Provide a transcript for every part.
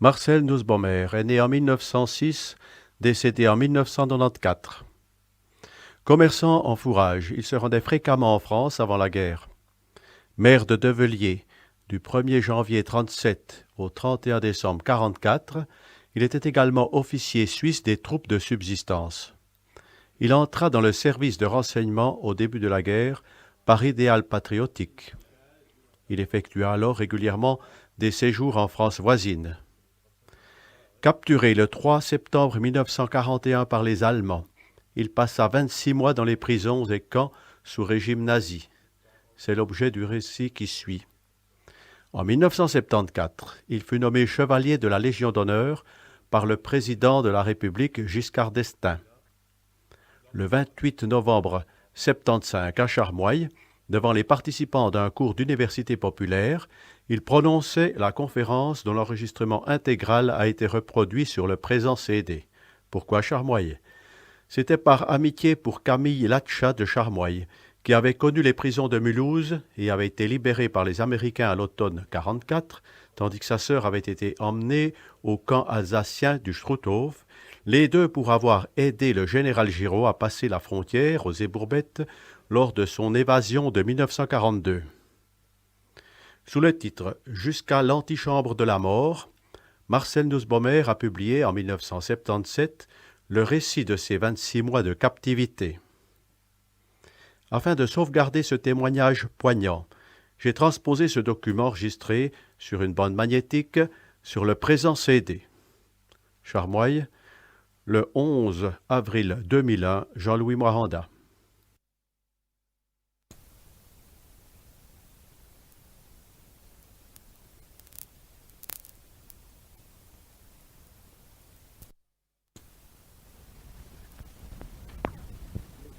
Marcel Nussbaumer est né en 1906, décédé en 1994. Commerçant en fourrage, il se rendait fréquemment en France avant la guerre. Maire de Develier, du 1er janvier 37 au 31 décembre 44, il était également officier suisse des troupes de subsistance. Il entra dans le service de renseignement au début de la guerre par idéal patriotique. Il effectua alors régulièrement des séjours en France voisine. Capturé le 3 septembre 1941 par les Allemands, il passa 26 mois dans les prisons et camps sous régime nazi. C'est l'objet du récit qui suit. En 1974, il fut nommé chevalier de la Légion d'honneur par le président de la République Giscard d'Estaing. Le 28 novembre 1975 à Charmoille, devant les participants d'un cours d'université populaire, il prononçait la conférence dont l'enregistrement intégral a été reproduit sur le présent CD. Pourquoi Charmoille? C'était par amitié pour Camille Latchat de Charmoille, qui avait connu les prisons de Mulhouse et avait été libéré par les Américains à l'automne 1944, tandis que sa sœur avait été emmenée au camp alsacien du Struthof, les deux pour avoir aidé le général Giraud à passer la frontière aux Ébourbettes lors de son évasion de 1942. Sous le titre « Jusqu'à l'antichambre de la mort », Marcel Nussbaumer a publié en 1977 le récit de ses 26 mois de captivité. Afin de sauvegarder ce témoignage poignant, j'ai transposé ce document enregistré sur une bande magnétique sur le présent CD. Charmoille, le 11 avril 2001, Jean-Louis Moranda.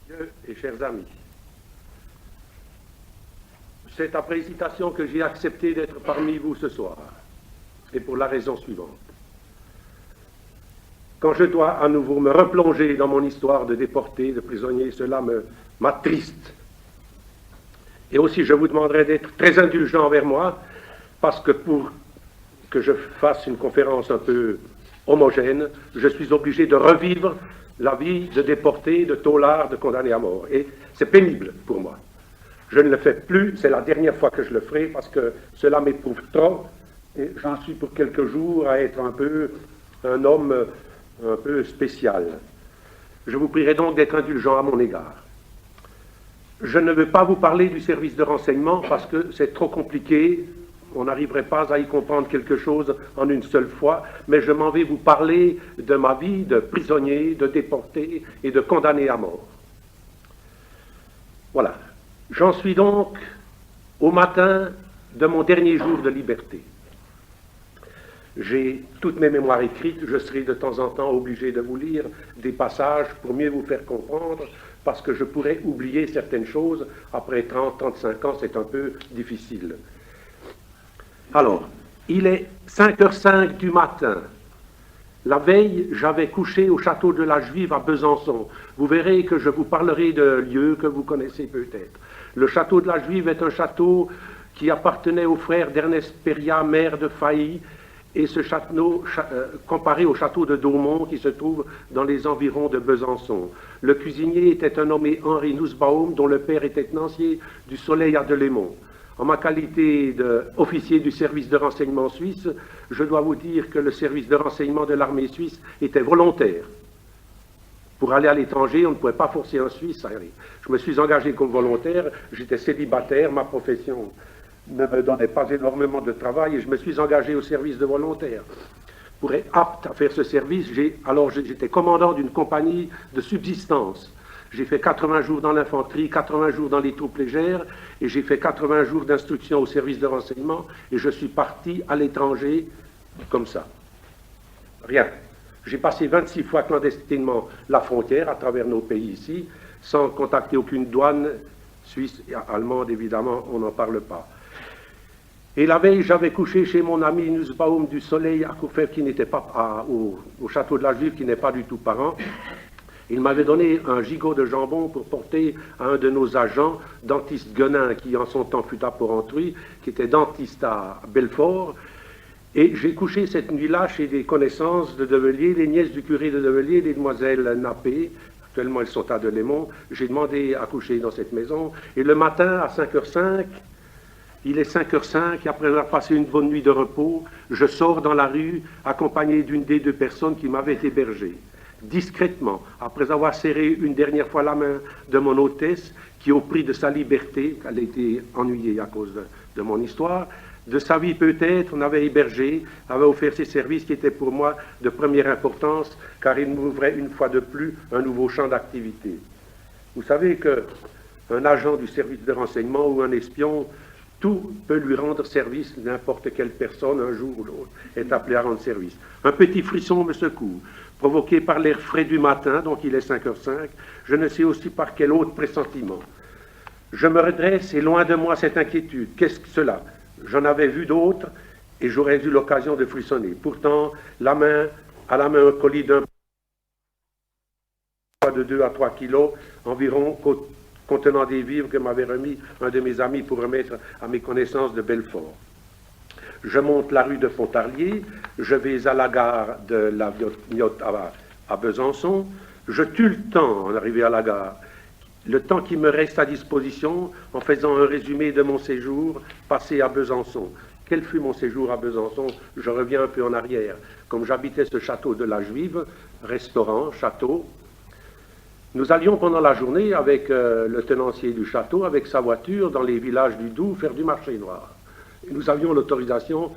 Messieurs et chers amis, c'est après hésitation que j'ai accepté d'être parmi vous ce soir, et pour la raison suivante. Quand je dois à nouveau me replonger dans mon histoire de déporté, de prisonnier, cela m'attriste. Et aussi, je vous demanderai d'être très indulgent envers moi, parce que pour que je fasse une conférence un peu homogène, je suis obligé de revivre la vie de déporté, de taulard, de condamné à mort. Et c'est pénible pour moi. Je ne le fais plus, c'est la dernière fois que je le ferai, parce que cela m'éprouve trop, et j'en suis pour quelques jours à être un peu un homme un peu spécial. Je vous prierai donc d'être indulgent à mon égard. Je ne veux pas vous parler du service de renseignement parce que c'est trop compliqué, on n'arriverait pas à y comprendre quelque chose en une seule fois, mais je m'en vais vous parler de ma vie de prisonnier, de déporté et de condamné à mort. Voilà. J'en suis donc au matin de mon dernier jour de liberté. J'ai toutes mes mémoires écrites, je serai de temps en temps obligé de vous lire des passages pour mieux vous faire comprendre, parce que je pourrais oublier certaines choses. Après 30, 35 ans, c'est un peu difficile. Alors, il est 5h05 du matin. La veille, j'avais couché au château de la Juive à Besançon. Vous verrez que je vous parlerai de lieux que vous connaissez peut-être. Le château de la Juive est un château qui appartenait au frère d'Ernest Péria, maire de Failly, et ce château, comparé au château de Daumont qui se trouve dans les environs de Besançon. Le cuisinier était un nommé Henri Nussbaum, dont le père était tenancier du Soleil à Delémont. En ma qualité d'officier du service de renseignement suisse, je dois vous dire que le service de renseignement de l'armée suisse était volontaire. Pour aller à l'étranger, on ne pouvait pas forcer un Suisse à aller. Je me suis engagé comme volontaire, j'étais célibataire, ma profession ne me donnait pas énormément de travail et je me suis engagé au service de volontaires. Pour être apte à faire ce service, j'étais commandant d'une compagnie de subsistance. J'ai fait 80 jours dans l'infanterie, 80 jours dans les troupes légères et j'ai fait 80 jours d'instruction au service de renseignement et je suis parti à l'étranger comme ça. Rien. J'ai passé 26 fois clandestinement la frontière à travers nos pays ici, sans contacter aucune douane suisse et allemande, évidemment, on n'en parle pas. Et la veille, j'avais couché chez mon ami Nussbaum du Soleil à Courfeyre, qui n'était pas au château de la Juive, qui n'est pas du tout parent. Il m'avait donné un gigot de jambon pour porter à un de nos agents, dentiste Guenin, qui en son temps fut à Porrentruy, qui était dentiste à Belfort. Et j'ai couché cette nuit-là chez des connaissances de Develier, les nièces du curé de Develier, les demoiselles Nappé. Actuellement, elles sont à Delémont. J'ai demandé à coucher dans cette maison. Et le matin, à 5h05, il est 5h05, et après avoir passé une bonne nuit de repos, je sors dans la rue, accompagné d'une des deux personnes qui m'avaient hébergé. Discrètement, après avoir serré une dernière fois la main de mon hôtesse, qui au prix de sa liberté, elle était ennuyée à cause de mon histoire, de sa vie peut-être, m'avait hébergé, avait offert ses services qui étaient pour moi de première importance, car il m'ouvrait une fois de plus un nouveau champ d'activité. Vous savez qu'un agent du service de renseignement ou un espion, tout peut lui rendre service, n'importe quelle personne, un jour ou l'autre, est appelée à rendre service. Un petit frisson me secoue, provoqué par l'air frais du matin, donc il est 5h05, je ne sais aussi par quel autre pressentiment. Je me redresse et loin de moi cette inquiétude. Qu'est-ce que cela? J'en avais vu d'autres et j'aurais eu l'occasion de frissonner. Pourtant, à la main, un colis d'un poids de 2 à 3 kilos environ, contenant des vivres que m'avait remis un de mes amis pour remettre à mes connaissances de Belfort. Je monte la rue de Pontarlier, je vais à la gare de la Miotte à Besançon, je tue le temps en arrivant à la gare, le temps qui me reste à disposition en faisant un résumé de mon séjour passé à Besançon. Quel fut mon séjour à Besançon? Je reviens un peu en arrière. Comme j'habitais ce château de la Juive, restaurant, château, nous allions pendant la journée avec le tenancier du château, avec sa voiture, dans les villages du Doubs, faire du marché noir. Et nous avions l'autorisation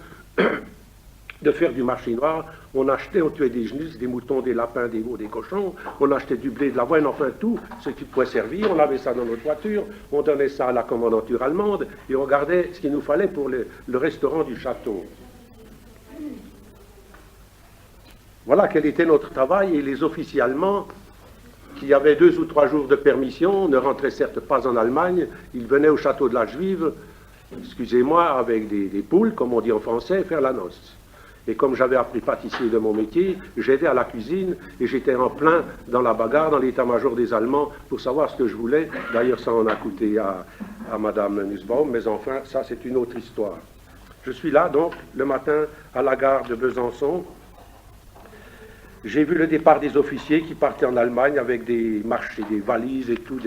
de faire du marché noir. On achetait, on tuait des genus, des moutons, des lapins, des veaux, des cochons. On achetait du blé, de l'avoine, enfin tout ce qui pouvait servir. On avait ça dans notre voiture. On donnait ça à la commandanture allemande et on gardait ce qu'il nous fallait pour le restaurant du château. Voilà quel était notre travail. Et les officiers allemands, qui avaient 2 ou 3 jours de permission, ne rentraient certes pas en Allemagne. Ils venaient au château de la Juive, excusez-moi, avec des poules, comme on dit en français, faire la noce. Et comme j'avais appris pâtissier de mon métier, j'aidais à la cuisine et j'étais en plein dans la bagarre, dans l'état-major des Allemands, pour savoir ce que je voulais. D'ailleurs, ça en a coûté à Madame Nussbaum, mais enfin, ça c'est une autre histoire. Je suis là, donc, le matin, à la gare de Besançon. J'ai vu le départ des officiers qui partaient en Allemagne avec des marchés, des valises et tout,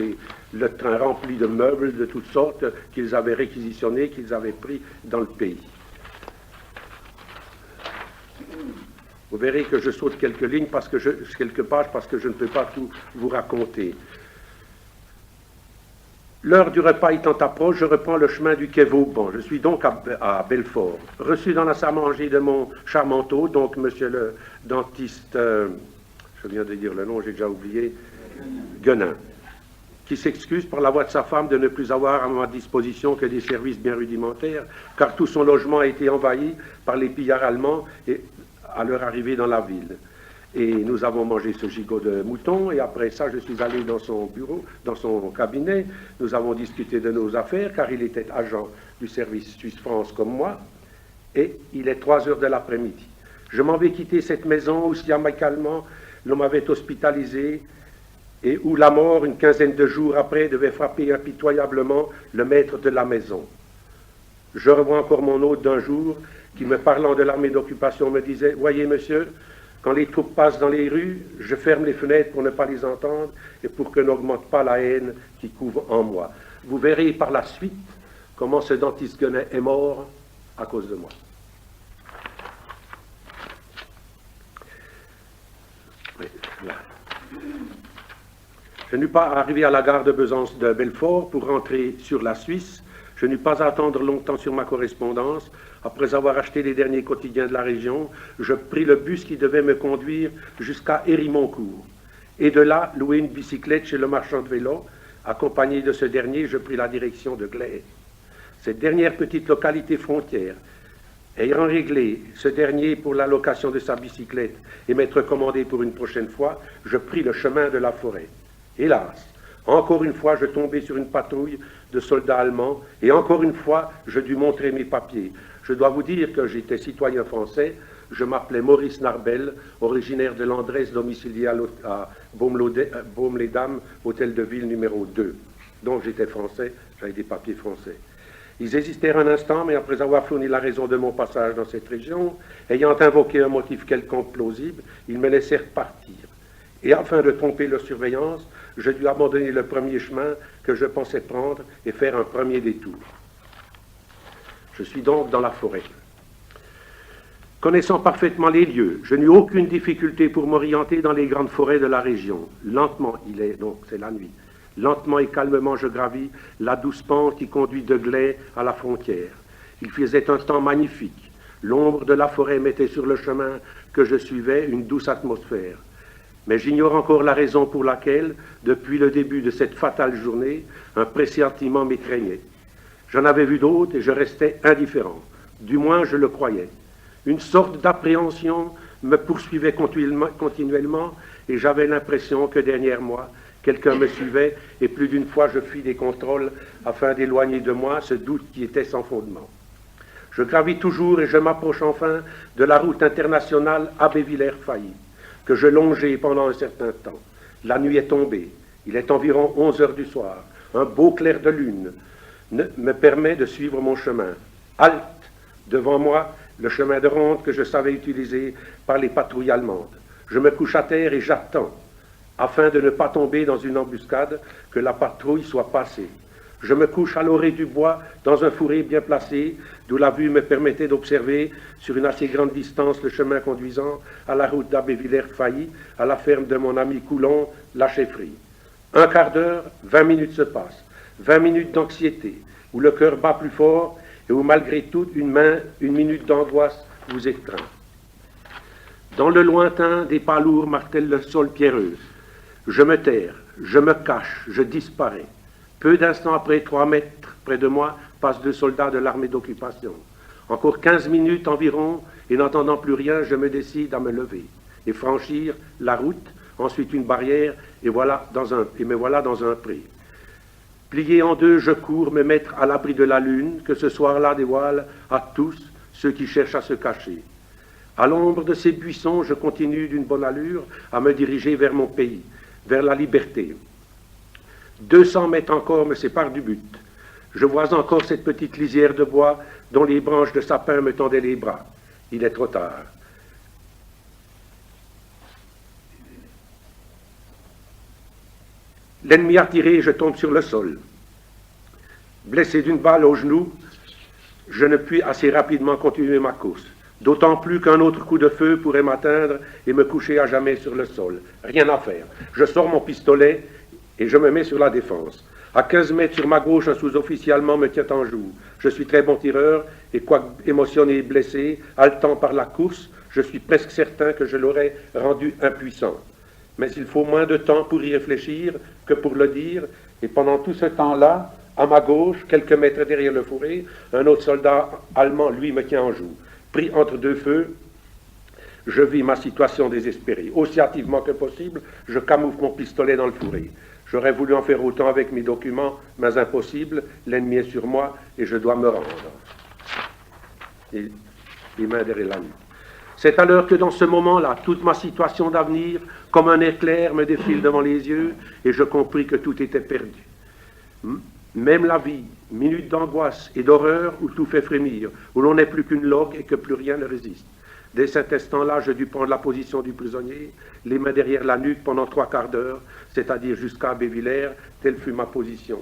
le train rempli de meubles de toutes sortes qu'ils avaient réquisitionnés, qu'ils avaient pris dans le pays. Vous verrez que je saute quelques lignes, quelques pages, parce que je ne peux pas tout vous raconter. L'heure du repas étant approche, je reprends le chemin du quai Vauban. Je suis donc à Belfort. Reçu dans la salle à manger de mon charmant hôte, donc monsieur le dentiste, je viens de dire le nom, j'ai déjà oublié, Guenin, qui s'excuse par la voix de sa femme de ne plus avoir à ma disposition que des services bien rudimentaires, car tout son logement a été envahi par les pillards allemands à leur arrivée dans la ville. Et nous avons mangé ce gigot de mouton, et après ça, je suis allé dans son bureau, dans son cabinet. Nous avons discuté de nos affaires, car il était agent du service Suisse-France comme moi, et il est 3 heures de l'après-midi. Je m'en vais quitter cette maison où, si amicalement, l'on m'avait hospitalisé, et où la mort, une quinzaine de jours après, devait frapper impitoyablement le maître de la maison. Je revois encore mon hôte d'un jour, qui, me parlant de l'armée d'occupation, me disait « Voyez, monsieur, quand les troupes passent dans les rues, je ferme les fenêtres pour ne pas les entendre et pour que n'augmente pas la haine qui couvre en moi. Vous verrez par la suite comment ce dentiste Guenin est mort à cause de moi. » Oui, là. Je n'eus pas arrivé à la gare de Besançon de Belfort pour rentrer sur la Suisse. Je n'eus pas à attendre longtemps sur ma correspondance. Après avoir acheté les derniers quotidiens de la région, je pris le bus qui devait me conduire jusqu'à Hérimoncourt. Et de là, louer une bicyclette chez le marchand de vélo. Accompagné de ce dernier, je pris la direction de Glais. Cette dernière petite localité frontière, ayant réglé ce dernier pour la location de sa bicyclette et m'être commandé pour une prochaine fois, je pris le chemin de la forêt. Hélas, encore une fois, je tombais sur une patrouille de soldats allemands et encore une fois, je dus montrer mes papiers. Je dois vous dire que j'étais citoyen français, je m'appelais Maurice Narbel, originaire de Landresse, domicilié à Baume-les-Dames, hôtel de ville numéro 2. Donc j'étais français, j'avais des papiers français. Ils hésitèrent un instant, mais après avoir fourni la raison de mon passage dans cette région, ayant invoqué un motif quelconque plausible, ils me laissèrent partir. Et afin de tromper leur surveillance, je dus abandonner le premier chemin que je pensais prendre et faire un premier détour. Je suis donc dans la forêt. Connaissant parfaitement les lieux, je n'eus aucune difficulté pour m'orienter dans les grandes forêts de la région. Lentement, c'est la nuit. Lentement et calmement, je gravis la douce pente qui conduit de Glais à la frontière. Il faisait un temps magnifique. L'ombre de la forêt mettait sur le chemin que je suivais une douce atmosphère. Mais j'ignore encore la raison pour laquelle, depuis le début de cette fatale journée, un pressentiment m'étreignait. J'en avais vu d'autres et je restais indifférent. Du moins, je le croyais. Une sorte d'appréhension me poursuivait continuellement et j'avais l'impression que derrière moi, quelqu'un me suivait et plus d'une fois je fis des contrôles afin d'éloigner de moi ce doute qui était sans fondement. Je gravis toujours et je m'approche enfin de la route internationale Abbé-Villers-Failly, que je longeai pendant un certain temps. La nuit est tombée, il est environ 11 heures du soir. Un beau clair de lune me permet de suivre mon chemin. Halte devant moi, le chemin de ronde que je savais utiliser par les patrouilles allemandes. Je me couche à terre et j'attends, afin de ne pas tomber dans une embuscade, que la patrouille soit passée. Je me couche à l'orée du bois, dans un fourré bien placé, d'où la vue me permettait d'observer sur une assez grande distance le chemin conduisant à la route d'Abbé-Villers-Failly, à la ferme de mon ami Coulon, la chefferie. Un quart d'heure, 20 minutes se passent. 20 minutes d'anxiété, où le cœur bat plus fort et où malgré tout une minute d'angoisse vous étreint. Dans le lointain, des pas lourds martèlent le sol pierreux. Je me terre, je me cache, je disparais. Peu d'instants après, 3 mètres près de moi, passent 2 soldats de l'armée d'occupation. Encore 15 minutes environ, et n'entendant plus rien, je me décide à me lever et franchir la route, ensuite une barrière, et me voilà dans un pré. Plié en deux, je cours me mettre à l'abri de la lune, que ce soir-là dévoile à tous ceux qui cherchent à se cacher. À l'ombre de ces buissons, je continue d'une bonne allure à me diriger vers mon pays, vers la liberté. 200 mètres encore me séparent du but. Je vois encore cette petite lisière de bois dont les branches de sapin me tendaient les bras. Il est trop tard. L'ennemi a tiré, je tombe sur le sol. Blessé d'une balle au genou, je ne puis assez rapidement continuer ma course. D'autant plus qu'un autre coup de feu pourrait m'atteindre et me coucher à jamais sur le sol. Rien à faire. Je sors mon pistolet et je me mets sur la défense. À 15 mètres sur ma gauche, un sous-officier allemand me tient en joue. Je suis très bon tireur et quoique émotionné et blessé, haletant par la course, je suis presque certain que je l'aurais rendu impuissant. Mais il faut moins de temps pour y réfléchir que pour le dire, et pendant tout ce temps-là, à ma gauche, quelques mètres derrière le fourré, un autre soldat allemand, lui, me tient en joue. Pris entre deux feux, je vis ma situation désespérée. Aussi hâtivement que possible, je camoufle mon pistolet dans le fourré. J'aurais voulu en faire autant avec mes documents, mais impossible, l'ennemi est sur moi et je dois me rendre. Et les mains derrière la nuque. C'est alors que dans ce moment-là, toute ma situation d'avenir, comme un éclair, me défile devant les yeux et je compris que tout était perdu. Même la vie, minute d'angoisse et d'horreur où tout fait frémir, où l'on n'est plus qu'une loque et que plus rien ne résiste. Dès cet instant-là, je dus prendre la position du prisonnier, les mains derrière la nuque pendant 3 quarts d'heure, c'est-à-dire jusqu'à Abbé-Villers, telle fut ma position.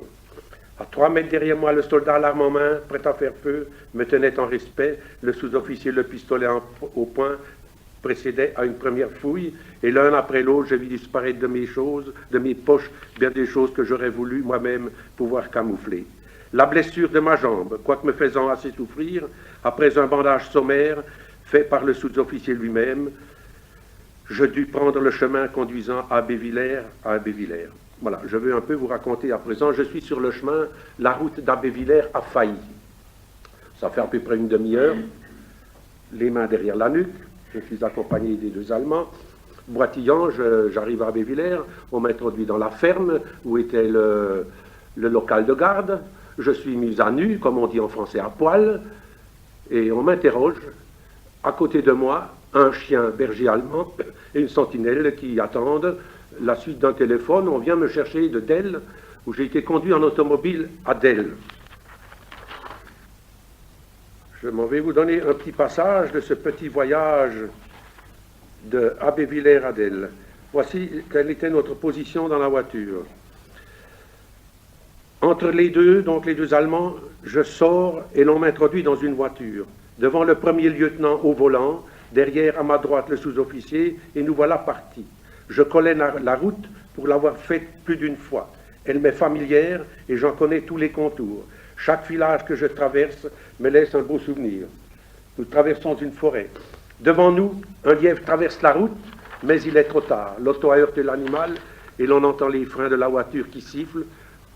À 3 mètres derrière moi, le soldat, l'arme en main, prêt à faire feu, me tenait en respect, le sous-officier, le pistolet au poing, précédait à une première fouille, et l'un après l'autre, je vis disparaître de mes poches, bien des choses que j'aurais voulu moi-même pouvoir camoufler. La blessure de ma jambe, quoique me faisant assez souffrir, après un bandage sommaire fait par le sous-officier lui-même, je dus prendre le chemin conduisant à Abbé-Villers. Voilà, je vais un peu vous raconter à présent. Je suis sur le chemin, la route d'Abbé-Villers à Failly. Ça fait à peu près une demi-heure, les mains derrière la nuque. Je suis accompagné des 2 Allemands. Boitillant, j'arrive à Abbé-Villers, on m'introduit dans la ferme où était le local de garde. Je suis mis à nu, comme on dit en français, à poil, et on m'interroge. À côté de moi, un chien berger allemand et une sentinelle qui attendent la suite d'un téléphone. On vient me chercher de Delle, où j'ai été conduit en automobile à Delle. Je m'en vais vous donner un petit passage de ce petit voyage de Abbeviller à Delle. Voici quelle était notre position dans la voiture. Entre les deux, donc les deux Allemands, je sors et l'on m'introduit dans une voiture. Devant le premier lieutenant au volant, derrière à ma droite le sous-officier, et nous voilà partis. Je connais la route pour l'avoir faite plus d'une fois. Elle m'est familière et j'en connais tous les contours. Chaque village que je traverse me laisse un beau souvenir. Nous traversons une forêt. Devant nous, un lièvre traverse la route, mais il est trop tard. L'auto a heurté l'animal et l'on entend les freins de la voiture qui sifflent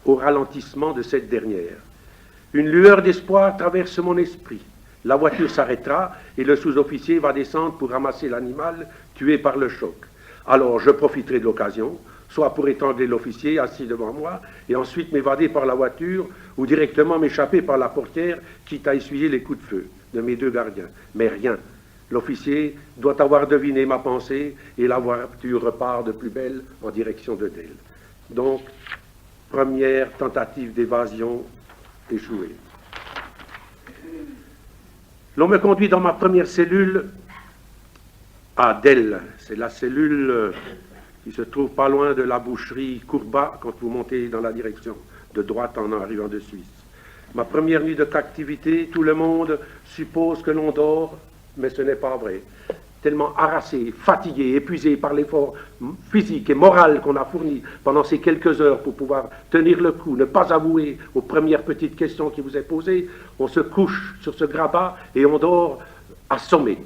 au ralentissement de cette dernière. Une lueur d'espoir traverse mon esprit. La voiture s'arrêtera et le sous-officier va descendre pour ramasser l'animal tué par le choc. Alors je profiterai de l'occasion, soit pour étrangler l'officier assis devant moi, et ensuite m'évader par la voiture, ou directement m'échapper par la portière, quitte à essuyer les coups de feu de mes deux gardiens. Mais rien. L'officier doit avoir deviné ma pensée, et la voiture repart de plus belle en direction de Delle. Donc, première tentative d'évasion échouée. L'on me conduit dans ma première cellule à Delle. C'est la cellule qui se trouve pas loin de la boucherie Courbat quand vous montez dans la direction de droite en arrivant de Suisse. Ma première nuit de captivité, tout le monde suppose que l'on dort, mais ce n'est pas vrai. Tellement harassé, fatigué, épuisé par l'effort physique et moral qu'on a fourni pendant ces quelques heures pour pouvoir tenir le coup, ne pas avouer aux premières petites questions qui vous est posées, on se couche sur ce grabat et on dort assommé.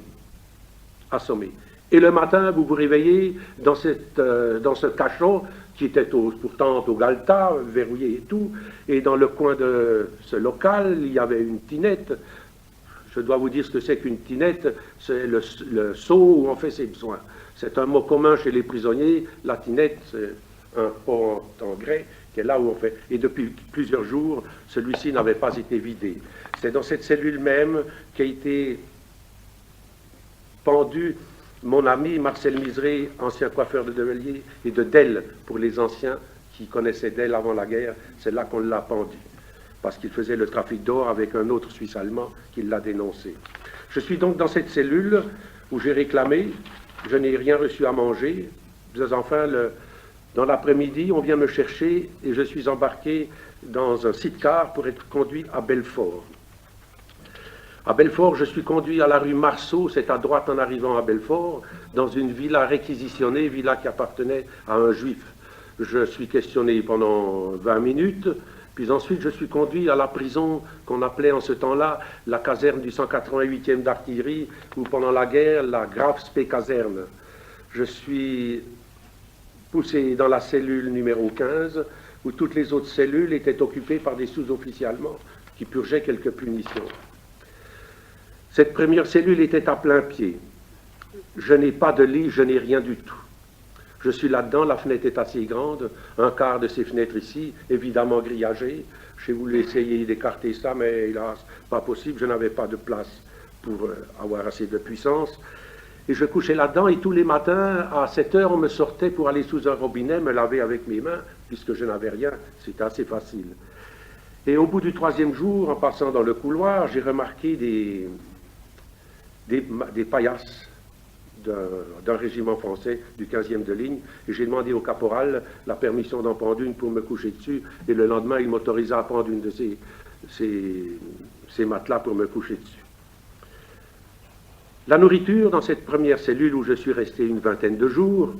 Assommé. Et le matin, vous vous réveillez dans ce cachot qui était pourtant au Galta, verrouillé et tout, et dans le coin de ce local, il y avait une tinette. Je dois vous dire ce que c'est qu'une tinette, c'est le seau où on fait ses besoins. C'est un mot commun chez les prisonniers. La tinette, c'est un pot en grès qui est là où on fait. Et depuis plusieurs jours, celui-ci n'avait pas été vidé. C'est dans cette cellule même qu'a été pendu mon ami Marcel Miseré, ancien coiffeur de Develier, et de Delle, pour les anciens qui connaissaient Delle avant la guerre. C'est là qu'on l'a pendu, parce qu'il faisait le trafic d'or avec un autre Suisse allemand qui l'a dénoncé. Je suis donc dans cette cellule où j'ai réclamé, je n'ai rien reçu à manger, mais enfin, dans l'après-midi, on vient me chercher et je suis embarqué dans un sidecar pour être conduit à Belfort. À Belfort, je suis conduit à la rue Marceau, c'est à droite en arrivant à Belfort, dans une villa réquisitionnée, villa qui appartenait à un juif. Je suis questionné pendant 20 minutes, puis ensuite je suis conduit à la prison qu'on appelait en ce temps-là la caserne du 188e d'artillerie, ou pendant la guerre, la Grafspee-Kaserne. Je suis poussé dans la cellule numéro 15, où toutes les autres cellules étaient occupées par des sous-officiers allemands qui purgeaient quelques punitions. Cette première cellule était à plein pied. Je n'ai pas de lit, je n'ai rien du tout. Je suis là-dedans, la fenêtre est assez grande, un quart de ces fenêtres ici, évidemment grillagées. J'ai voulu essayer d'écarter ça, mais hélas, pas possible, je n'avais pas de place pour avoir assez de puissance. Et je couchais là-dedans, et tous les matins, à 7 heures, on me sortait pour aller sous un robinet, me laver avec mes mains, puisque je n'avais rien, c'était assez facile. Et au bout du 3e jour, en passant dans le couloir, j'ai remarqué des paillasses d'un régiment français du 15e de ligne, et j'ai demandé au caporal la permission d'en prendre une pour me coucher dessus, et le lendemain il m'autorisa à prendre une de ces matelas pour me coucher dessus. La nourriture, dans cette première cellule où je suis resté une vingtaine de jours,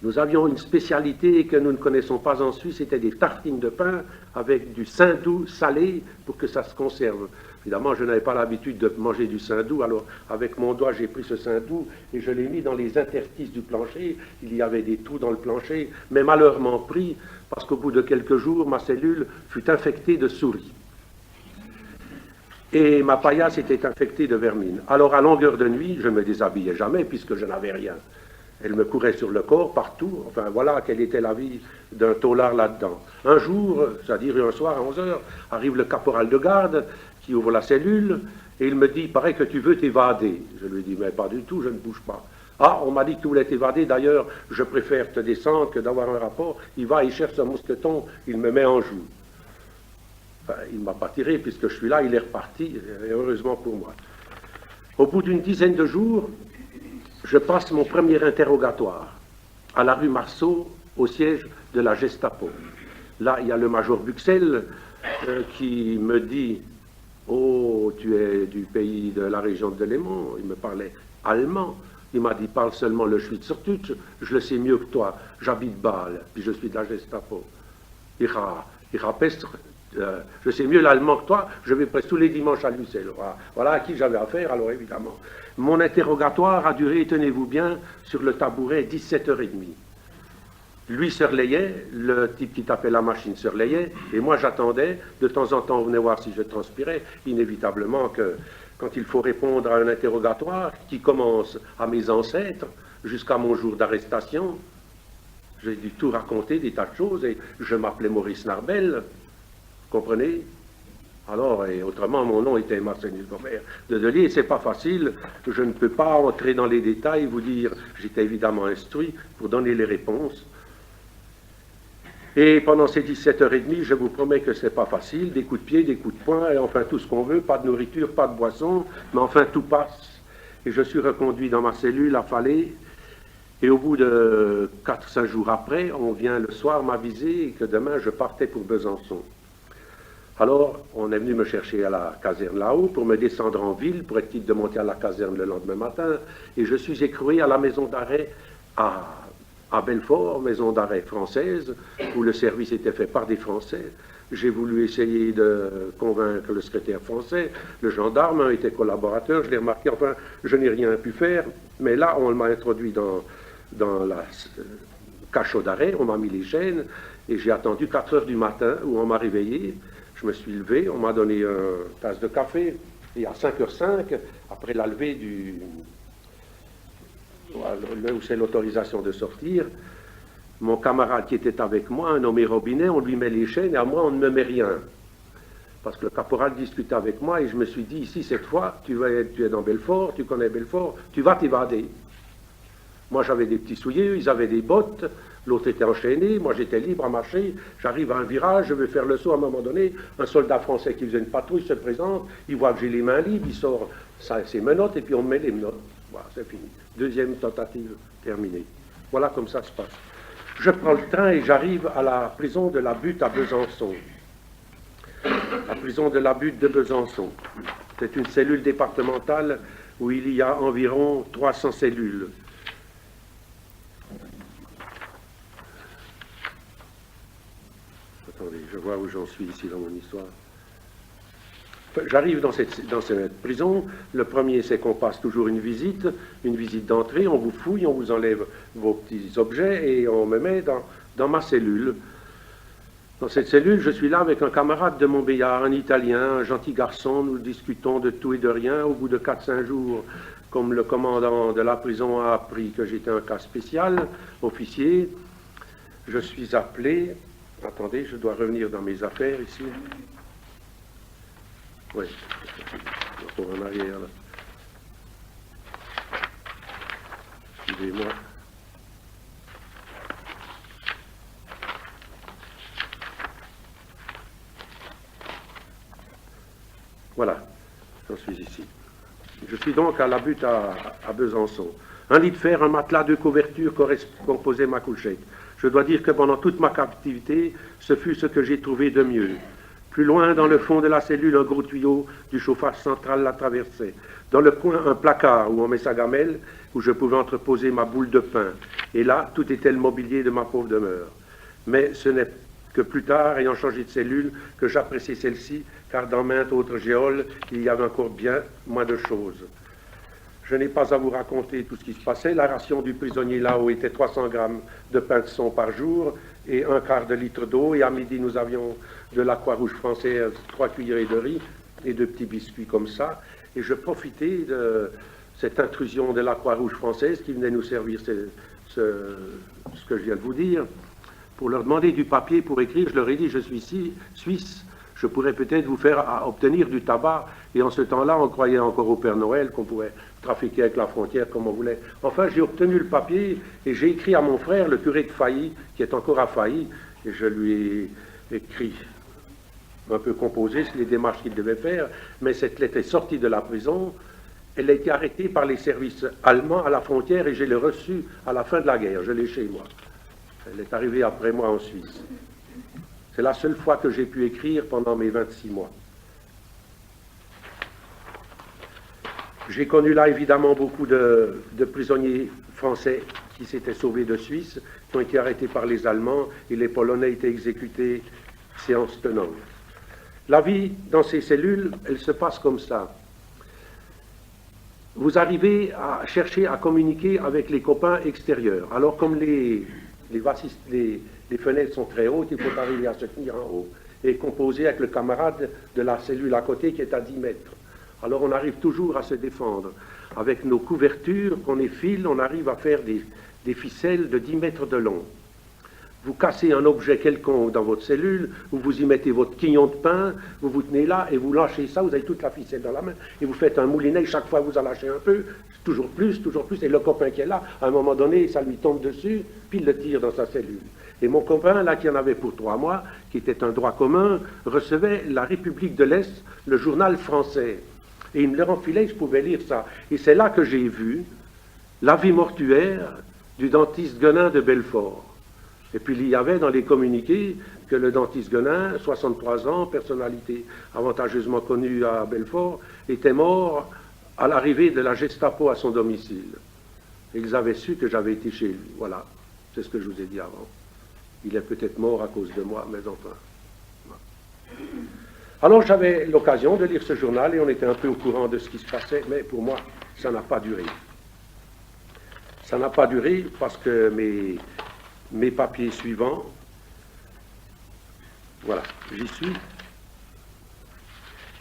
nous avions une spécialité que nous ne connaissons pas en Suisse, c'était des tartines de pain avec du saindoux salé pour que ça se conserve. Évidemment, je n'avais pas l'habitude de manger du saindoux, alors avec mon doigt, j'ai pris ce saindoux et je l'ai mis dans les interstices du plancher. Il y avait des trous dans le plancher, mais malheureusement pris, parce qu'au bout de quelques jours, ma cellule fut infectée de souris. Et ma paillasse était infectée de vermine. Alors, à longueur de nuit, je ne me déshabillais jamais, puisque je n'avais rien. Elle me courait sur le corps, partout. Enfin, voilà quelle était la vie d'un taulard là-dedans. Un jour, c'est-à-dire un soir à 11 heures, arrive le caporal de garde qui ouvre la cellule et il me dit « Il paraît que tu veux t'évader ». Je lui dis « Mais pas du tout, je ne bouge pas ». « Ah, on m'a dit que tu voulais t'évader, d'ailleurs, je préfère te descendre que d'avoir un rapport. » Il va, il cherche un mousqueton, il me met en joue. Enfin, il ne m'a pas tiré, puisque je suis là, il est reparti, et heureusement pour moi. Au bout d'une dizaine de jours, je passe mon premier interrogatoire à la rue Marceau, au siège de la Gestapo. Là, il y a le major Buxel qui me dit « Oh, tu es du pays de la région de Léman ». Il me parlait allemand. Il m'a dit « Parle seulement le Schweizerdeutsch, je le sais mieux que toi. J'habite Bâle, puis je suis de la Gestapo. Je sais mieux l'allemand que toi, je vais presque tous les dimanches à Lucelle. » Voilà à qui j'avais affaire, alors évidemment. Mon interrogatoire a duré, tenez-vous bien, sur le tabouret 17h30. Lui se relayait, le type qui tapait la machine se relayait, et moi j'attendais. De temps en temps, on venait voir si je transpirais, inévitablement que quand il faut répondre à un interrogatoire qui commence à mes ancêtres jusqu'à mon jour d'arrestation, j'ai dû tout raconter, des tas de choses, et je m'appelais Maurice Narbel, comprenez? Alors, et autrement, mon nom était Marcellus Gobert de Delier. C'est pas facile, je ne peux pas entrer dans les détails, vous dire, j'étais évidemment instruit pour donner les réponses. Et pendant ces 17h30, je vous promets que c'est pas facile, des coups de pied, des coups de poing, et enfin tout ce qu'on veut, pas de nourriture, pas de boisson, mais enfin tout passe. Et je suis reconduit dans ma cellule affalée, et au bout de 4-5 jours après, on vient le soir m'aviser que demain je partais pour Besançon. Alors, on est venu me chercher à la caserne là-haut pour me descendre en ville, pour être libre de monter à la caserne le lendemain matin. Et je suis écroué à la maison d'arrêt à Belfort, maison d'arrêt française, où le service était fait par des Français. J'ai voulu essayer de convaincre le secrétaire français, le gendarme était collaborateur, je l'ai remarqué, enfin, je n'ai rien pu faire. Mais là, on m'a introduit dans la cachot d'arrêt, on m'a mis les chaînes, et j'ai attendu 4 heures du matin, où on m'a réveillé. Je me suis levé, on m'a donné une tasse de café, et à 5h05, après la levée où c'est l'autorisation de sortir, mon camarade qui était avec moi, un nommé Robinet, on lui met les chaînes, et à moi, on ne me met rien. Parce que le caporal discutait avec moi, et je me suis dit, ici, cette fois, tu es dans Belfort, tu connais Belfort, tu vas t'évader. Moi, j'avais des petits souliers, ils avaient des bottes, l'autre était enchaîné, moi j'étais libre à marcher, j'arrive à un virage, je veux faire le saut à un moment donné, un soldat français qui faisait une patrouille se présente, il voit que j'ai les mains libres, il sort ses menottes et puis on me met les menottes. Voilà, c'est fini. Deuxième tentative terminée. Voilà comme ça se passe. Je prends le train et j'arrive à la prison de la Butte à Besançon. La prison de la Butte de Besançon. C'est une cellule départementale où il y a environ 300 cellules. Attendez, je vois où j'en suis ici dans mon histoire. J'arrive dans cette prison. Le premier, c'est qu'on passe toujours une visite d'entrée, on vous fouille, on vous enlève vos petits objets et on me met dans ma cellule. Dans cette cellule, je suis là avec un camarade de Montbéliard, un Italien, un gentil garçon, nous discutons de tout et de rien. Au bout de 4-5 jours, comme le commandant de la prison a appris que j'étais un cas spécial, officier, je suis appelé. Attendez, je dois revenir dans mes affaires ici. Oui, je retrouve en arrière là. Suivez-moi. Voilà, j'en suis ici. Je suis donc à la Butte à Besançon. Un lit de fer, un matelas, 2 couvertures composaient ma couchette. Je dois dire que pendant toute ma captivité, ce fut ce que j'ai trouvé de mieux. Plus loin, dans le fond de la cellule, un gros tuyau du chauffage central la traversait. Dans le coin, un placard où on met sa gamelle, où je pouvais entreposer ma boule de pain. Et là, tout était le mobilier de ma pauvre demeure. Mais ce n'est que plus tard, ayant changé de cellule, que j'appréciais celle-ci, car dans maintes autres géoles, il y avait encore bien moins de choses. Je n'ai pas à vous raconter tout ce qui se passait. La ration du prisonnier là-haut était 300 grammes de pain de son par jour et 1/4 de litre d'eau. Et à midi, nous avions de la Croix-Rouge française, 3 cuillerées de riz et 2 petits biscuits comme ça. Et je profitais de cette intrusion de la Croix-Rouge française qui venait nous servir ce que je viens de vous dire, pour leur demander du papier pour écrire. Je leur ai dit, je suis ici, Suisse, je pourrais peut-être vous faire obtenir du tabac. Et en ce temps-là, on croyait encore au Père Noël, qu'on pouvait trafiquer avec la frontière comme on voulait. Enfin, j'ai obtenu le papier et j'ai écrit à mon frère, le curé de Failly, qui est encore à Failly, et je lui ai écrit un peu composé sur les démarches qu'il devait faire, mais cette lettre est sortie de la prison. Elle a été arrêtée par les services allemands à la frontière et je l'ai reçue à la fin de la guerre. Je l'ai chez moi. Elle est arrivée après moi en Suisse. C'est la seule fois que j'ai pu écrire pendant mes 26 mois. J'ai connu là évidemment beaucoup de prisonniers français qui s'étaient sauvés de Suisse, qui ont été arrêtés par les Allemands et les Polonais étaient exécutés séance tenante. La vie dans ces cellules, elle se passe comme ça. Vous arrivez à chercher à communiquer avec les copains extérieurs. Alors comme les fenêtres sont très hautes, il faut arriver à se tenir en haut et composer avec le camarade de la cellule à côté qui est à 10 mètres. Alors on arrive toujours à se défendre. Avec nos couvertures qu'on effile, on arrive à faire des ficelles de 10 mètres de long. Vous cassez un objet quelconque dans votre cellule, vous y mettez votre quignon de pain, vous vous tenez là et vous lâchez ça, vous avez toute la ficelle dans la main et vous faites un moulinet, chaque fois vous en lâchez un peu, toujours plus, et le copain qui est là, à un moment donné, ça lui tombe dessus, puis il le tire dans sa cellule. Et mon copain, là, qui en avait pour 3 mois, qui était un droit commun, recevait La République de l'Est, le journal français. Et il me le renfilait, je pouvais lire ça. Et c'est là que j'ai vu la vie mortuaire du dentiste Guenin de Belfort. Et puis il y avait dans les communiqués que le dentiste Guenin, 63 ans, personnalité avantageusement connue à Belfort, était mort à l'arrivée de la Gestapo à son domicile. Et ils avaient su que j'avais été chez lui. Voilà, c'est ce que je vous ai dit avant. Il est peut-être mort à cause de moi, mais enfin. Alors j'avais l'occasion de lire ce journal et on était un peu au courant de ce qui se passait, mais pour moi, ça n'a pas duré. Ça n'a pas duré parce que mes papiers suivants, voilà, j'y suis.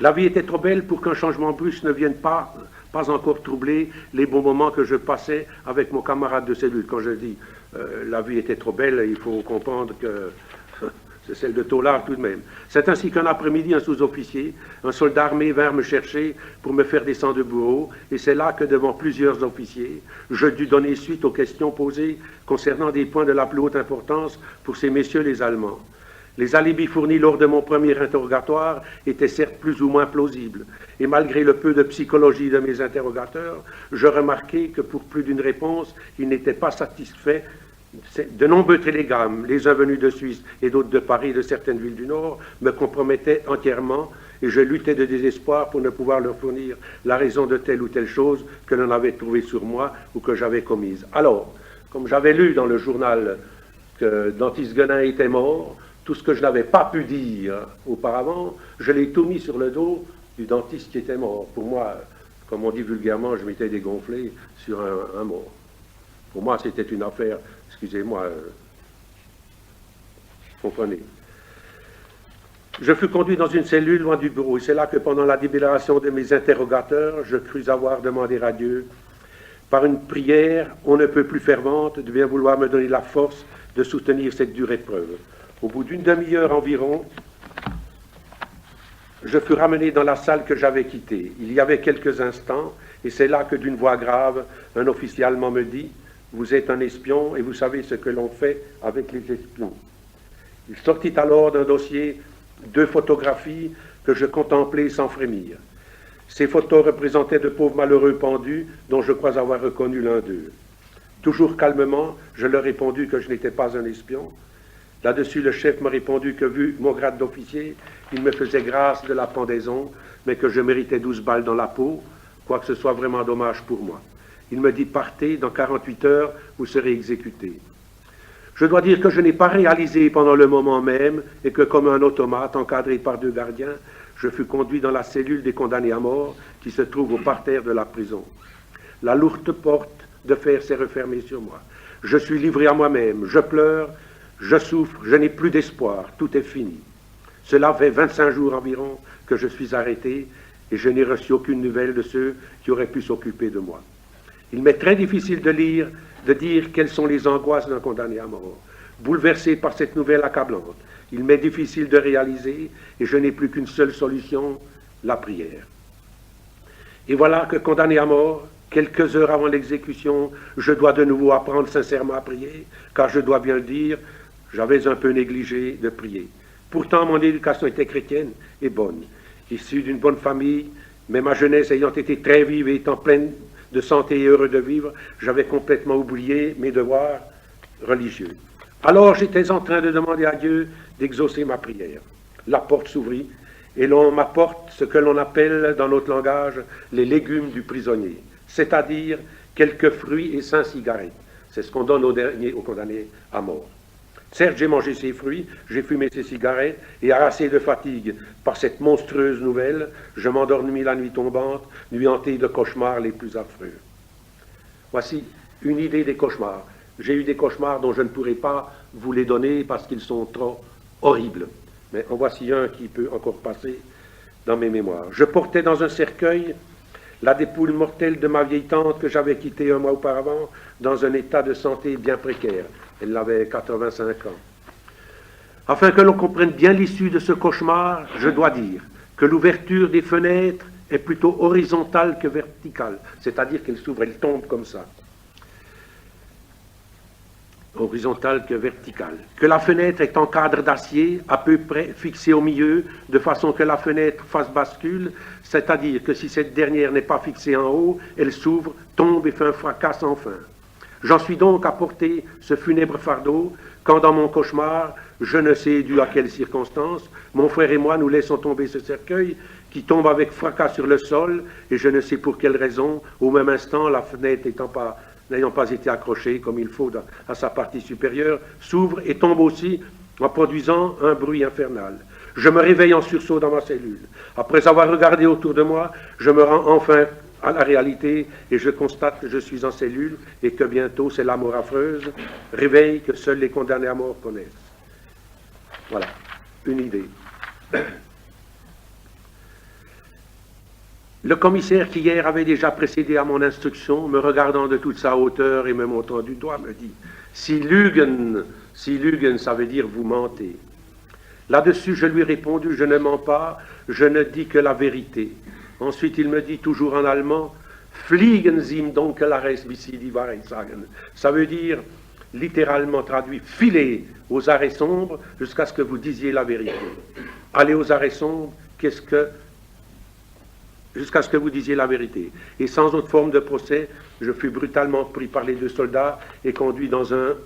La vie était trop belle pour qu'un changement brusque ne vienne pas encore troubler les bons moments que je passais avec mon camarade de cellule. Quand je dis la vie était trop belle, il faut comprendre que c'est celle de Tolard tout de même. C'est ainsi qu'un après-midi, un sous-officier, un soldat armé vint me chercher pour me faire descendre de bureau, et c'est là que devant plusieurs officiers, je dus donner suite aux questions posées concernant des points de la plus haute importance pour ces messieurs les Allemands. Les alibis fournis lors de mon premier interrogatoire étaient certes plus ou moins plausibles, et malgré le peu de psychologie de mes interrogateurs, je remarquai que pour plus d'une réponse, ils n'étaient pas satisfaits. De nombreux télégrammes, les uns venus de Suisse et d'autres de Paris, de certaines villes du Nord, me compromettaient entièrement et je luttais de désespoir pour ne pouvoir leur fournir la raison de telle ou telle chose que l'on avait trouvée sur moi ou que j'avais commise. Alors, comme j'avais lu dans le journal que dentiste Guenin était mort, tout ce que je n'avais pas pu dire auparavant, je l'ai tout mis sur le dos du dentiste qui était mort. Pour moi, comme on dit vulgairement, je m'étais dégonflé sur un mort. Pour moi, c'était une affaire, excusez-moi, comprenez. Je fus conduit dans une cellule loin du bureau, et c'est là que pendant la délibération de mes interrogateurs, je crus avoir demandé à Dieu, par une prière on ne peut plus fervente, de bien vouloir me donner la force de soutenir cette dure épreuve. Au bout d'une demi-heure environ, je fus ramené dans la salle que j'avais quittée. Il y avait quelques instants, et c'est là que d'une voix grave, un officier allemand me dit « Vous êtes un espion et vous savez ce que l'on fait avec les espions. » Il sortit alors d'un dossier 2 photographies que je contemplais sans frémir. Ces photos représentaient de pauvres malheureux pendus dont je crois avoir reconnu l'un d'eux. Toujours calmement, je leur ai répondu que je n'étais pas un espion. Là-dessus, le chef m'a répondu que, vu mon grade d'officier, il me faisait grâce de la pendaison, mais que je méritais 12 balles dans la peau, quoique ce soit vraiment dommage pour moi. Il me dit « Partez, dans 48 heures, vous serez exécuté ». Je dois dire que je n'ai pas réalisé pendant le moment même, et que comme un automate encadré par 2 gardiens, je fus conduit dans la cellule des condamnés à mort qui se trouve au parterre de la prison. La lourde porte de fer s'est refermée sur moi. Je suis livré à moi-même, je pleure, je souffre, je n'ai plus d'espoir, tout est fini. Cela fait 25 jours environ que je suis arrêté et je n'ai reçu aucune nouvelle de ceux qui auraient pu s'occuper de moi. Il m'est très difficile de dire quelles sont les angoisses d'un condamné à mort. Bouleversé par cette nouvelle accablante, il m'est difficile de réaliser et je n'ai plus qu'une seule solution, la prière. Et voilà que condamné à mort, quelques heures avant l'exécution, je dois de nouveau apprendre sincèrement à prier, car je dois bien le dire, j'avais un peu négligé de prier. Pourtant, mon éducation était chrétienne et bonne. Issu d'une bonne famille, mais ma jeunesse ayant été très vive et étant pleine de santé et heureux de vivre, j'avais complètement oublié mes devoirs religieux. Alors j'étais en train de demander à Dieu d'exaucer ma prière. La porte s'ouvrit et l'on m'apporte ce que l'on appelle dans notre langage les légumes du prisonnier, c'est-à-dire quelques fruits et 5 cigarettes. C'est ce qu'on donne aux condamnés à mort. Certes, j'ai mangé ces fruits, j'ai fumé ces cigarettes, et harassé de fatigue par cette monstrueuse nouvelle, je m'endormis la nuit tombante, nuit hantée de cauchemars les plus affreux. Voici une idée des cauchemars. J'ai eu des cauchemars dont je ne pourrai pas vous les donner parce qu'ils sont trop horribles. Mais en voici un qui peut encore passer dans mes mémoires. Je portais dans un cercueil la dépouille mortelle de ma vieille tante que j'avais quittée un mois auparavant dans un état de santé bien précaire. Elle avait 85 ans. Afin que l'on comprenne bien l'issue de ce cauchemar, je dois dire que l'ouverture des fenêtres est plutôt horizontale que verticale, c'est-à-dire qu'elle s'ouvre, elle tombe comme ça. Horizontale que verticale. Que la fenêtre est en cadre d'acier, à peu près fixée au milieu, de façon que la fenêtre fasse bascule, c'est-à-dire que si cette dernière n'est pas fixée en haut, elle s'ouvre, tombe et fait un fracas sans fin. J'en suis donc à porter ce funèbre fardeau, quand dans mon cauchemar, je ne sais dû à quelles circonstances, mon frère et moi nous laissons tomber ce cercueil, qui tombe avec fracas sur le sol, et je ne sais pour quelle raison, au même instant, la fenêtre n'ayant pas été accrochée comme il faut à sa partie supérieure, s'ouvre et tombe aussi en produisant un bruit infernal. Je me réveille en sursaut dans ma cellule. Après avoir regardé autour de moi, je me rends enfin à la réalité et je constate que je suis en cellule et que bientôt c'est la mort affreuse, réveil que seuls les condamnés à mort connaissent. Voilà, une idée. Le commissaire qui hier avait déjà précédé à mon instruction, me regardant de toute sa hauteur et me montrant du doigt, me dit « Si Lügen, ça veut dire vous mentez. » Là-dessus, je lui ai répondu « Je ne mens pas, je ne dis que la vérité. » Ensuite, il me dit, toujours en allemand « Fliegen Sie im Dunkelheit bis Sie die Wahrheit sagen. » Ça veut dire, littéralement traduit, « Filez aux arrêts sombres jusqu'à ce que vous disiez la vérité. » Allez aux arrêts sombres, jusqu'à ce que vous disiez la vérité. Et sans autre forme de procès, je fus brutalement pris par les 2 soldats et conduit dans un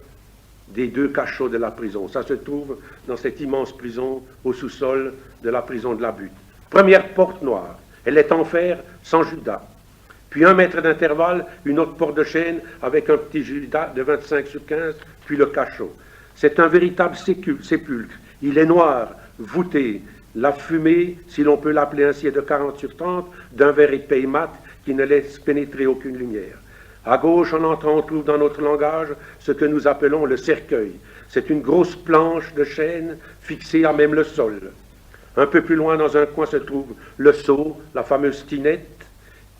des 2 cachots de la prison. Ça se trouve dans cette immense prison au sous-sol de la prison de la Butte. Première porte noire, elle est en fer sans Judas. Puis 1 mètre d'intervalle, une autre porte de chêne avec un petit Judas de 25/15, puis le cachot. C'est un véritable sépulcre. Il est noir, voûté. La fumée, si l'on peut l'appeler ainsi, est de 40/30, d'un verre épais et mat qui ne laisse pénétrer aucune lumière. À gauche, en entrant, on trouve dans notre langage ce que nous appelons le cercueil. C'est une grosse planche de chêne fixée à même le sol. Un peu plus loin, dans un coin, se trouve le seau, la fameuse tinette,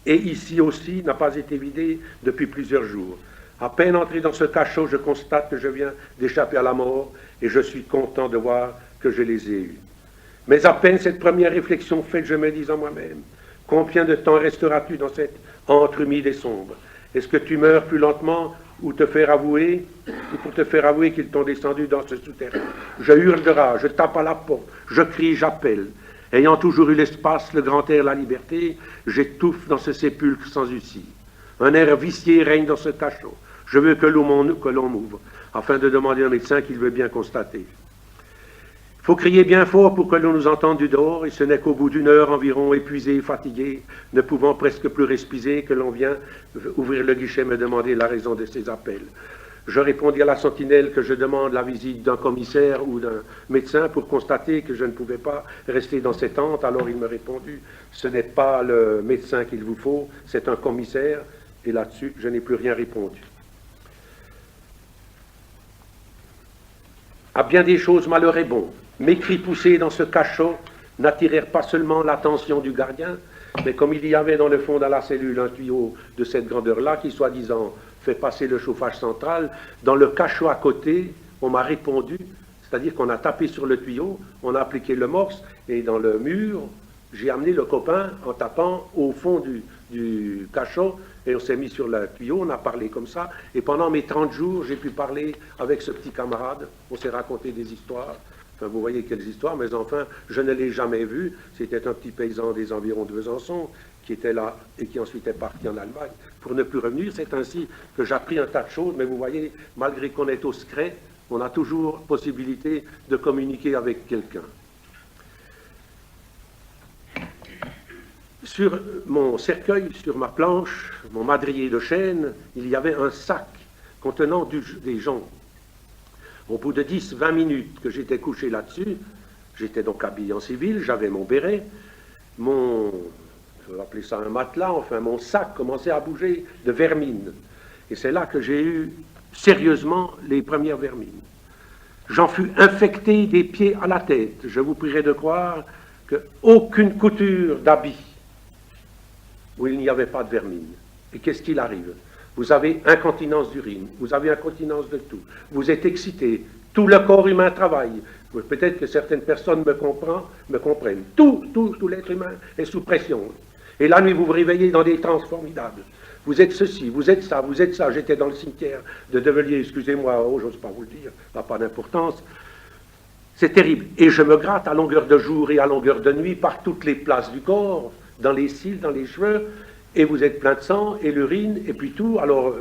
et ici aussi n'a pas été vidé depuis plusieurs jours. À peine entré dans ce cachot, je constate que je viens d'échapper à la mort, et je suis content de voir que je les ai eus. Mais à peine cette première réflexion faite, je me dis en moi-même, combien de temps resteras-tu dans cette antre humide et sombre? Est-ce que tu meurs plus lentement ou pour te faire avouer qu'ils t'ont descendu dans ce souterrain? Je hurle de rage, je tape à la porte, je crie, j'appelle. Ayant toujours eu l'espace, le grand air, la liberté, j'étouffe dans ce sépulcre sans issue. Un air vicié règne dans ce cachot. Je veux que l'on m'ouvre, afin de demander à un médecin qu'il veut bien constater. Il faut crier bien fort pour que l'on nous entende du dehors, et ce n'est qu'au bout d'1 heure environ, épuisé, fatigué, ne pouvant presque plus respirer, que l'on vient ouvrir le guichet et me demander la raison de ces appels. Je répondis à la sentinelle que je demande la visite d'un commissaire ou d'un médecin pour constater que je ne pouvais pas rester dans cette tente. Alors il me répondit, ce n'est pas le médecin qu'il vous faut, c'est un commissaire, et là-dessus, je n'ai plus rien répondu. À bien des choses, malheur est bon. Mes cris poussés dans ce cachot n'attirèrent pas seulement l'attention du gardien, mais comme il y avait dans le fond de la cellule un tuyau de cette grandeur-là, qui soi-disant fait passer le chauffage central, dans le cachot à côté, on m'a répondu, c'est-à-dire qu'on a tapé sur le tuyau, on a appliqué le morse, et dans le mur, j'ai amené le copain en tapant au fond du cachot, et on s'est mis sur le tuyau, on a parlé comme ça, et pendant mes 30 jours, j'ai pu parler avec ce petit camarade, on s'est raconté des histoires, Enfin, vous voyez quelles histoires, mais enfin, je ne l'ai jamais vu. C'était un petit paysan des environs de Besançon qui était là et qui ensuite est parti en Allemagne pour ne plus revenir. C'est ainsi que j'ai appris un tas de choses, mais vous voyez, malgré qu'on est au secret, on a toujours possibilité de communiquer avec quelqu'un. Sur mon cercueil, sur ma planche, mon madrier de chêne, il y avait un sac contenant des joncs. Au bout de 10-20 minutes que j'étais couché là-dessus, j'étais donc habillé en civil, j'avais mon béret, je vais appeler ça un matelas, enfin mon sac commençait à bouger de vermine. Et c'est là que j'ai eu sérieusement les premières vermines. J'en fus infecté des pieds à la tête. Je vous prierai de croire qu'aucune couture d'habit où il n'y avait pas de vermine. Et qu'est-ce qu'il arrive? Vous avez incontinence d'urine, vous avez incontinence de tout, vous êtes excité, tout le corps humain travaille. Peut-être que certaines personnes me comprennent. Tout l'être humain est sous pression. Et la nuit, vous vous réveillez dans des transes formidables. Vous êtes ceci, vous êtes ça, vous êtes ça. J'étais dans le cimetière de Develier, excusez-moi, j'ose pas vous le dire, ça n'a pas d'importance. C'est terrible. Et je me gratte à longueur de jour et à longueur de nuit par toutes les places du corps, dans les cils, dans les cheveux, et vous êtes plein de sang, et l'urine, et puis tout. Alors,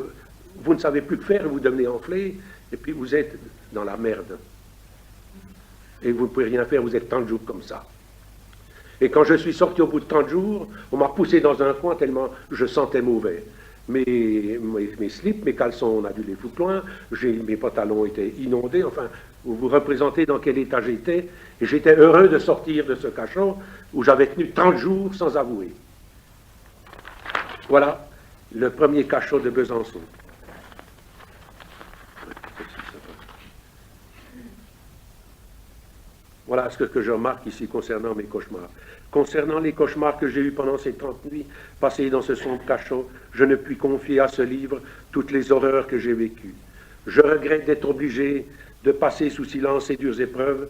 vous ne savez plus que faire, vous devenez enflé, et puis vous êtes dans la merde. Et vous ne pouvez rien faire, vous êtes 30 jours comme ça. Et quand je suis sorti au bout de 30 jours, on m'a poussé dans un coin tellement je sentais mauvais. Mes slips, mes caleçons, on a dû les foutre loin, mes pantalons étaient inondés, enfin, vous vous représentez dans quel état j'étais, et j'étais heureux de sortir de ce cachot où j'avais tenu 30 jours sans avouer. Voilà le premier cachot de Besançon. Voilà ce que je remarque ici concernant mes cauchemars. Concernant les cauchemars que j'ai eus pendant ces 30 nuits passées dans ce sombre cachot, je ne puis confier à ce livre toutes les horreurs que j'ai vécues. Je regrette d'être obligé de passer sous silence ces dures épreuves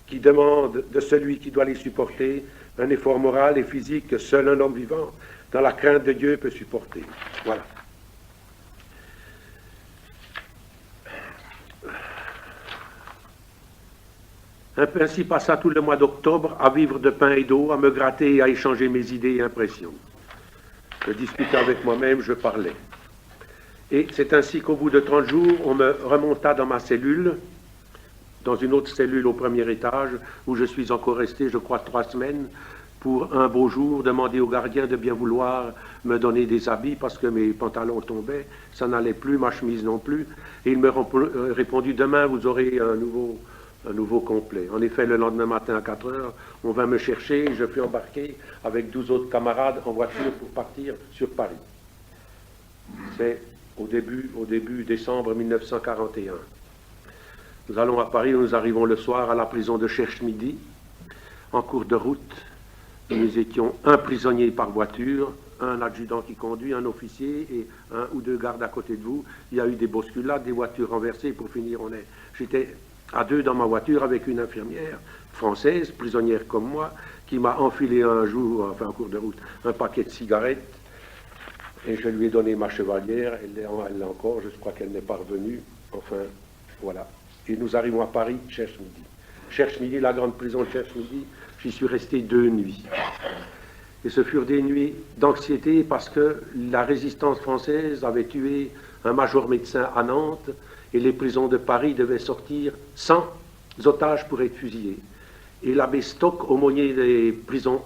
qui demandent de celui qui doit les supporter un effort moral et physique que seul un homme vivant, dans la crainte de Dieu, peut supporter. Voilà. Ainsi passa tout le mois d'octobre à vivre de pain et d'eau, à me gratter et à échanger mes idées et impressions. Je discutais avec moi-même, je parlais. Et c'est ainsi qu'au bout de 30 jours, on me remonta dans ma cellule, dans une autre cellule au premier étage, où je suis encore resté, je crois, 3 semaines, pour un beau jour demander au gardien de bien vouloir me donner des habits parce que mes pantalons tombaient, ça n'allait plus, ma chemise non plus. Et il me répondit, demain vous aurez un nouveau complet. En effet, le lendemain matin à 4 heures, on vint me chercher et je fus embarqué avec 12 autres camarades en voiture pour partir sur Paris. C'est au début décembre 1941. Nous allons à Paris, nous arrivons le soir à la prison de Cherche-Midi. En cours de route, nous étions un prisonnier par voiture, un adjudant qui conduit, un officier et 1 ou 2 gardes à côté de vous. Il y a eu des bousculades, des voitures renversées. Pour finir, j'étais à 2 dans ma voiture avec une infirmière française, prisonnière comme moi, qui m'a enfilé un jour, enfin en cours de route, un paquet de cigarettes. Et je lui ai donné ma chevalière, elle l'a encore, je crois qu'elle n'est pas revenue. Enfin, voilà. Et nous arrivons à Paris, Cherche-Midi. Cherche-Midi, la grande prison de Cherche-Midi, j'y suis resté 2 nuits. Et ce furent des nuits d'anxiété parce que la résistance française avait tué un major médecin à Nantes et les prisons de Paris devaient sortir 100 otages pour être fusillés. Et l'abbé Stock, aumônier des prisons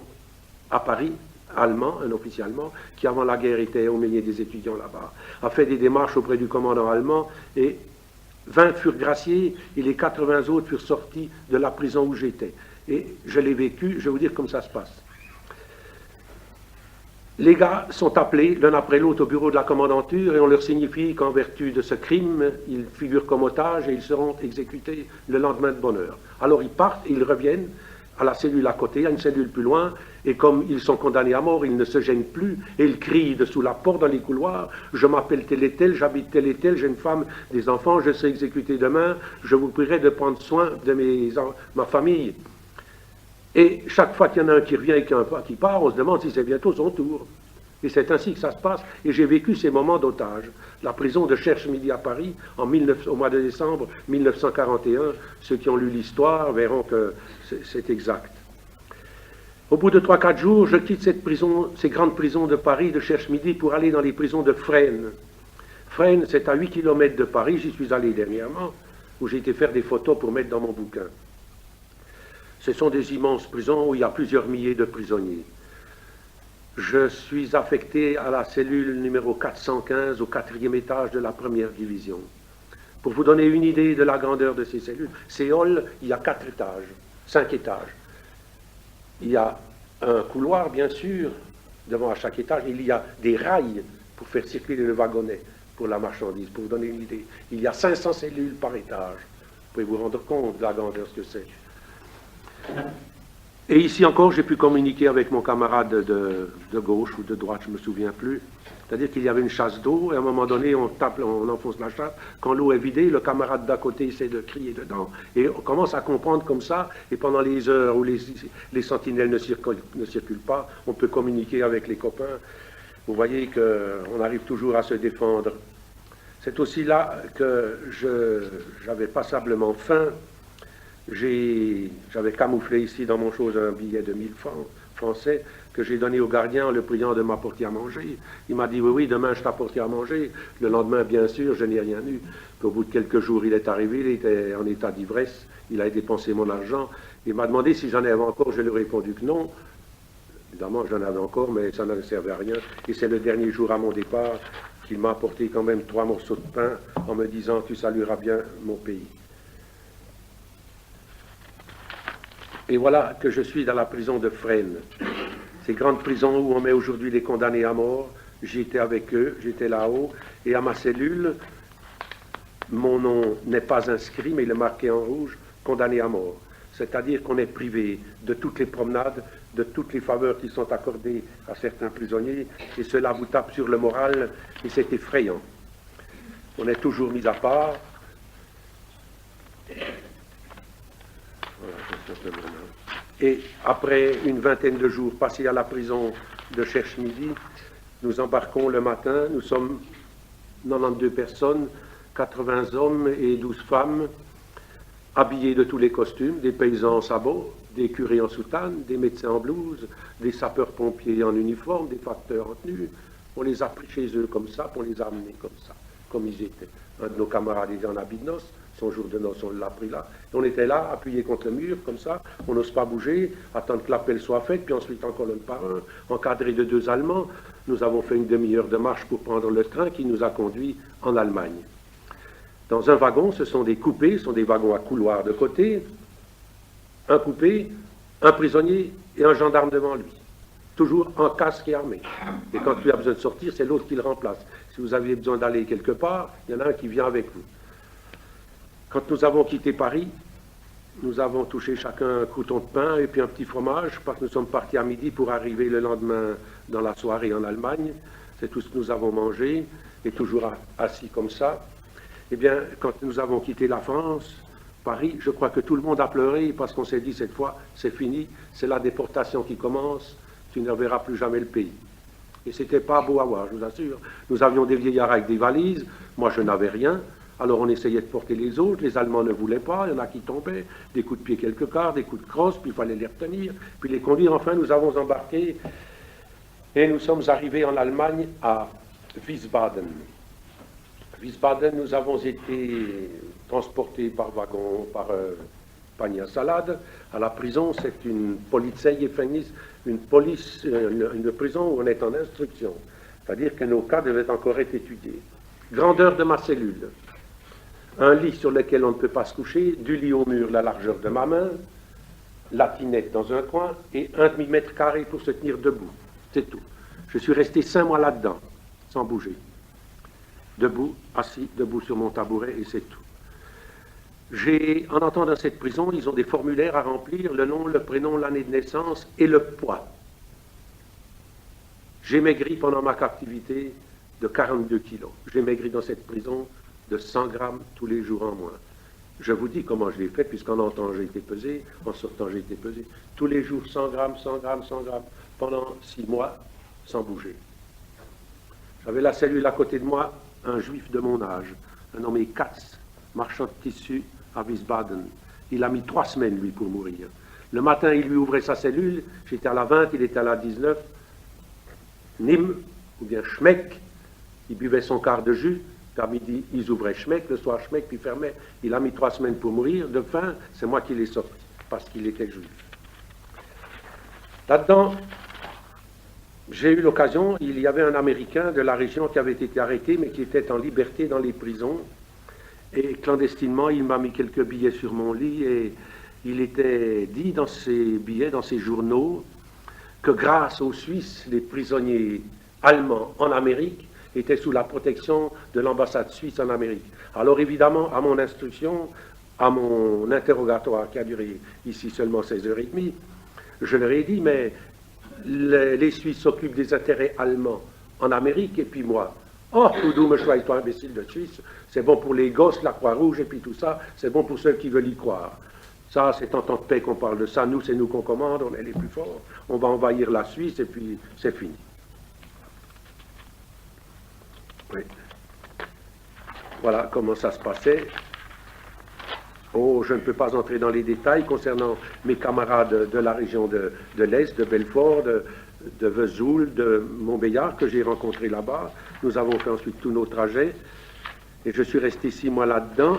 à Paris, allemand, un officier allemand, qui avant la guerre était aumônier des étudiants là-bas, a fait des démarches auprès du commandant allemand et 20 furent graciés et les 80 autres furent sortis de la prison où j'étais. Et je l'ai vécu, je vais vous dire comme ça se passe. Les gars sont appelés l'un après l'autre au bureau de la commandanture et on leur signifie qu'en vertu de ce crime, ils figurent comme otages et ils seront exécutés le lendemain de bonne heure. Alors ils partent et ils reviennent à la cellule à côté, à une cellule plus loin, et comme ils sont condamnés à mort, ils ne se gênent plus, et ils crient de sous la porte dans les couloirs, je m'appelle tel et tel, j'habite tel et tel, j'ai une femme, des enfants, je serai exécuté demain, je vous prierai de prendre soin de ma famille. Et chaque fois qu'il y en a un qui revient et qui part, on se demande si c'est bientôt son tour. Et c'est ainsi que ça se passe. Et j'ai vécu ces moments d'otage. La prison de Cherche-Midi à Paris, au mois de décembre 1941, ceux qui ont lu l'histoire verront que c'est exact. Au bout de 3-4 jours, je quitte cette prison, ces grandes prisons de Paris, de Cherche-Midi, pour aller dans les prisons de Fresnes. Fresnes, c'est à 8 km de Paris, j'y suis allé dernièrement, où j'ai été faire des photos pour mettre dans mon bouquin. Ce sont des immenses prisons où il y a plusieurs milliers de prisonniers. Je suis affecté à la cellule numéro 415, au 4e étage de la 1re division. Pour vous donner une idée de la grandeur de ces cellules, ces halls, il y a 4 étages, 5 étages. Il y a un couloir, bien sûr, devant à chaque étage. Il y a des rails pour faire circuler le wagonnet pour la marchandise. Pour vous donner une idée, il y a 500 cellules par étage. Vous pouvez vous rendre compte de la grandeur ce que c'est. Et ici encore, j'ai pu communiquer avec mon camarade de gauche ou de droite, je ne me souviens plus. C'est-à-dire qu'il y avait une chasse d'eau, et à un moment donné, on enfonce la chasse. Quand l'eau est vidée, le camarade d'à côté essaie de crier dedans. Et on commence à comprendre comme ça, et pendant les heures où les sentinelles ne circulent pas, on peut communiquer avec les copains. Vous voyez qu'on arrive toujours à se défendre. C'est aussi là que j'avais passablement faim. J'avais camouflé ici dans mon chose un billet de 1000 francs français que j'ai donné au gardien en le priant de m'apporter à manger. Il m'a dit oui, demain je t'apporterai à manger. Le lendemain, bien sûr, je n'ai rien eu. Puis, au bout de quelques jours, il est arrivé, il était en état d'ivresse, il avait dépensé mon argent. Il m'a demandé si j'en avais encore, je lui ai répondu que non. Évidemment, j'en avais encore, mais ça ne servait à rien. Et c'est le dernier jour à mon départ qu'il m'a apporté quand même 3 morceaux de pain en me disant « Tu salueras bien mon pays ». Et voilà que je suis dans la prison de Fresnes. Ces grandes prisons où on met aujourd'hui les condamnés à mort. J'étais avec eux, j'étais là-haut, et à ma cellule, mon nom n'est pas inscrit, mais il est marqué en rouge, condamné à mort. C'est-à-dire qu'on est privé de toutes les promenades, de toutes les faveurs qui sont accordées à certains prisonniers, et cela vous tape sur le moral, et c'est effrayant. On est toujours mis à part. Et après une vingtaine de jours passés à la prison de Cherche-Midi, nous embarquons le matin. Nous sommes 92 personnes, 80 hommes et 12 femmes, habillés de tous les costumes, des paysans en sabots, des curés en soutane, des médecins en blouse, des sapeurs-pompiers en uniforme, des facteurs en tenue. On les a pris chez eux comme ça, on les a amenés comme ça, comme ils étaient. Un de nos camarades était en habit de noces, son jour de noces, on l'a pris là. Et on était là, appuyés contre le mur, comme ça, on n'ose pas bouger, attendre que l'appel soit fait, puis ensuite en colonne par un, encadré de 2 Allemands. Nous avons fait une demi-heure de marche pour prendre le train qui nous a conduits en Allemagne. Dans un wagon, ce sont des coupés, ce sont des wagons à couloir de côté, un coupé, un prisonnier et un gendarme devant lui. Toujours en casque et armé. Et quand lui a besoin de sortir, c'est l'autre qui le remplace. Si vous aviez besoin d'aller quelque part, il y en a un qui vient avec vous. Quand nous avons quitté Paris, nous avons touché chacun un crouton de pain et puis un petit fromage, parce que nous sommes partis à midi pour arriver le lendemain dans la soirée en Allemagne. C'est tout ce que nous avons mangé, et toujours assis comme ça. Eh bien, quand nous avons quitté la France, Paris, je crois que tout le monde a pleuré, parce qu'on s'est dit cette fois, c'est fini, c'est la déportation qui commence, tu ne verras plus jamais le pays. Et c'était pas beau à voir, je vous assure. Nous avions des vieillards avec des valises, moi je n'avais rien. Alors on essayait de porter les autres, les Allemands ne voulaient pas, il y en a qui tombaient, des coups de pied quelque part, des coups de crosse, puis il fallait les retenir, puis les conduire. Enfin, nous avons embarqué et nous sommes arrivés en Allemagne à Wiesbaden. Wiesbaden, nous avons été transportés par wagon, par panier à salade. À la prison, c'est une Polizeigefängnis, une prison où on est en instruction. C'est-à-dire que nos cas devaient encore être étudiés. Grandeur de ma cellule. Un lit sur lequel on ne peut pas se coucher, du lit au mur la largeur de ma main, la tinette dans un coin et 1 demi-mètre carré pour se tenir debout. C'est tout. Je suis resté 5 mois là-dedans, sans bouger. Debout, assis, debout sur mon tabouret et c'est tout. En entrant dans cette prison, ils ont des formulaires à remplir, le nom, le prénom, l'année de naissance et le poids. J'ai maigri pendant ma captivité de 42 kilos. J'ai maigri dans cette prison de 100 grammes tous les jours en moins. Je vous dis comment je l'ai fait, puisqu'en entrant j'ai été pesé, en sortant j'ai été pesé. Tous les jours 100 grammes, 100 grammes, 100 grammes, pendant 6 mois, sans bouger. J'avais la cellule à côté de moi, un juif de mon âge, un nommé Katz, marchand de tissu à Wiesbaden. Il a mis 3 semaines, lui, pour mourir. Le matin, il lui ouvrait sa cellule, j'étais à la 20, il était à la 19. Nîmes, ou bien Schmeck, il buvait son quart de jus, puis à midi, ils ouvraient Schmeck, le soir Schmeck, puis fermaient. Il a mis 3 semaines pour mourir, de faim, c'est moi qui l'ai sorti, parce qu'il était juif. Là-dedans, j'ai eu l'occasion, il y avait un Américain de la région qui avait été arrêté, mais qui était en liberté dans les prisons, et clandestinement, il m'a mis quelques billets sur mon lit, et il était dit dans ces billets, dans ces journaux, que grâce aux Suisses, les prisonniers allemands en Amérique étaient sous la protection de l'ambassade suisse en Amérique. Alors évidemment, à mon instruction, à mon interrogatoire qui a duré ici seulement 16h30, je leur ai dit, mais les Suisses s'occupent des intérêts allemands en Amérique, et puis moi, oh, tout doux me choisis, toi imbécile de Suisse, c'est bon pour les gosses, la Croix-Rouge, et puis tout ça, c'est bon pour ceux qui veulent y croire. Ça, c'est en temps de paix qu'on parle de ça. Nous, c'est nous qu'on commande, on est les plus forts. On va envahir la Suisse et puis c'est fini. Oui. Voilà comment ça se passait. Oh, je ne peux pas entrer dans les détails concernant mes camarades de la région de l'Est, de Belfort, de Vesoul, de Montbéliard, que j'ai rencontrés là-bas. Nous avons fait ensuite tous nos trajets. Et je suis resté 6 mois là-dedans.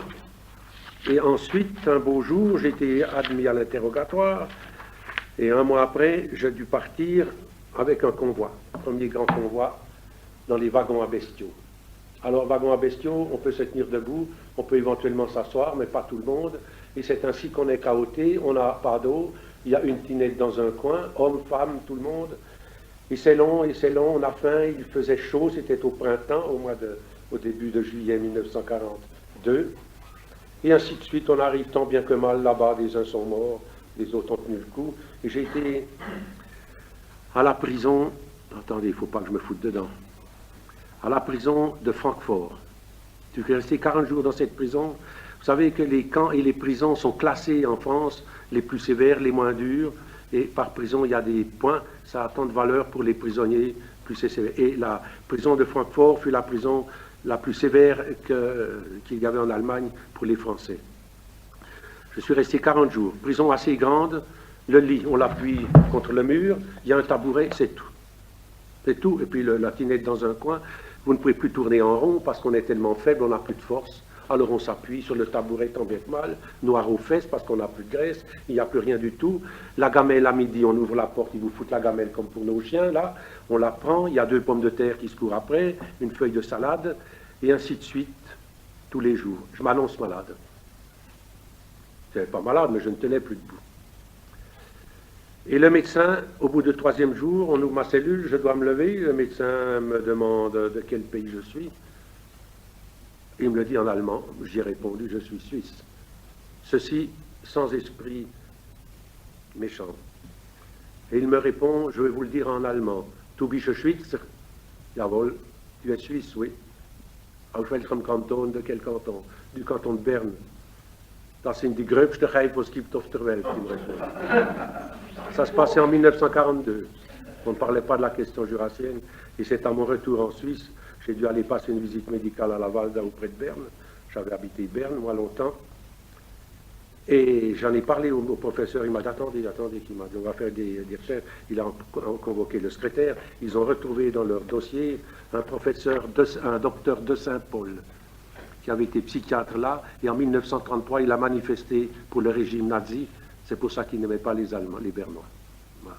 Et ensuite, un beau jour, j'ai été admis à l'interrogatoire, et 1 mois après, j'ai dû partir avec un convoi, premier grand convoi, dans les wagons à bestiaux. Alors, wagons à bestiaux, on peut se tenir debout, on peut éventuellement s'asseoir, mais pas tout le monde, et c'est ainsi qu'on est cahoté, on n'a pas d'eau, il y a une tinette dans un coin, hommes, femmes, tout le monde, et c'est long, on a faim, il faisait chaud, c'était au printemps, au début de juillet 1942, et ainsi de suite, on arrive tant bien que mal là-bas, des uns sont morts, les autres ont tenu le coup. Et j'ai été à la prison, attendez, il ne faut pas que je me foute dedans, à la prison de Francfort. Je suis resté 40 jours dans cette prison. Vous savez que les camps et les prisons sont classés en France, les plus sévères, les moins durs, et par prison, il y a des points, ça a tant de valeur pour les prisonniers plus sévères. Et la prison de Francfort fut la prison la plus sévère qu'il y avait en Allemagne pour les Français. Je suis resté 40 jours. Prison assez grande, le lit, on l'appuie contre le mur, il y a un tabouret, c'est tout. C'est tout, et puis la tinette dans un coin. Vous ne pouvez plus tourner en rond parce qu'on est tellement faible, on n'a plus de force. Alors on s'appuie sur le tabouret tant bien que mal, noir aux fesses parce qu'on n'a plus de graisse, il n'y a plus rien du tout. La gamelle à midi, on ouvre la porte, ils vous foutent la gamelle comme pour nos chiens, là. On la prend, il y a 2 pommes de terre qui se courent après, une feuille de salade, et ainsi de suite, tous les jours. Je m'annonce malade. Je n'étais pas malade, mais je ne tenais plus debout. Et le médecin, au bout du 3e jour, on ouvre ma cellule, je dois me lever, le médecin me demande de quel pays je suis. Il me le dit en allemand, j'ai répondu, je suis suisse. Ceci sans esprit méchant. Et il me répond, je vais vous le dire en allemand, Du bist Schweizer? Jawohl, tu es suisse, oui. Aus welchem Kanton, de quel canton? Du canton de Berne. Das sind die gröbsten Geifen, die es gibt auf der Welt. Ça se passait en 1942. On ne parlait pas de la question jurassienne. Et c'est à mon retour en Suisse, j'ai dû aller passer une visite médicale à Laval, auprès de Berne. J'avais habité Berne, moi, longtemps. Et j'en ai parlé au professeur, il m'a dit, attendez, on va faire des recherches. Il a convoqué le secrétaire. Ils ont retrouvé dans leur dossier un docteur de Saint-Paul, qui avait été psychiatre là, et en 1933, il a manifesté pour le régime nazi. C'est pour ça qu'il n'aimait pas les Allemands, les Bernois. Voilà.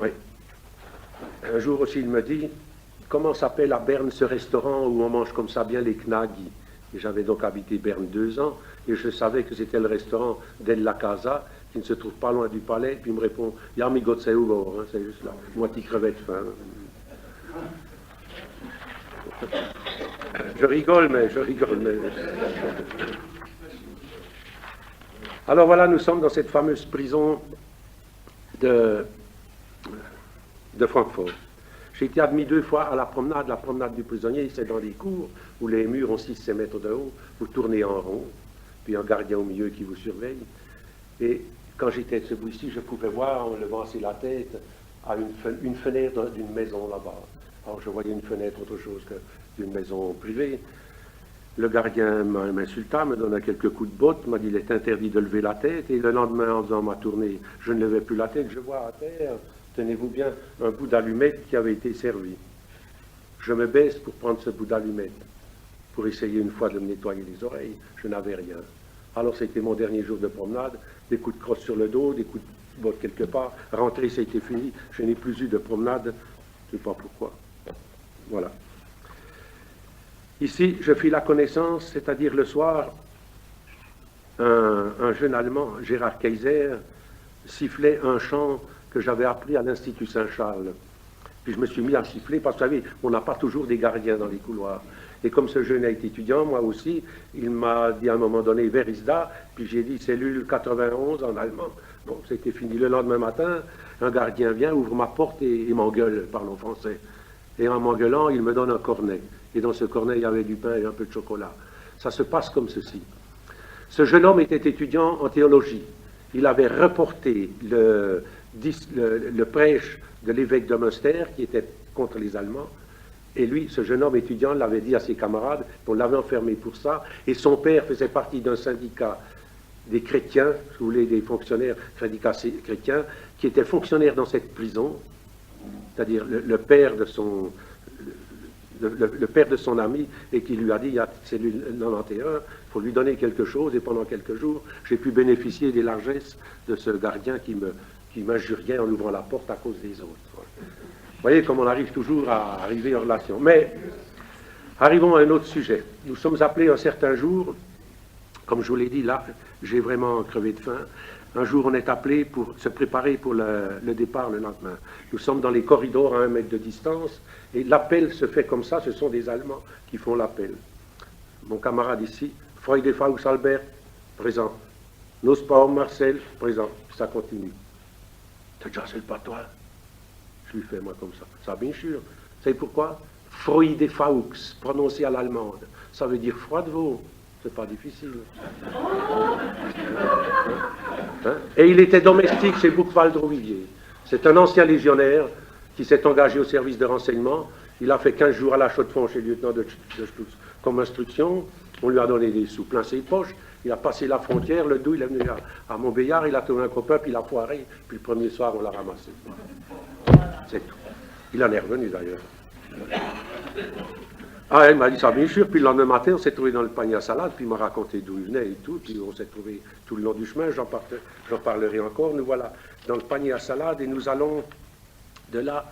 Oui. Un jour aussi, il me dit, comment s'appelle à Berne ce restaurant où on mange comme ça bien les Knaggi? Et j'avais donc habité Berne 2 ans, et je savais que c'était le restaurant d'Ella Casa, qui ne se trouve pas loin du palais, puis il me répond, ja, mi Gott sei Dank, c'est juste là, moitié crevette faim. Je rigole, mais... Alors voilà, nous sommes dans cette fameuse prison de Francfort. J'ai été admis 2 fois à la promenade du prisonnier, c'est dans des cours où les murs ont 6-7 mètres de haut, vous tournez en rond, puis un gardien au milieu qui vous surveille. Et quand j'étais debout ici, je pouvais voir, en levant assez la tête, à une fenêtre d'une maison là-bas. Alors je voyais une fenêtre autre chose qu'une maison privée. Le gardien m'insulta, me donna quelques coups de botte, m'a dit il est interdit de lever la tête, et le lendemain, en faisant ma tournée, je ne levais plus la tête, je vois à terre, tenez-vous bien, un bout d'allumette qui avait été servi. Je me baisse pour prendre ce bout d'allumette, pour essayer une fois de me nettoyer les oreilles, je n'avais rien. Alors c'était mon dernier jour de promenade, des coups de crosse sur le dos, des coups de botte quelque part, rentrer, ça a été fini, je n'ai plus eu de promenade, je ne sais pas pourquoi. Voilà. Ici, je fis la connaissance, c'est-à-dire le soir, un jeune Allemand, Gérard Kaiser, sifflait un chant que j'avais appris à l'Institut Saint-Charles. Puis je me suis mis à siffler, parce que vous savez, on n'a pas toujours des gardiens dans les couloirs. Et comme ce jeune est étudiant, moi aussi, il m'a dit à un moment donné, Wer ist da? Puis j'ai dit cellule 91 en allemand. Bon, c'était fini. Le lendemain matin, un gardien vient, ouvre ma porte et m'engueule, parlons français. Et en m'engueulant, il me donne un cornet. Et dans ce cornet, il y avait du pain et un peu de chocolat. Ça se passe comme ceci. Ce jeune homme était étudiant en théologie. Il avait reporté le prêche de l'évêque de Münster, qui était contre les Allemands. Et lui, ce jeune homme étudiant, l'avait dit à ses camarades, on l'avait enfermé pour ça. Et son père faisait partie d'un syndicat des chrétiens, si vous voulez, des fonctionnaires, syndicats chrétiens, qui étaient fonctionnaires dans cette prison, c'est-à-dire le père de son... Le père de son ami, et qui lui a dit, il y a cellule 91, il faut lui donner quelque chose, et pendant quelques jours, j'ai pu bénéficier des largesses de ce gardien qui m'injuriait en ouvrant la porte à cause des autres. Vous voyez comme on arrive toujours à arriver en relation. Mais, arrivons à un autre sujet. Nous sommes appelés un certain jour, comme je vous l'ai dit, là, j'ai vraiment crevé de faim. Un jour, on est appelé pour se préparer pour le départ le lendemain. Nous sommes dans les corridors à 1 mètre de distance, et l'appel se fait comme ça, ce sont des Allemands qui font l'appel. Mon camarade ici, Freude Faust Albert, présent. Nussbaum Marcel, présent. Ça continue. T'as déjà c'est le patois? Je lui fais moi comme ça. Ça, bien sûr. Vous savez pourquoi? Freude Faust, prononcé à l'allemande. Ça veut dire froid de veau. C'est pas difficile. Hein? Et il était domestique chez Buchwald-Rouvilliers. C'est un ancien légionnaire qui s'est engagé au service de renseignement. Il a fait 15 jours à la Chaux-de-Fonds chez le lieutenant de Stutz comme instruction. On lui a donné des sous plein ses poches. Il a passé la frontière, le dos, il est venu à Montbéliard, il a trouvé un copain, puis il a foiré, puis le premier soir, on l'a ramassé. C'est tout. Il en est revenu d'ailleurs. Ah, il m'a dit ça bien sûr, puis le lendemain matin, on s'est trouvé dans le panier à salade, puis il m'a raconté d'où il venait et tout, puis on s'est trouvé tout le long du chemin, j'en parlerai encore. Nous voilà dans le panier à salade et nous allons de là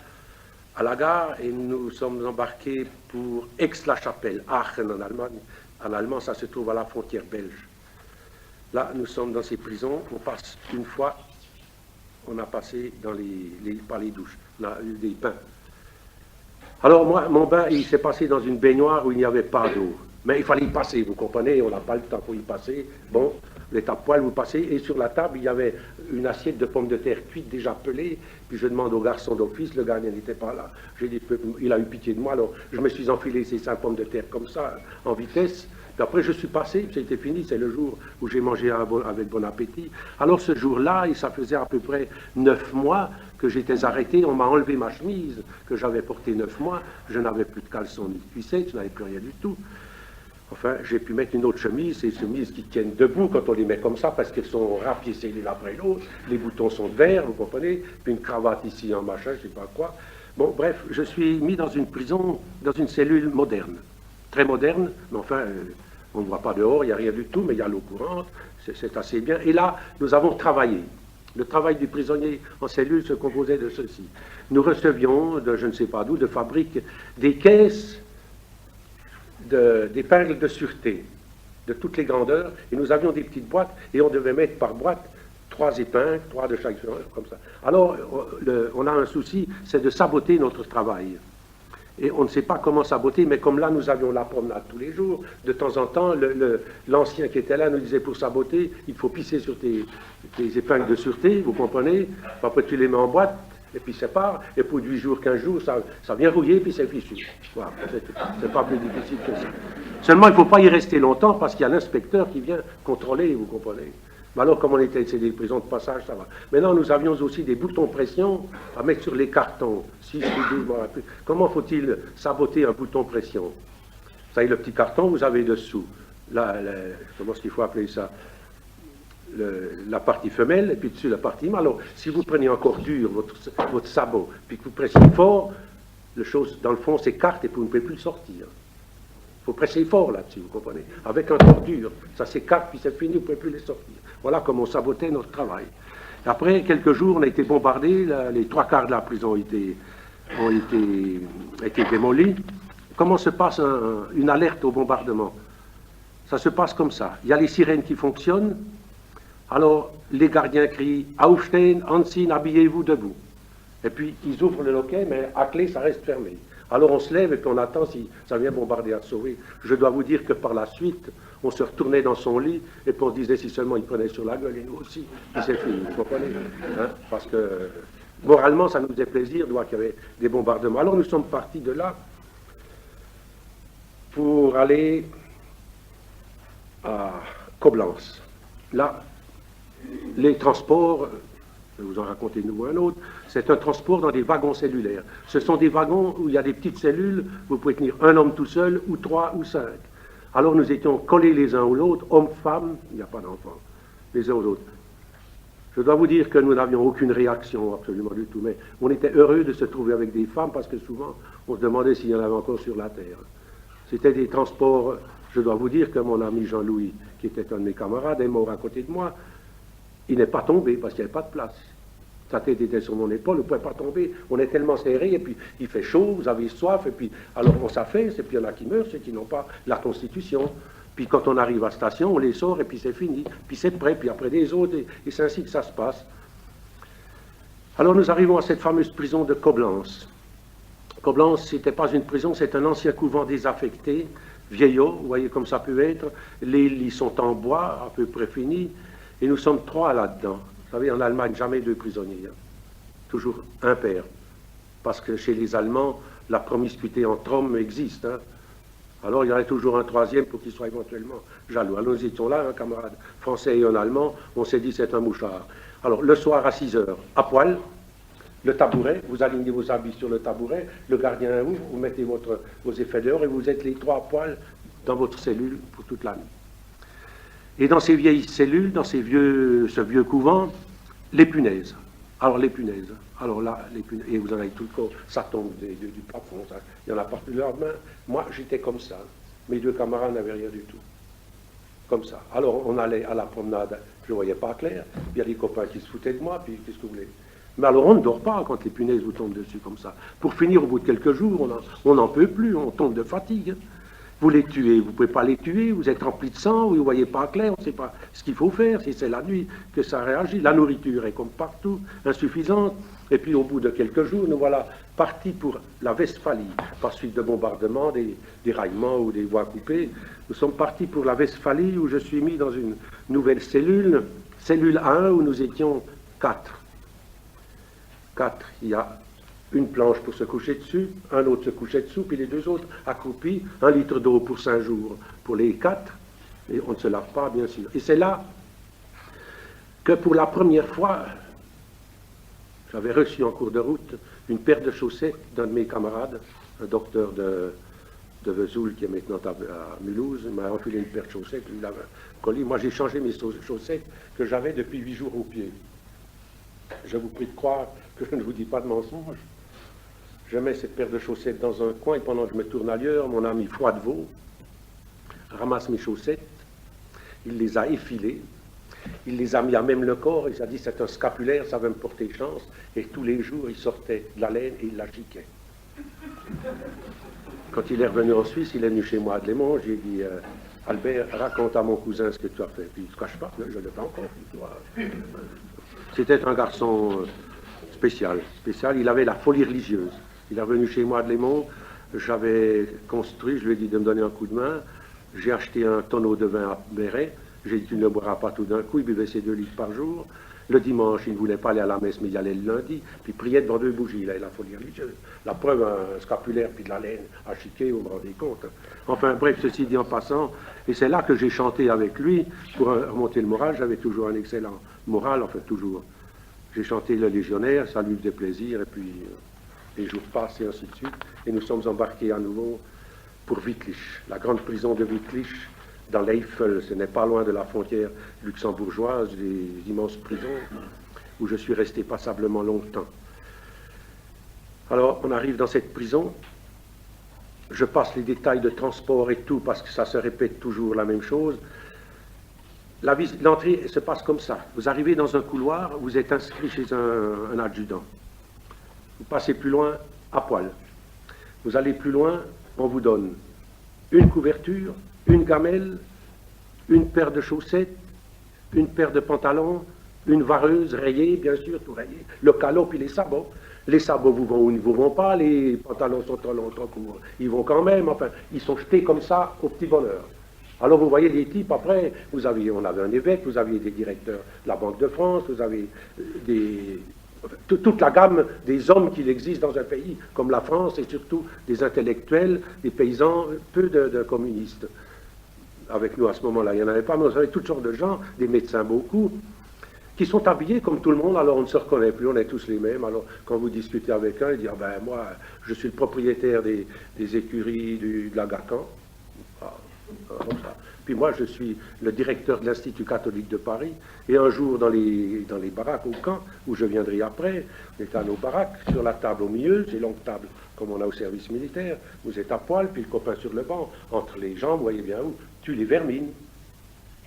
à la gare et nous sommes embarqués pour Aix-la-Chapelle, Aachen en Allemagne. En allemand, ça se trouve à la frontière belge. Là, nous sommes dans ces prisons, on passe une fois, on a passé par les douches, on a eu des bains. Alors moi, mon bain, il s'est passé dans une baignoire où il n'y avait pas d'eau. Mais il fallait y passer, vous comprenez, on n'a pas le temps pour y passer. Bon, vous êtes à poil, vous passez, et sur la table, il y avait une assiette de pommes de terre cuites, déjà pelées. Puis je demande au garçon d'office, le gardien n'était pas là. J'ai dit, il a eu pitié de moi, alors je me suis enfilé ces 5 pommes de terre comme ça, en vitesse. Puis après, je suis passé, c'était fini, c'est le jour où j'ai mangé avec bon appétit. Alors ce jour-là, et ça faisait à peu près 9 mois que j'étais arrêté, on m'a enlevé ma chemise, que j'avais portée 9 mois, je n'avais plus de caleçon ni de cuissettes, je n'avais plus rien du tout. Enfin, j'ai pu mettre une autre chemise, ces chemises qui tiennent debout quand on les met comme ça, parce qu'elles sont rapiécées l'une après l'autre, les boutons sont de verre, vous comprenez, puis une cravate ici en machin, je ne sais pas quoi. Bon, bref, je suis mis dans une prison, dans une cellule moderne, très moderne, mais enfin, on ne voit pas dehors, il n'y a rien du tout, mais il y a l'eau courante, c'est assez bien. Et là, nous avons travaillé. Le travail du prisonnier en cellule se composait de ceci. Nous recevions, de je ne sais pas d'où, de fabrique, des caisses d'épingles de sûreté, de toutes les grandeurs, et nous avions des petites boîtes, et on devait mettre par boîte 3 épingles, 3 de chaque genre, comme ça. Alors, on a un souci, c'est de saboter notre travail. Et on ne sait pas comment saboter, mais comme là, nous avions la promenade tous les jours, de temps en temps, l'ancien qui était là nous disait, pour saboter, il faut pisser sur tes épingles de sûreté, vous comprenez? Après, tu les mets en boîte, et puis c'est part, et pour 8 jours, 15 jours, ça vient rouiller, puis c'est fichu. Voilà, c'est pas plus difficile que ça. Seulement, il ne faut pas y rester longtemps, parce qu'il y a l'inspecteur qui vient contrôler, vous comprenez? Mais alors, comme on était, c'est des prisons de passage, ça va. Maintenant, nous avions aussi des boutons pression à mettre sur les cartons. 6 ou 12, comment faut-il saboter un bouton pression? Vous savez, le petit carton, vous avez dessous, comment est-ce qu'il faut appeler ça? La partie femelle, et puis dessus la partie mâle. Alors, si vous prenez encore dur votre sabot, puis que vous pressez fort, la chose, dans le fond, s'écarte et vous ne pouvez plus le sortir. Il faut presser fort là-dessus, vous comprenez? Avec un corps dur, ça s'écarte, puis c'est fini, vous ne pouvez plus les sortir. Voilà comment on sabotait notre travail. Après quelques jours, on a été bombardés, les 3/4 de la prison ont été démolis. Comment se passe une alerte au bombardement? Ça se passe comme ça. Il y a les sirènes qui fonctionnent. Alors, les gardiens crient « Aufstehen, anziehen, habillez-vous debout ». Et puis, ils ouvrent le loquet, mais à clé, ça reste fermé. Alors, on se lève et puis on attend si ça vient bombarder à sauver. Je dois vous dire que par la suite, on se retournait dans son lit et puis on se disait si seulement il prenait sur la gueule et nous aussi, puis c'est fini, vous comprenez, hein? Parce que, moralement, ça nous faisait plaisir de voir qu'il y avait des bombardements. Alors, nous sommes partis de là pour aller à Coblence. Là, les transports, je vais vous en raconter de nouveau un autre, c'est un transport dans des wagons cellulaires. Ce sont des wagons où il y a des petites cellules, vous pouvez tenir un homme tout seul, ou 3 ou 5. Alors nous étions collés les uns aux autres, hommes, femmes, il n'y a pas d'enfants, les uns aux autres. Je dois vous dire que nous n'avions aucune réaction, absolument du tout, mais on était heureux de se trouver avec des femmes, parce que souvent, on se demandait s'il y en avait encore sur la terre. C'était des transports, je dois vous dire que mon ami Jean-Louis, qui était un de mes camarades, est mort à côté de moi. Il n'est pas tombé parce qu'il n'y avait pas de place. Sa tête était sur mon épaule, vous ne pouvez pas tomber. On est tellement serré, et puis il fait chaud, vous avez soif, et puis alors on s'affaisse, et puis il y en a qui meurent, ceux qui n'ont pas la constitution. Puis quand on arrive à la station, on les sort, et puis c'est fini. Puis c'est prêt, puis après des autres, et c'est ainsi que ça se passe. Alors nous arrivons à cette fameuse prison de Coblence. Coblence, ce n'était pas une prison, c'est un ancien couvent désaffecté, vieillot, vous voyez comme ça peut être. Les lits sont en bois, à peu près finis, et nous sommes 3 là-dedans. Vous savez, en Allemagne, jamais 2 prisonniers, hein. Toujours un père. Parce que chez les Allemands, la promiscuité entre hommes existe, hein. Alors il y en a toujours un 3e pour qu'il soit éventuellement jaloux. Alors nous étions là, un camarade français et un allemand, on s'est dit c'est un mouchard. Alors le soir à 6 heures, à poil, le tabouret, vous alignez vos habits sur le tabouret, le gardien ouvre, vous mettez vos effets dehors et vous êtes les 3 à poil dans votre cellule pour toute la nuit. Et dans ces vieilles cellules, dans ce vieux couvent, les punaises. Alors les punaises, alors là, les punaises, et vous en avez tout le corps, ça tombe du plafond, ça, il y en a partout. Le lendemain, moi j'étais comme ça, mes 2 camarades n'avaient rien du tout. Comme ça. Alors on allait à la promenade, je ne voyais pas clair, il y a des copains qui se foutaient de moi, puis qu'est-ce que vous voulez? Mais alors on ne dort pas quand les punaises vous tombent dessus comme ça. Pour finir, au bout de quelques jours, on n'en peut plus, on tombe de fatigue. Vous les tuez, vous ne pouvez pas les tuer, vous êtes rempli de sang, vous ne voyez pas clair, on ne sait pas ce qu'il faut faire, si c'est la nuit que ça réagit. La nourriture est comme partout, insuffisante. Et puis au bout de quelques jours, nous voilà partis pour la Westphalie, par suite de bombardements, des raillements ou des voies coupées. Nous sommes partis pour la Westphalie où je suis mis dans une nouvelle cellule, cellule A1 où nous étions 4. 4, il y a une planche pour se coucher dessus, un autre se couchait dessous, puis les 2 autres accroupis, 1 litre d'eau pour 5 jours pour les 4, et on ne se lave pas, bien sûr. Et c'est là que pour la première fois, j'avais reçu en cours de route une paire de chaussettes d'un de mes camarades, un docteur de Vesoul qui est maintenant à Mulhouse, il m'a enfilé une paire de chaussettes, il avait un colis. Moi j'ai changé mes chaussettes que j'avais depuis 8 jours au pied. Je vous prie de croire que je ne vous dis pas de mensonge. Je mets cette paire de chaussettes dans un coin et pendant que je me tourne ailleurs, mon ami Froidevaux ramasse mes chaussettes, il les a effilées, il les a mis à même le corps, il a dit c'est un scapulaire, ça va me porter chance, et tous les jours il sortait de la laine et il la chiquait. Quand il est revenu en Suisse, il est venu chez moi à Dlémont, j'ai dit Albert, raconte à mon cousin ce que tu as fait. Puis il ne se cache pas, je ne l'ai pas encore. C'était un garçon spécial, il avait la folie religieuse. Il est revenu chez moi à Dlémont, j'avais construit, je lui ai dit de me donner un coup de main, j'ai acheté un tonneau de vin à Béret, j'ai dit tu ne le boiras pas tout d'un coup, il buvait ses 2 litres par jour, Le dimanche, il ne voulait pas aller à la messe, mais il allait le lundi, puis il priait devant 2 bougies. Là, la folie religieuse. La preuve, un scapulaire, puis de la laine à chiquer, vous vous rendez compte. Enfin, bref, ceci dit en passant, et c'est là que j'ai chanté avec lui, pour remonter le moral. J'avais toujours un excellent moral, enfin toujours. J'ai chanté le Légionnaire, ça lui faisait plaisir, et puis les jours passent, et ainsi de suite. Et nous sommes embarqués à nouveau pour Wittlich, la grande prison de Wittlich, dans l'Eifel, ce n'est pas loin de la frontière luxembourgeoise, des immenses prisons, où je suis resté passablement longtemps. Alors, on arrive dans cette prison, je passe les détails de transport et tout, parce que ça se répète toujours la même chose. L'entrée se passe comme ça. Vous arrivez dans un couloir, vous êtes inscrit chez un adjudant. Vous passez plus loin, à poil. Vous allez plus loin, on vous donne une couverture, une gamelle, une paire de chaussettes, une paire de pantalons, une vareuse rayée, bien sûr, tout rayé, le calot puis les sabots. Les sabots vous vont ou ne vous vont pas, les pantalons sont trop longs, trop courts. Ils vont quand même, enfin, ils sont jetés comme ça au petit bonheur. Alors vous voyez les types, après, on avait un évêque, vous aviez des directeurs de la Banque de France, vous avez toute la gamme des hommes qu'il existe dans un pays comme la France, et surtout des intellectuels, des paysans, peu de communistes. Avec nous à ce moment-là, il n'y en avait pas, mais vous avez toutes sortes de gens, des médecins beaucoup, qui sont habillés comme tout le monde, alors on ne se reconnaît plus, on est tous les mêmes. Alors quand vous discutez avec un, il dit, ah ben moi, je suis le propriétaire des écuries de la Gacan. Comme ça. Puis moi, je suis le directeur de l'Institut catholique de Paris, et un jour, dans les baraques au camp, où je viendrai après, on est à nos baraques, sur la table au milieu, c'est longue table, comme on a au service militaire, vous êtes à poil, puis le copain sur le banc, entre les jambes, vous voyez bien où, tu les vermines.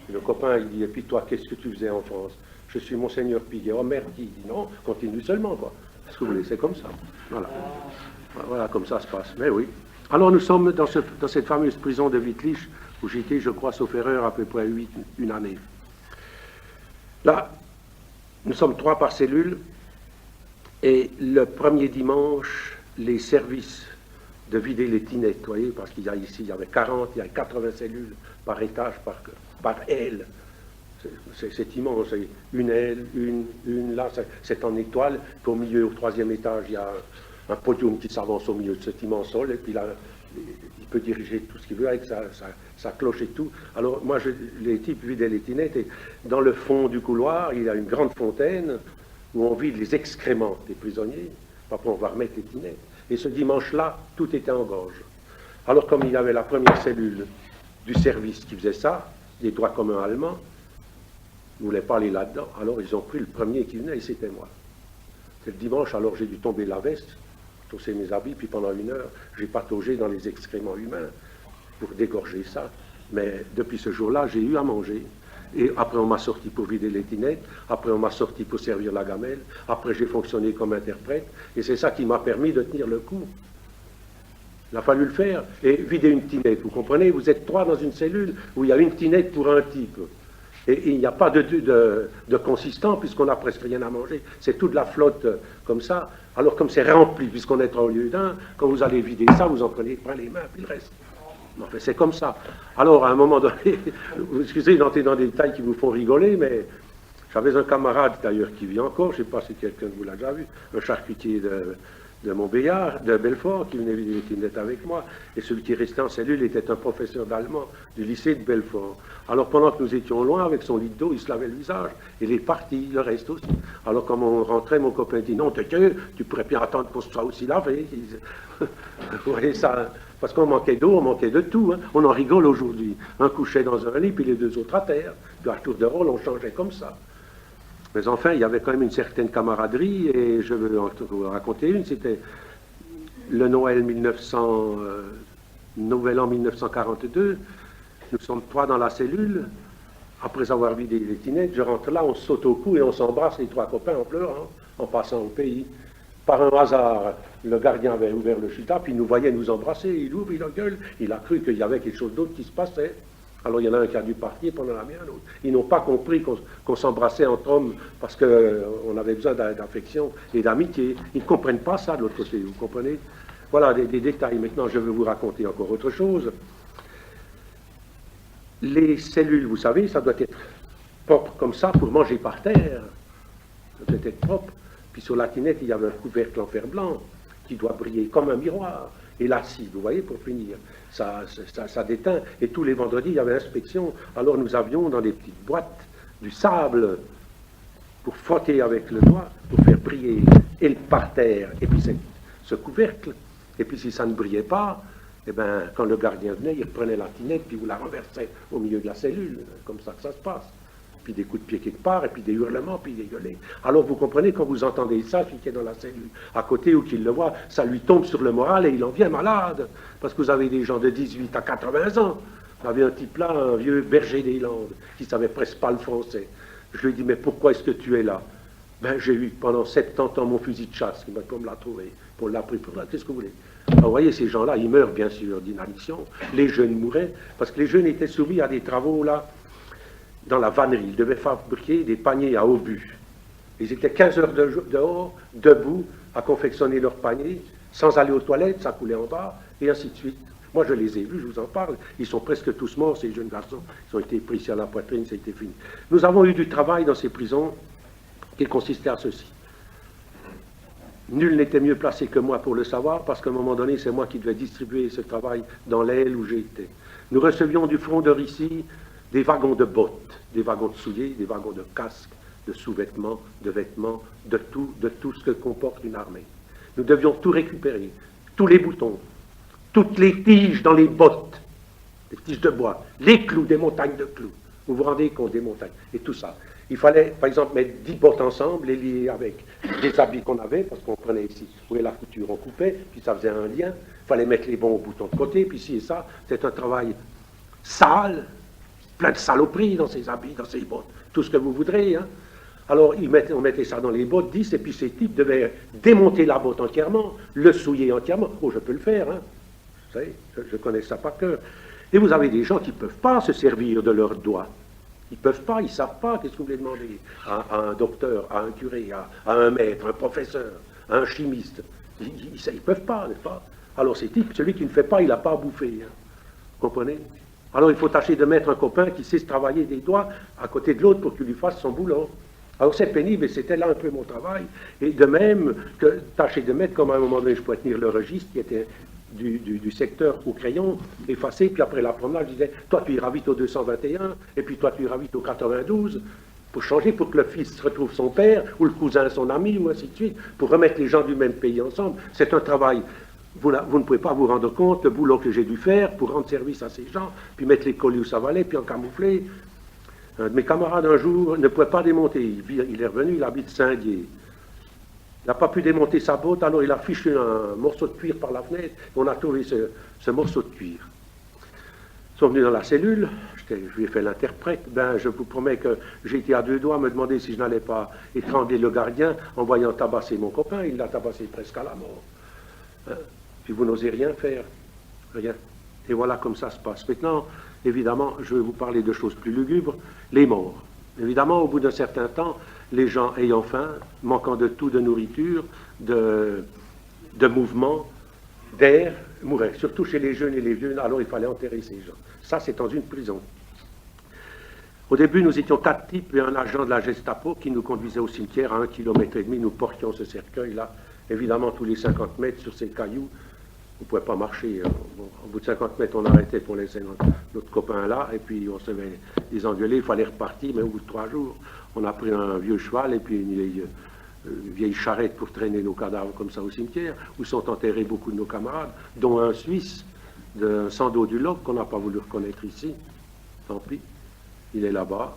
Et le copain, il dit, et puis toi, qu'est-ce que tu faisais en France? Je suis Monseigneur Piguet. Oh merde, il dit, non, continue seulement, quoi. Parce que vous voulez, c'est comme ça. Voilà, comme ça se passe. Mais oui. Alors nous sommes dans cette fameuse prison de Wittlich, où j'étais, je crois, sauf erreur, à peu près une année. Là, nous sommes 3 par cellule, et le premier dimanche, les services de vider les tinettes, vous voyez, parce qu'il y a ici, il y avait 40, il y a 80 cellules par étage, par aile. C'est immense, une aile, une là, c'est en étoile, puis au milieu, au 3e étage, il y a un podium qui s'avance au milieu de cet immense sol, et puis là, il peut diriger tout ce qu'il veut avec sa cloche et tout. Alors, moi, les types vidaient les tinettes, et dans le fond du couloir, il y a une grande fontaine où on vide les excréments des prisonniers. Après, on va remettre les tinettes. Et ce dimanche-là, tout était en gorge. Alors, comme il y avait la première cellule du service qui faisait ça, des droits communs allemands, ils ne voulaient pas aller là-dedans. Alors, ils ont pris le premier qui venait, et c'était moi. C'est le dimanche, alors j'ai dû tomber la veste, tosser mes habits, puis pendant 1 heure, j'ai pataugé dans les excréments humains pour dégorger ça. Mais depuis ce jour-là, j'ai eu à manger. Et après, on m'a sorti pour vider les tinettes. Après, on m'a sorti pour servir la gamelle. Après, j'ai fonctionné comme interprète. Et c'est ça qui m'a permis de tenir le coup. Il a fallu le faire. Et vider une tinette, vous comprenez? Vous êtes 3 dans une cellule où il y a une tinette pour un type. Et il n'y a pas de consistant puisqu'on n'a presque rien à manger. C'est toute la flotte comme ça. Alors comme c'est rempli, puisqu'on est au lieu d'un, quand vous allez vider ça, vous en prenez plein les mains, puis le reste. Enfin, c'est comme ça. Alors à un moment donné, excusez d'entrer dans des détails qui vous font rigoler, mais j'avais un camarade d'ailleurs qui vit encore, je ne sais pas si quelqu'un vous l'a déjà vu, un charcutier de Montbéliard, de Belfort, qui venait vider les tinettes avec moi, et celui qui restait en cellule était un professeur d'allemand du lycée de Belfort. Alors pendant que nous étions loin, avec son lit d'eau, il se lavait le visage, et il est parti, le reste aussi. Alors quand on rentrait, mon copain dit, non, tu pourrais bien attendre qu'on se soit aussi lavé. Vous voyez ça, parce qu'on manquait d'eau, on manquait de tout, hein. On en rigole aujourd'hui. Un couchait dans un lit, puis les 2 autres à terre, puis à tour de rôle, on changeait comme ça. Mais enfin, il y avait quand même une certaine camaraderie, et je veux en raconter une, c'était le Noël 1900, Nouvel An 1942, nous sommes 3 dans la cellule, après avoir vidé les tinettes, je rentre là, on saute au cou et on s'embrasse les 3 copains en pleurant, en passant au pays. Par un hasard, le gardien avait ouvert le chuta, puis il nous voyait nous embrasser, il ouvre, il gueule, il a cru qu'il y avait quelque chose d'autre qui se passait. Alors il y en a un qui a dû partir pendant la mienne, l'autre. Ils n'ont pas compris qu'on s'embrassait entre hommes parce qu'on avait besoin d'affection et d'amitié. Ils ne comprennent pas ça de l'autre côté, vous comprenez? Voilà des détails. Maintenant, je vais vous raconter encore autre chose. Les cellules, vous savez, ça doit être propre comme ça pour manger par terre. ça doit être propre. Puis sur la tinette, il y avait un couvercle en fer blanc qui doit briller comme un miroir. Et l'acide, vous voyez, pour finir, ça déteint. Et tous les vendredis, il y avait inspection. Alors nous avions dans des petites boîtes du sable pour frotter avec le doigt, pour faire briller et le parterre, et puis ce couvercle. Et puis si ça ne brillait pas, eh ben, quand le gardien venait, il reprenait la tinette, puis vous la renversait au milieu de la cellule, comme ça que ça se passe. Puis des coups de pied quelque part, et puis des hurlements, puis des gueulets. Alors vous comprenez, quand vous entendez ça, celui qui est dans la cellule, à côté ou qu'il le voit, ça lui tombe sur le moral et il en vient malade. Parce que vous avez des gens de 18 à 80 ans. Vous avez un type là, un vieux berger des Landes, qui savait presque pas le français. Je lui ai dit, mais pourquoi est-ce que tu es là? Ben, j'ai eu pendant 70 ans mon fusil de chasse, qui m'a comme l'a trouvé, pour l'a pris pour là, qu'est-ce que vous voulez? Alors, vous voyez, ces gens-là, ils meurent bien sûr d'inanition. Les jeunes mouraient, parce que les jeunes étaient soumis à des travaux là, dans la vannerie. Ils devaient fabriquer des paniers à obus. Ils étaient 15 heures dehors, debout, à confectionner leurs paniers, sans aller aux toilettes, ça coulait en bas, et ainsi de suite. Moi, je les ai vus, je vous en parle. Ils sont presque tous morts, ces jeunes garçons. Ils ont été pris ici à la poitrine, ça a été fini. Nous avons eu du travail dans ces prisons qui consistait à ceci. Nul n'était mieux placé que moi pour le savoir, parce qu'à un moment donné, c'est moi qui devais distribuer ce travail dans l'aile où j'étais. Nous recevions du front de Russie des wagons de bottes, des wagons de souliers, des wagons de casques, de sous-vêtements, de vêtements, de tout ce que comporte une armée. Nous devions tout récupérer, tous les boutons, toutes les tiges dans les bottes, les tiges de bois, les clous, des montagnes de clous. Vous vous rendez compte des montagnes, et tout ça. Il fallait, par exemple, mettre 10 bottes ensemble, les lier avec des habits qu'on avait, parce qu'on prenait ici, où est la couture, on coupait, puis ça faisait un lien. Il fallait mettre les bons boutons de côté, puis ci et ça. C'est un travail sale, plein de saloperies dans ces habits, dans ces bottes, tout ce que vous voudrez. Hein. Alors, on mettait ça dans les bottes, 10, et puis ces types devaient démonter la botte entièrement, le souiller entièrement. Oh, je peux le faire, hein. Vous savez, je connais ça par cœur. Et vous avez des gens qui ne peuvent pas se servir de leurs doigts. Ils ne peuvent pas, ils ne savent pas. Qu'est-ce que vous voulez demander à un docteur, à un curé, à un maître, un professeur, à un chimiste? Ils ne peuvent pas, n'est-ce pas? Alors ces types, celui qui ne fait pas, il n'a pas à bouffer. Hein. Vous comprenez? Alors il faut tâcher de mettre un copain qui sait se travailler des doigts à côté de l'autre pour qu'il lui fasse son boulot. Alors c'est pénible et c'était là un peu mon travail. Et de même que tâcher de mettre, comme à un moment donné je pouvais tenir le registre qui était du secteur au crayon, effacé, puis après la promenade, je disais, toi tu iras vite au 221, et puis toi tu iras vite au 92, pour changer, pour que le fils retrouve son père, ou le cousin son ami, ou ainsi de suite, pour remettre les gens du même pays ensemble. C'est un travail, vous ne pouvez pas vous rendre compte, le boulot que j'ai dû faire pour rendre service à ces gens, puis mettre les colis où ça valait, puis en camoufler. Un de mes camarades un jour ne pouvait pas démonter, il est revenu, il habite Saint-Dié. Il n'a pas pu démonter sa botte, alors il a fichu un morceau de cuir par la fenêtre, et on a trouvé ce morceau de cuir. Ils sont venus dans la cellule, je lui ai fait l'interprète, ben je vous promets que j'ai été à deux doigts à me demander si je n'allais pas étrangler le gardien en voyant tabasser mon copain, il l'a tabassé presque à la mort. Hein? Puis vous n'osez rien faire, rien. Et voilà comme ça se passe. Maintenant, évidemment, je vais vous parler de choses plus lugubres, les morts. Évidemment, au bout d'un certain temps, les gens ayant faim, manquant de tout, de nourriture, de mouvement, d'air, mouraient. Surtout chez les jeunes et les vieux, alors il fallait enterrer ces gens. Ça, c'est dans une prison. Au début, nous étions 4 types et un agent de la Gestapo qui nous conduisait au cimetière à 1,5 km. Nous portions ce cercueil-là, évidemment, tous les 50 mètres sur ces cailloux. On ne pouvait pas marcher. Au bout de 50 mètres, on arrêtait pour laisser notre copain là, et puis on se met les engueuler, il fallait repartir, mais au bout de 3 jours, on a pris un vieux cheval et puis une vieille charrette pour traîner nos cadavres comme ça au cimetière, où sont enterrés beaucoup de nos camarades, dont un Suisse, de Sandeau du Loc, qu'on n'a pas voulu reconnaître ici. Tant pis, il est là-bas.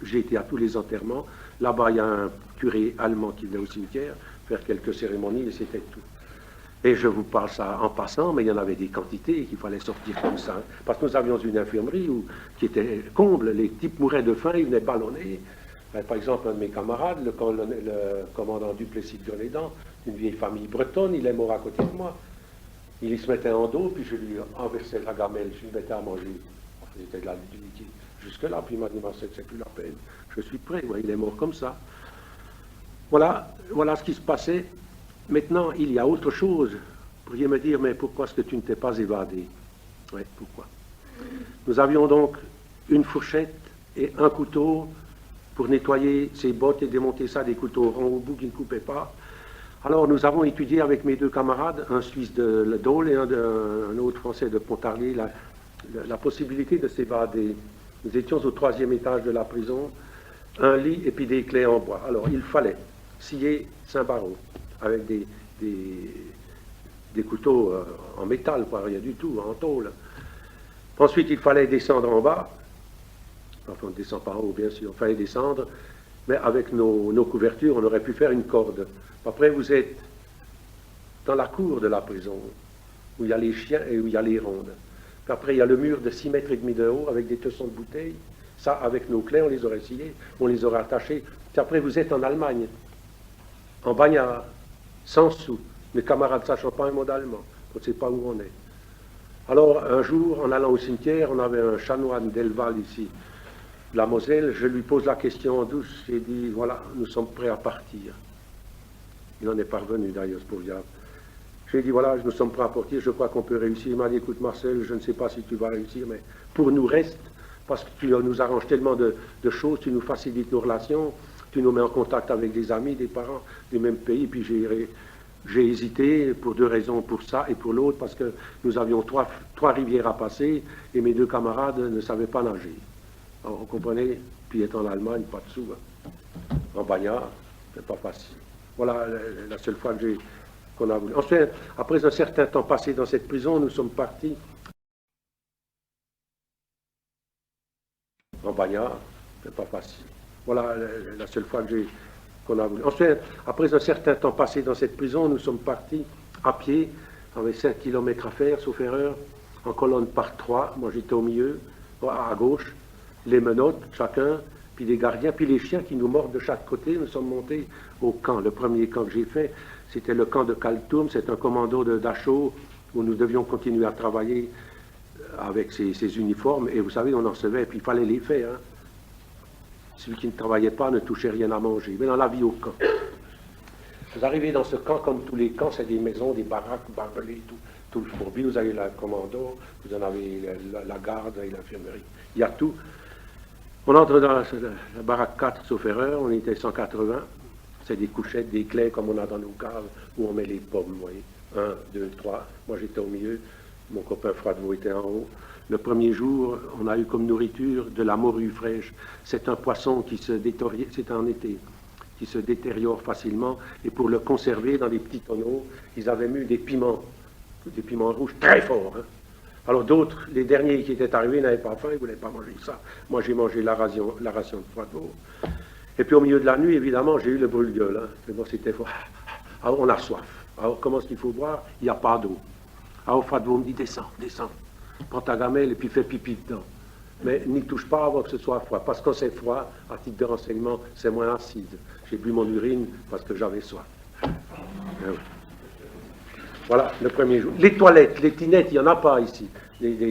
J'ai été à tous les enterrements. Là-bas, il y a un curé allemand qui venait au cimetière faire quelques cérémonies et c'était tout. Et je vous parle ça en passant, mais il y en avait des quantités qu'il fallait sortir comme ça. Parce que nous avions une infirmerie qui était comble, les types mouraient de faim, ils venaient ballonner. Par exemple, un de mes camarades, le commandant Duplessis-Grenadans, une vieille famille bretonne, il est mort à côté de moi. Il se mettait en dos, puis je lui renversais la gamelle, je lui mettais à manger. C'était de la liquide jusque-là, puis il m'a dit, c'est plus la peine, je suis prêt, ouais, il est mort comme ça. Voilà ce qui se passait. Maintenant, il y a autre chose. Vous pourriez me dire, mais pourquoi est-ce que tu ne t'es pas évadé? Oui, pourquoi? Nous avions donc une fourchette et un couteau pour nettoyer ses bottes et démonter ça des couteaux ronds au bout qui ne coupaient pas. Alors nous avons étudié avec mes deux camarades, un Suisse de Dole et un autre Français de Pontarlier, la possibilité de s'évader. Nous étions au 3e étage de la prison, un lit et puis des clés en bois. Alors il fallait scier 5 barreaux avec des couteaux en métal, quoi, rien du tout, en tôle. Ensuite il fallait descendre en bas. Enfin, on ne descend pas en haut, bien sûr, il fallait descendre, mais avec nos couvertures, on aurait pu faire une corde. Après, vous êtes dans la cour de la prison, où il y a les chiens et où il y a les rondes. Puis après, il y a le mur de 6 mètres et demi de haut, avec des tessons de bouteilles. Ça, avec nos clés, on les aurait sciés, on les aurait attachés. Puis après, vous êtes en Allemagne, en bagnard, sans sous, mes camarades ne sachant pas un mot d'allemand, on ne sait pas où on est. Alors, un jour, en allant au cimetière, on avait un chanoine d'Elval ici, la Moselle, je lui pose la question en douce, j'ai dit, voilà, nous sommes prêts à partir. Il n'en est pas revenu d'ailleurs, ce pauvre diable. J'ai dit, voilà, nous sommes prêts à partir, je crois qu'on peut réussir. Il m'a dit, écoute Marcel, je ne sais pas si tu vas réussir, mais pour nous reste, parce que tu nous arranges tellement de choses, tu nous facilites nos relations, tu nous mets en contact avec des amis, des parents du même pays, puis j'ai hésité pour 2 raisons, pour ça et pour l'autre, parce que nous avions trois rivières à passer, et mes 2 camarades ne savaient pas nager. Alors, vous comprenez, puis être en Allemagne, pas de sous, hein. En bagnard, c'est pas facile. Voilà la seule fois qu'on a voulu. Ensuite, après un certain temps passé dans cette prison, nous sommes partis en bagnard, c'est pas facile. Voilà la seule fois qu'on a voulu. Ensuite, après un certain temps passé dans cette prison, nous sommes partis à pied, avec 5 kilomètres à faire, sauf erreur, en colonne par 3, moi j'étais au milieu, à gauche, les menottes, chacun, puis les gardiens, puis les chiens qui nous mordent de chaque côté. Nous sommes montés au camp. Le premier camp que j'ai fait, c'était le camp de Kaltoum, c'est un commando de Dachau, où nous devions continuer à travailler avec ces uniformes, et vous savez, on en recevait, et puis il fallait les faire. Hein. Celui qui ne travaillait pas ne touchait rien à manger. Mais dans la vie au camp. Vous arrivez dans ce camp, comme tous les camps, c'est des maisons, des baraques, barbelées, tout le fourbi. Vous avez le commando, vous en avez la garde et l'infirmerie. Il y a tout. On entre dans la baraque 4, sauf erreur, on était 180. C'est des couchettes, des clés comme on a dans nos caves, où on met les pommes, vous voyez. 1, 2, 3. Moi j'étais au milieu, mon copain Froidevaux était en haut. Le premier jour, on a eu comme nourriture de la morue fraîche. C'est un poisson qui se détériore, c'est en été, qui se détériore facilement. Et pour le conserver dans des petits tonneaux, ils avaient mis des piments rouges très forts. Hein. Alors d'autres, les derniers qui étaient arrivés n'avaient pas faim, ils ne voulaient pas manger ça. Moi j'ai mangé la ration de Froidevaux. Et puis au milieu de la nuit, évidemment, j'ai eu le brûle-gueule. Hein. Mais bon, c'était fort. Alors on a soif. Alors comment est-ce qu'il faut boire? Il n'y a pas d'eau. Alors Froidevaux me dit, descends. Prends ta gamelle et puis fais pipi dedans. Mais n'y touche pas avant que ce soit froid. Parce que quand c'est froid, à titre de renseignement, c'est moins acide. J'ai bu mon urine parce que j'avais soif. Voilà, le premier jour. Les toilettes, les tinettes, il n'y en a pas ici,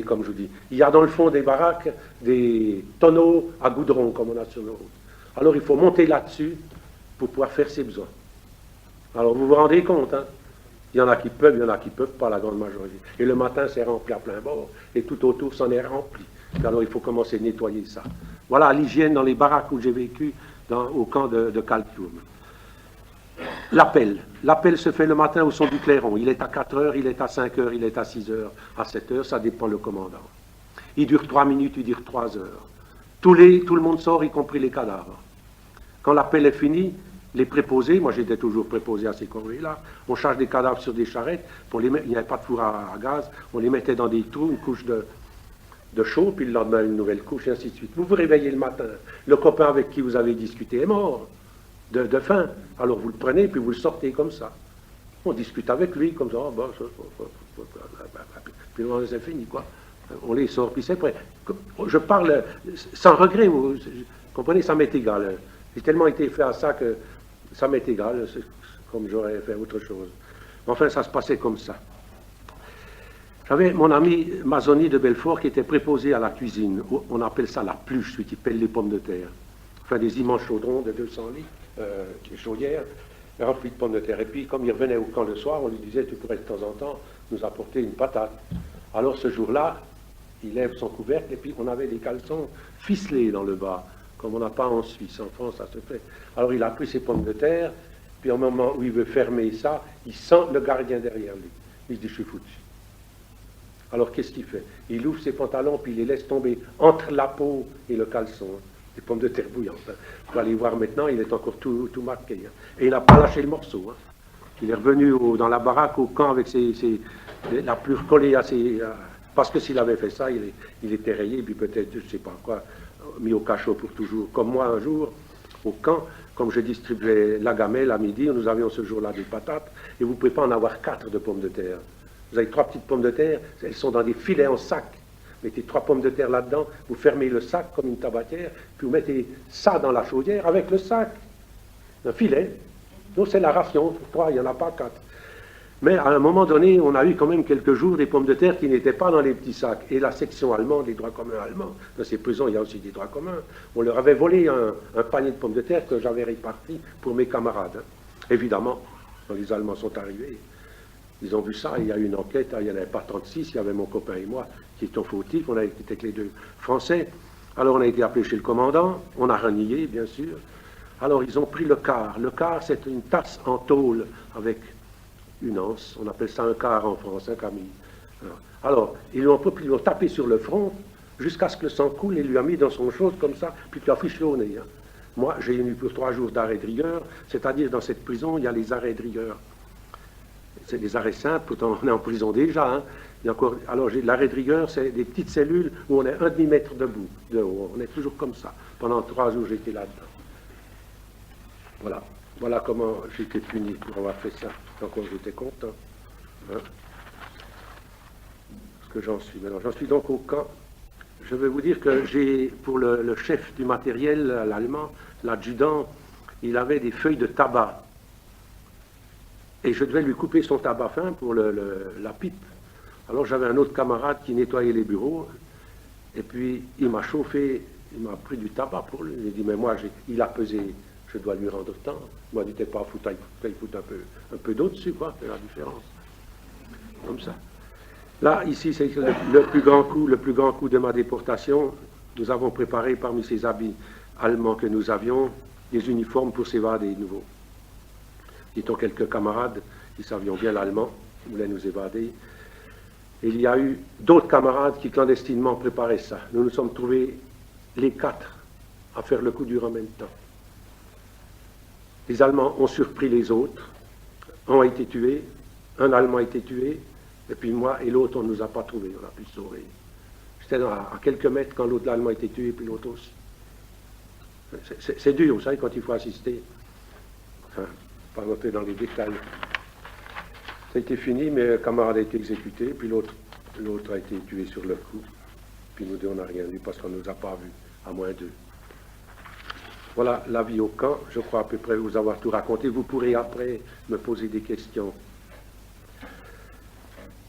comme je vous dis. Il y a dans le fond des baraques des tonneaux à goudron, comme on a sur nos routes. Alors il faut monter là-dessus pour pouvoir faire ses besoins. Alors vous vous rendez compte, hein? Il y en a qui peuvent, il y en a qui ne peuvent pas, la grande majorité. Et le matin, c'est rempli à plein bord, et tout autour, c'en est rempli. Et alors il faut commencer à nettoyer ça. Voilà l'hygiène dans les baraques où j'ai vécu, au camp de Kaltoum. L'appel se fait le matin au son du clairon. Il est à 4 heures, il est à 5 heures, il est à 6 heures, à 7 heures, ça dépend le commandant. Il dure 3 minutes, il dure 3 heures. Tout le monde sort, y compris les cadavres. Quand l'appel est fini, les préposés, moi j'étais toujours préposé à ces corvées-là, on charge des cadavres sur des charrettes, il n'y avait pas de four à gaz, on les mettait dans des trous, une couche de chaud, puis le lendemain une nouvelle couche, et ainsi de suite. Vous vous réveillez le matin, le copain avec qui vous avez discuté est mort, de faim, alors vous le prenez, puis vous le sortez comme ça. On discute avec lui, comme ça, puis c'est fini, quoi. On les sort, puis c'est prêt. Je parle sans regret, vous comprenez, ça m'est égal. J'ai tellement été fait à ça que ça m'est égal, c'est comme j'aurais fait autre chose. Enfin, ça se passait comme ça. J'avais mon ami Mazzoni de Belfort qui était préposé à la cuisine. On appelle ça la pluche, celui qui pèle les pommes de terre. Enfin, des immenses chaudrons de 200 litres, des chaudières, remplies de pommes de terre. Et puis, comme il revenait au camp le soir, on lui disait, tu pourrais de temps en temps nous apporter une patate. Alors, ce jour-là, il lève son couvercle et puis on avait des caleçons ficelés dans le bas. comme on n'a pas en Suisse. En France, ça se fait. Alors il a pris ses pommes de terre, puis au moment où il veut fermer ça, il sent le gardien derrière lui. Il se dit, je suis foutu. Alors qu'est-ce qu'il fait? Il ouvre ses pantalons, puis il les laisse tomber entre la peau et le caleçon. Hein. Des pommes de terre bouillantes. Hein. Vous allez voir maintenant, il est encore tout marqué. Hein. Et il n'a pas lâché le morceau. Hein. Il est revenu dans la baraque, au camp, avec la plure collée à ses... parce que s'il avait fait ça, il était rayé, puis peut-être, je ne sais pas quoi, mis au cachot pour toujours. Comme moi, un jour, au camp, comme je distribuais la gamelle à midi, nous avions ce jour-là des patates, et vous ne pouvez pas en avoir 4 de pommes de terre. Vous avez 3 petites pommes de terre, elles sont dans des filets en sac. Vous mettez 3 pommes de terre là-dedans, vous fermez le sac comme une tabatière, puis vous mettez ça dans la chaudière avec le sac. Un filet. Donc c'est la ration, 3, il n'y en a pas 4. Mais à un moment donné, on a eu quand même quelques jours des pommes de terre qui n'étaient pas dans les petits sacs. Et la section allemande, les droits communs allemands, dans ces prisons, il y a aussi des droits communs. On leur avait volé un panier de pommes de terre que j'avais réparti pour mes camarades. Évidemment, quand les Allemands sont arrivés, ils ont vu ça, il y a eu une enquête, il n'y en avait pas 36, il y avait mon copain et moi qui étions fautifs, on a été avec les 2 Français. Alors on a été appelé chez le commandant, on a renié, bien sûr. Alors ils ont pris le quart. Le quart, c'est une tasse en tôle avec une anse. On appelle ça un quart en France, hein, Camille. Alors, ils l'ont tapé sur le front jusqu'à ce que le sang coule et lui a mis dans son chose comme ça, puis tu as fiché au nez. Hein. Moi, j'ai eu pour 3 jours d'arrêt de rigueur, c'est-à-dire dans cette prison, il y a les arrêts de rigueur. C'est des arrêts simples, pourtant on est en prison déjà. Hein. Il y a encore, alors l'arrêt de rigueur, c'est des petites cellules où on est 1 demi-mètre debout, de haut. On est toujours comme ça. Pendant 3 jours, j'étais là-dedans. Voilà. Voilà comment j'ai été puni pour avoir fait ça. Encore j'étais content. Hein. Ce que j'en suis maintenant. J'en suis donc au camp. Je vais vous dire que j'ai, pour le chef du matériel, l'allemand, l'adjudant, il avait des feuilles de tabac. Et je devais lui couper son tabac fin pour la pipe. Alors j'avais un autre camarade qui nettoyait les bureaux. Et puis il m'a chauffé, il m'a pris du tabac pour lui. Il a dit, mais moi, il a pesé, je dois lui rendre tant. Moi, il n'était pas foutu, il fout un peu d'eau dessus, quoi, c'est la différence. Comme ça. Là, ici, c'est le plus grand coup de ma déportation. Nous avons préparé parmi ces habits allemands que nous avions des uniformes pour s'évader de nouveau. Étant quelques camarades qui savions bien l'allemand, qui voulaient nous évader. Et il y a eu d'autres camarades qui clandestinement préparaient ça. Nous nous sommes trouvés les 4 à faire le coup dur en même temps. Les Allemands ont surpris les autres, un a été tué, un Allemand a été tué, et puis moi et l'autre, on ne nous a pas trouvés, on a pu se sauver. J'étais à quelques mètres quand l'autre Allemand a été tué, et puis l'autre aussi. C'est dur, vous savez, quand il faut assister. Enfin, pas rentrer dans les détails. Ça a été fini, mais un camarade a été exécuté, puis l'autre a été tué sur le coup. Puis nous deux, on n'a rien vu parce qu'on ne nous a pas vus, à moins d'eux. Voilà la vie au camp. Je crois à peu près vous avoir tout raconté. Vous pourrez après me poser des questions.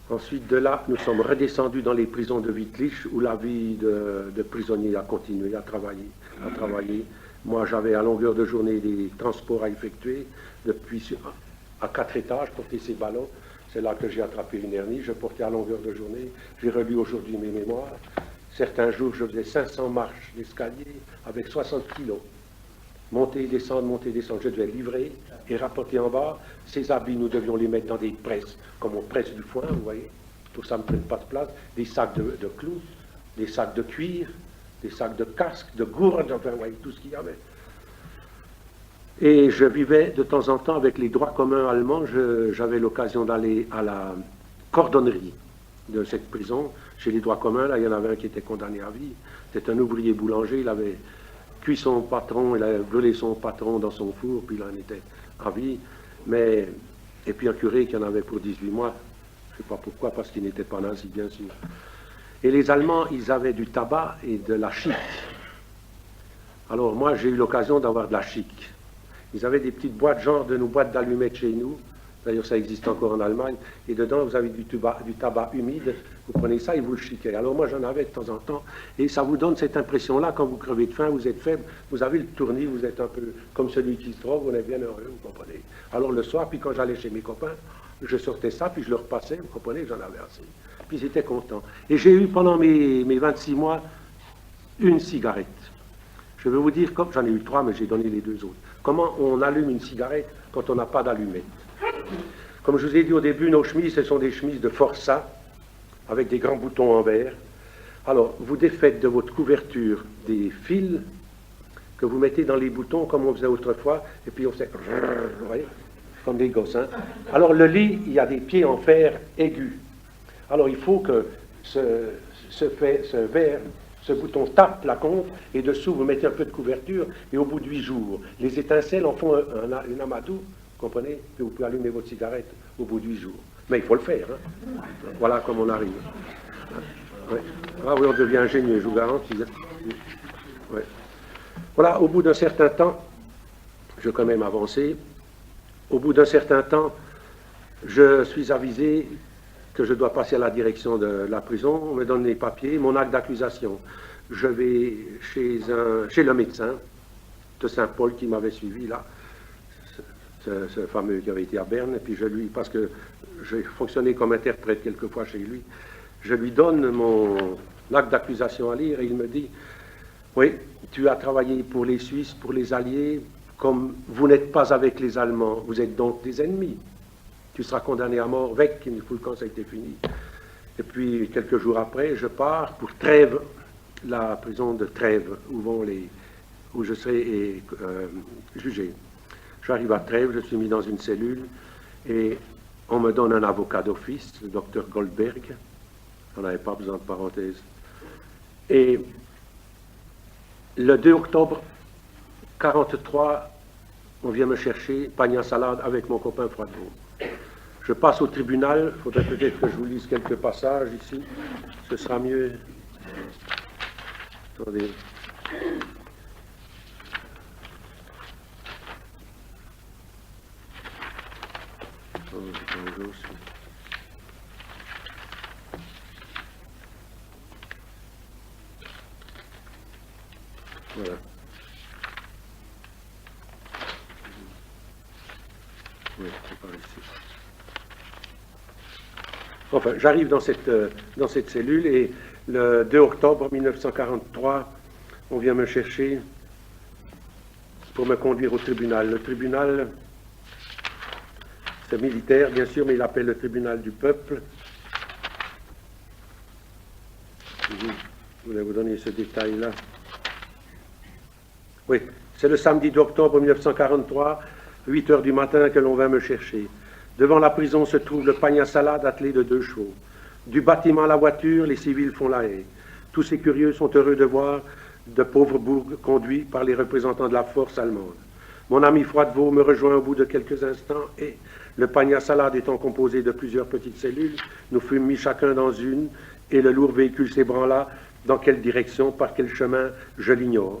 Ensuite de là, nous sommes redescendus dans les prisons de Wittlich, où la vie de prisonnier a continué à travailler. Moi, j'avais à longueur de journée des transports à effectuer, depuis à 4 étages, porter ces ballons. C'est là que j'ai attrapé une hernie. Je portais à longueur de journée. J'ai relu aujourd'hui mes mémoires. Certains jours, je faisais 500 marches d'escalier avec 60 kilos. Monter, descendre, je devais livrer et rapporter en bas. Ces habits, nous devions les mettre dans des presses, comme on presse du foin, vous voyez, pour que ça ne prenne pas de place. Des sacs de clous, des sacs de cuir, des sacs de casques, de gourdes, enfin, vous voyez, tout ce qu'il y avait. Et je vivais de temps en temps avec les droits communs allemands. J'avais l'occasion d'aller à la cordonnerie de cette prison. Chez les droits communs, là, il y en avait un qui était condamné à vie. C'était un ouvrier boulanger, il avait cuit son patron, il avait brûlé son patron dans son four, puis il en était à vie. Et puis un curé qui en avait pour 18 mois, je ne sais pas pourquoi, parce qu'il n'était pas nazi, bien sûr. Et les Allemands, ils avaient du tabac et de la chic. Alors moi, j'ai eu l'occasion d'avoir de la chic. Ils avaient des petites boîtes, genre de nos boîtes d'allumettes chez nous. D'ailleurs, ça existe encore en Allemagne. Et dedans, vous avez du tabac humide. Vous prenez ça et vous le chiquez. Alors moi, j'en avais de temps en temps. Et ça vous donne cette impression-là, quand vous crevez de faim, vous êtes faible, vous avez le tournis, vous êtes un peu comme celui qui se drogue, on est bien heureux, vous comprenez. Alors le soir, puis quand j'allais chez mes copains, je sortais ça, puis je leur passais, vous comprenez, j'en avais assez. Puis ils étaient contents. Et j'ai eu pendant mes 26 mois une cigarette. Je vais vous dire, comme j'en ai eu 3, mais j'ai donné les 2 autres, comment on allume une cigarette quand on n'a pas d'allumette. Comme je vous ai dit au début, nos chemises, ce sont des chemises de forçat, avec des grands boutons en verre. Alors, vous défaites de votre couverture des fils que vous mettez dans les boutons, comme on faisait autrefois, et puis on fait, vous voyez, comme des gosses. Hein. Alors, le lit, il y a des pieds en fer aigus. Alors, il faut que ce verre, ce bouton tape la conque, et dessous, vous mettez un peu de couverture, et au bout de 8 jours, les étincelles en font un amadou, vous comprenez, et vous pouvez allumer votre cigarette au bout de 8 jours. Mais il faut le faire. Hein. Voilà comme on arrive. Ouais. Ah oui, on devient ingénieux, je vous garantis. Ouais. Voilà, au bout d'un certain temps, je vais quand même avancer, au bout d'un certain temps, je suis avisé que je dois passer à la direction de la prison, on me donne les papiers, mon acte d'accusation. Je vais chez le médecin de Saint-Paul qui m'avait suivi là, ce fameux qui avait été à Berne, et puis parce que j'ai fonctionné comme interprète quelquefois chez lui, je lui donne mon acte d'accusation à lire et il me dit, oui, tu as travaillé pour les Suisses, pour les Alliés, comme vous n'êtes pas avec les Allemands, vous êtes donc des ennemis. Tu seras condamné à mort, avec, il faut quand ça a été fini. Et puis, quelques jours après, je pars pour Trèves, la prison de Trèves, où je serai jugé. J'arrive à Trèves, je suis mis dans une cellule, et on me donne un avocat d'office, le docteur Goldberg. On n'avait pas besoin de parenthèse. Et le 2 octobre 1943, on vient me chercher, pagne à salade, avec mon copain Froidevaux. Je passe au tribunal, il faudrait peut-être que je vous lise quelques passages ici, ce sera mieux. Attendez. Voilà. Oui, c'est par ici. Enfin, j'arrive dans cette cellule et le 2 octobre 1943, on vient me chercher pour me conduire au tribunal. Le tribunal, c'est militaire, bien sûr, mais il appelle le tribunal du peuple. Je voulais vous donner ce détail-là. Oui, c'est le samedi d'octobre 1943, 8 heures du matin, que l'on vint me chercher. Devant la prison se trouve le panier à salade attelé de 2 chevaux. Du bâtiment à la voiture, les civils font la haie. Tous ces curieux sont heureux de voir de pauvres bourgs conduits par les représentants de la force allemande. Mon ami Froidevaux me rejoint au bout de quelques instants et, le panier à salade étant composé de plusieurs petites cellules, nous fûmes mis chacun dans une et le lourd véhicule s'ébranla. Dans quelle direction, par quel chemin, je l'ignore.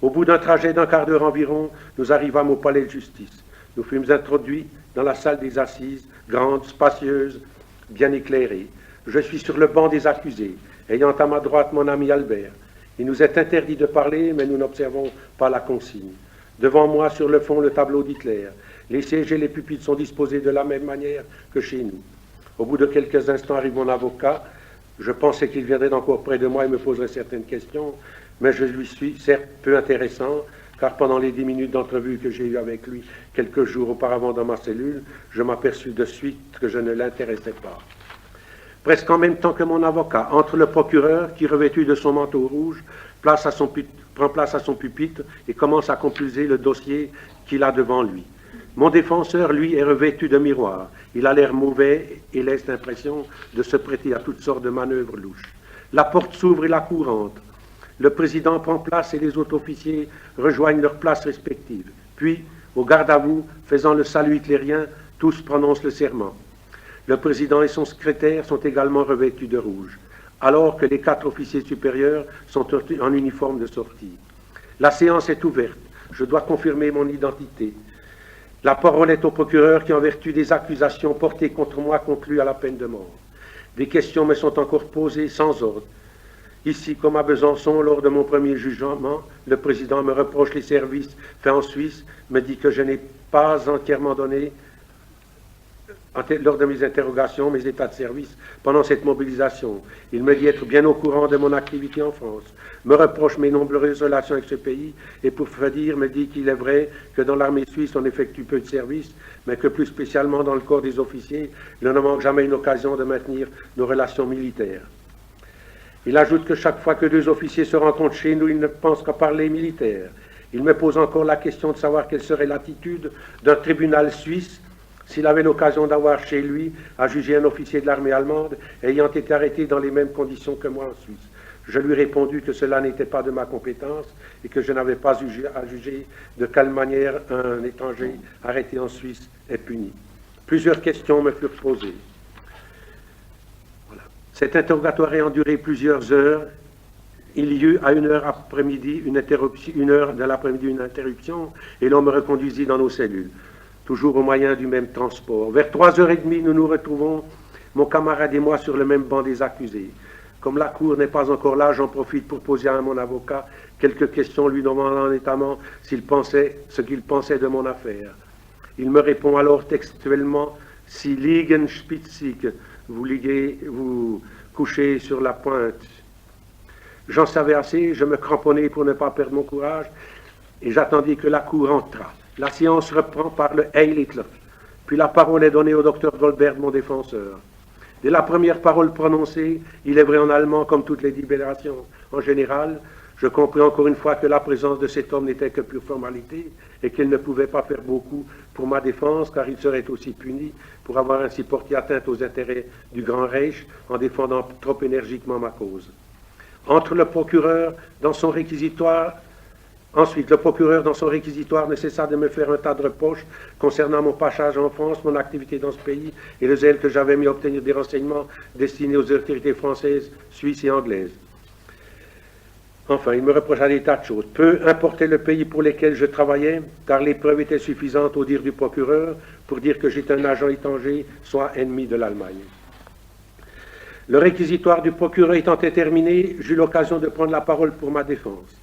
Au bout d'un trajet d'un quart d'heure environ, nous arrivâmes au palais de justice. Nous fûmes introduits dans la salle des assises, grande, spacieuse, bien éclairée. Je suis sur le banc des accusés, ayant à ma droite mon ami Albert. Il nous est interdit de parler, mais nous n'observons pas la consigne. Devant moi, sur le fond, le tableau d'Hitler. Les sièges et les pupitres sont disposés de la même manière que chez nous. Au bout de quelques instants arrive mon avocat. Je pensais qu'il viendrait encore près de moi et me poserait certaines questions, mais je lui suis certes peu intéressant, car pendant les 10 minutes d'entrevue que j'ai eues avec lui quelques jours auparavant dans ma cellule, je m'aperçus de suite que je ne l'intéressais pas. Presque en même temps que mon avocat, entre le procureur, qui, revêtu de son manteau rouge, prend place à son pupitre et commence à compulser le dossier qu'il a devant lui. Mon défenseur, lui, est revêtu de miroir. Il a l'air mauvais et laisse l'impression de se prêter à toutes sortes de manœuvres louches. La porte s'ouvre et la cour entre. Le président prend place et les autres officiers rejoignent leurs places respectives. Puis, au garde à vous, faisant le salut hitlérien, tous prononcent le serment. Le président et son secrétaire sont également revêtus de rouge, alors que les 4 officiers supérieurs sont en uniforme de sortie. La séance est ouverte. Je dois confirmer mon identité. La parole est au procureur qui, en vertu des accusations portées contre moi, conclut à la peine de mort. Des questions me sont encore posées sans ordre. Ici, comme à Besançon, lors de mon premier jugement, le président me reproche les services faits en Suisse, me dit que je n'ai pas entièrement donné lors de mes interrogations, mes états de service pendant cette mobilisation. Il me dit être bien au courant de mon activité en France, me reproche mes nombreuses relations avec ce pays et pour dire me dit qu'il est vrai que dans l'armée suisse on effectue peu de services, mais que plus spécialement dans le corps des officiers, il ne manque jamais une occasion de maintenir nos relations militaires. Il ajoute que chaque fois que deux officiers se rencontrent chez nous, ils ne pensent qu'à parler militaire. Il me pose encore la question de savoir quelle serait l'attitude d'un tribunal suisse s'il avait l'occasion d'avoir chez lui à juger un officier de l'armée allemande ayant été arrêté dans les mêmes conditions que moi en Suisse. Je lui ai répondu que cela n'était pas de ma compétence et que je n'avais pas à juger de quelle manière un étranger arrêté en Suisse est puni. Plusieurs questions me furent posées. Voilà. Cet interrogatoire ayant duré plusieurs heures, il y eut à 1h après-midi une interruption et l'on me reconduisit dans nos cellules, toujours au moyen du même transport. Vers 3h30, nous nous retrouvons, mon camarade et moi, sur le même banc des accusés. Comme la cour n'est pas encore là, j'en profite pour poser à mon avocat quelques questions lui demandant notamment ce qu'il pensait de mon affaire. Il me répond alors textuellement « Si liegen spitzig, vous couchez sur la pointe ». J'en savais assez, je me cramponnais pour ne pas perdre mon courage et j'attendis que la cour entrât. La séance reprend par le Heil Hitler, puis la parole est donnée au docteur Goldberg, mon défenseur. Dès la première parole prononcée, il est vrai en allemand comme toutes les libérations en général, je compris encore une fois que la présence de cet homme n'était que pure formalité et qu'il ne pouvait pas faire beaucoup pour ma défense car il serait aussi puni pour avoir ainsi porté atteinte aux intérêts du Grand Reich en défendant trop énergiquement ma cause. Ensuite, le procureur, dans son réquisitoire, ne cessa de me faire un tas de reproches concernant mon passage en France, mon activité dans ce pays et le zèle que j'avais mis à obtenir des renseignements destinés aux autorités françaises, suisses et anglaises. Enfin, il me reprocha des tas de choses. Peu importait le pays pour lesquels je travaillais, car les preuves étaient suffisantes au dire du procureur pour dire que j'étais un agent étranger, soit ennemi de l'Allemagne. Le réquisitoire du procureur étant terminé, j'eus l'occasion de prendre la parole pour ma défense.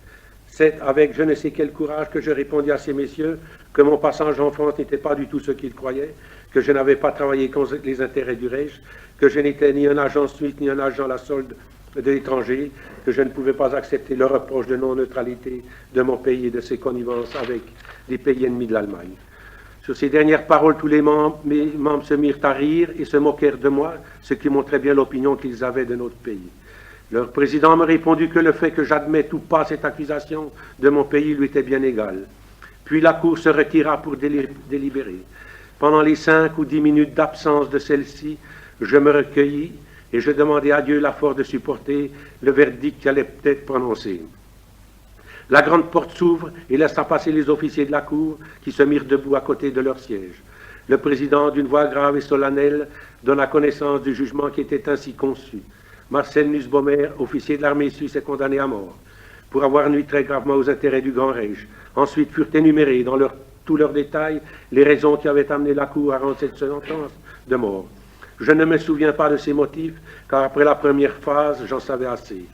C'est avec je ne sais quel courage que je répondis à ces messieurs que mon passage en France n'était pas du tout ce qu'ils croyaient, que je n'avais pas travaillé contre les intérêts du Reich, que je n'étais ni un agent suisse ni un agent à la solde de l'étranger, que je ne pouvais pas accepter le reproche de non-neutralité de mon pays et de ses connivences avec des pays ennemis de l'Allemagne. Sur ces dernières paroles, tous mes membres se mirent à rire et se moquèrent de moi, ce qui montrait bien l'opinion qu'ils avaient de notre pays. Leur président me répondit que le fait que j'admette ou pas cette accusation de mon pays lui était bien égal. Puis la cour se retira pour délibérer. Pendant les 5 ou 10 minutes d'absence de celle-ci, je me recueillis et je demandai à Dieu la force de supporter le verdict qui allait peut-être prononcer. La grande porte s'ouvre et laissa passer les officiers de la cour qui se mirent debout à côté de leur siège. Le président, d'une voix grave et solennelle, donna connaissance du jugement qui était ainsi conçu. Marcel Nussbaumer, officier de l'armée suisse, est condamné à mort pour avoir nui très gravement aux intérêts du Grand Reich. Ensuite furent énumérés dans tous leurs détails les raisons qui avaient amené la cour à rendre cette sentence de mort. Je ne me souviens pas de ces motifs, car après la première phase, j'en savais assez.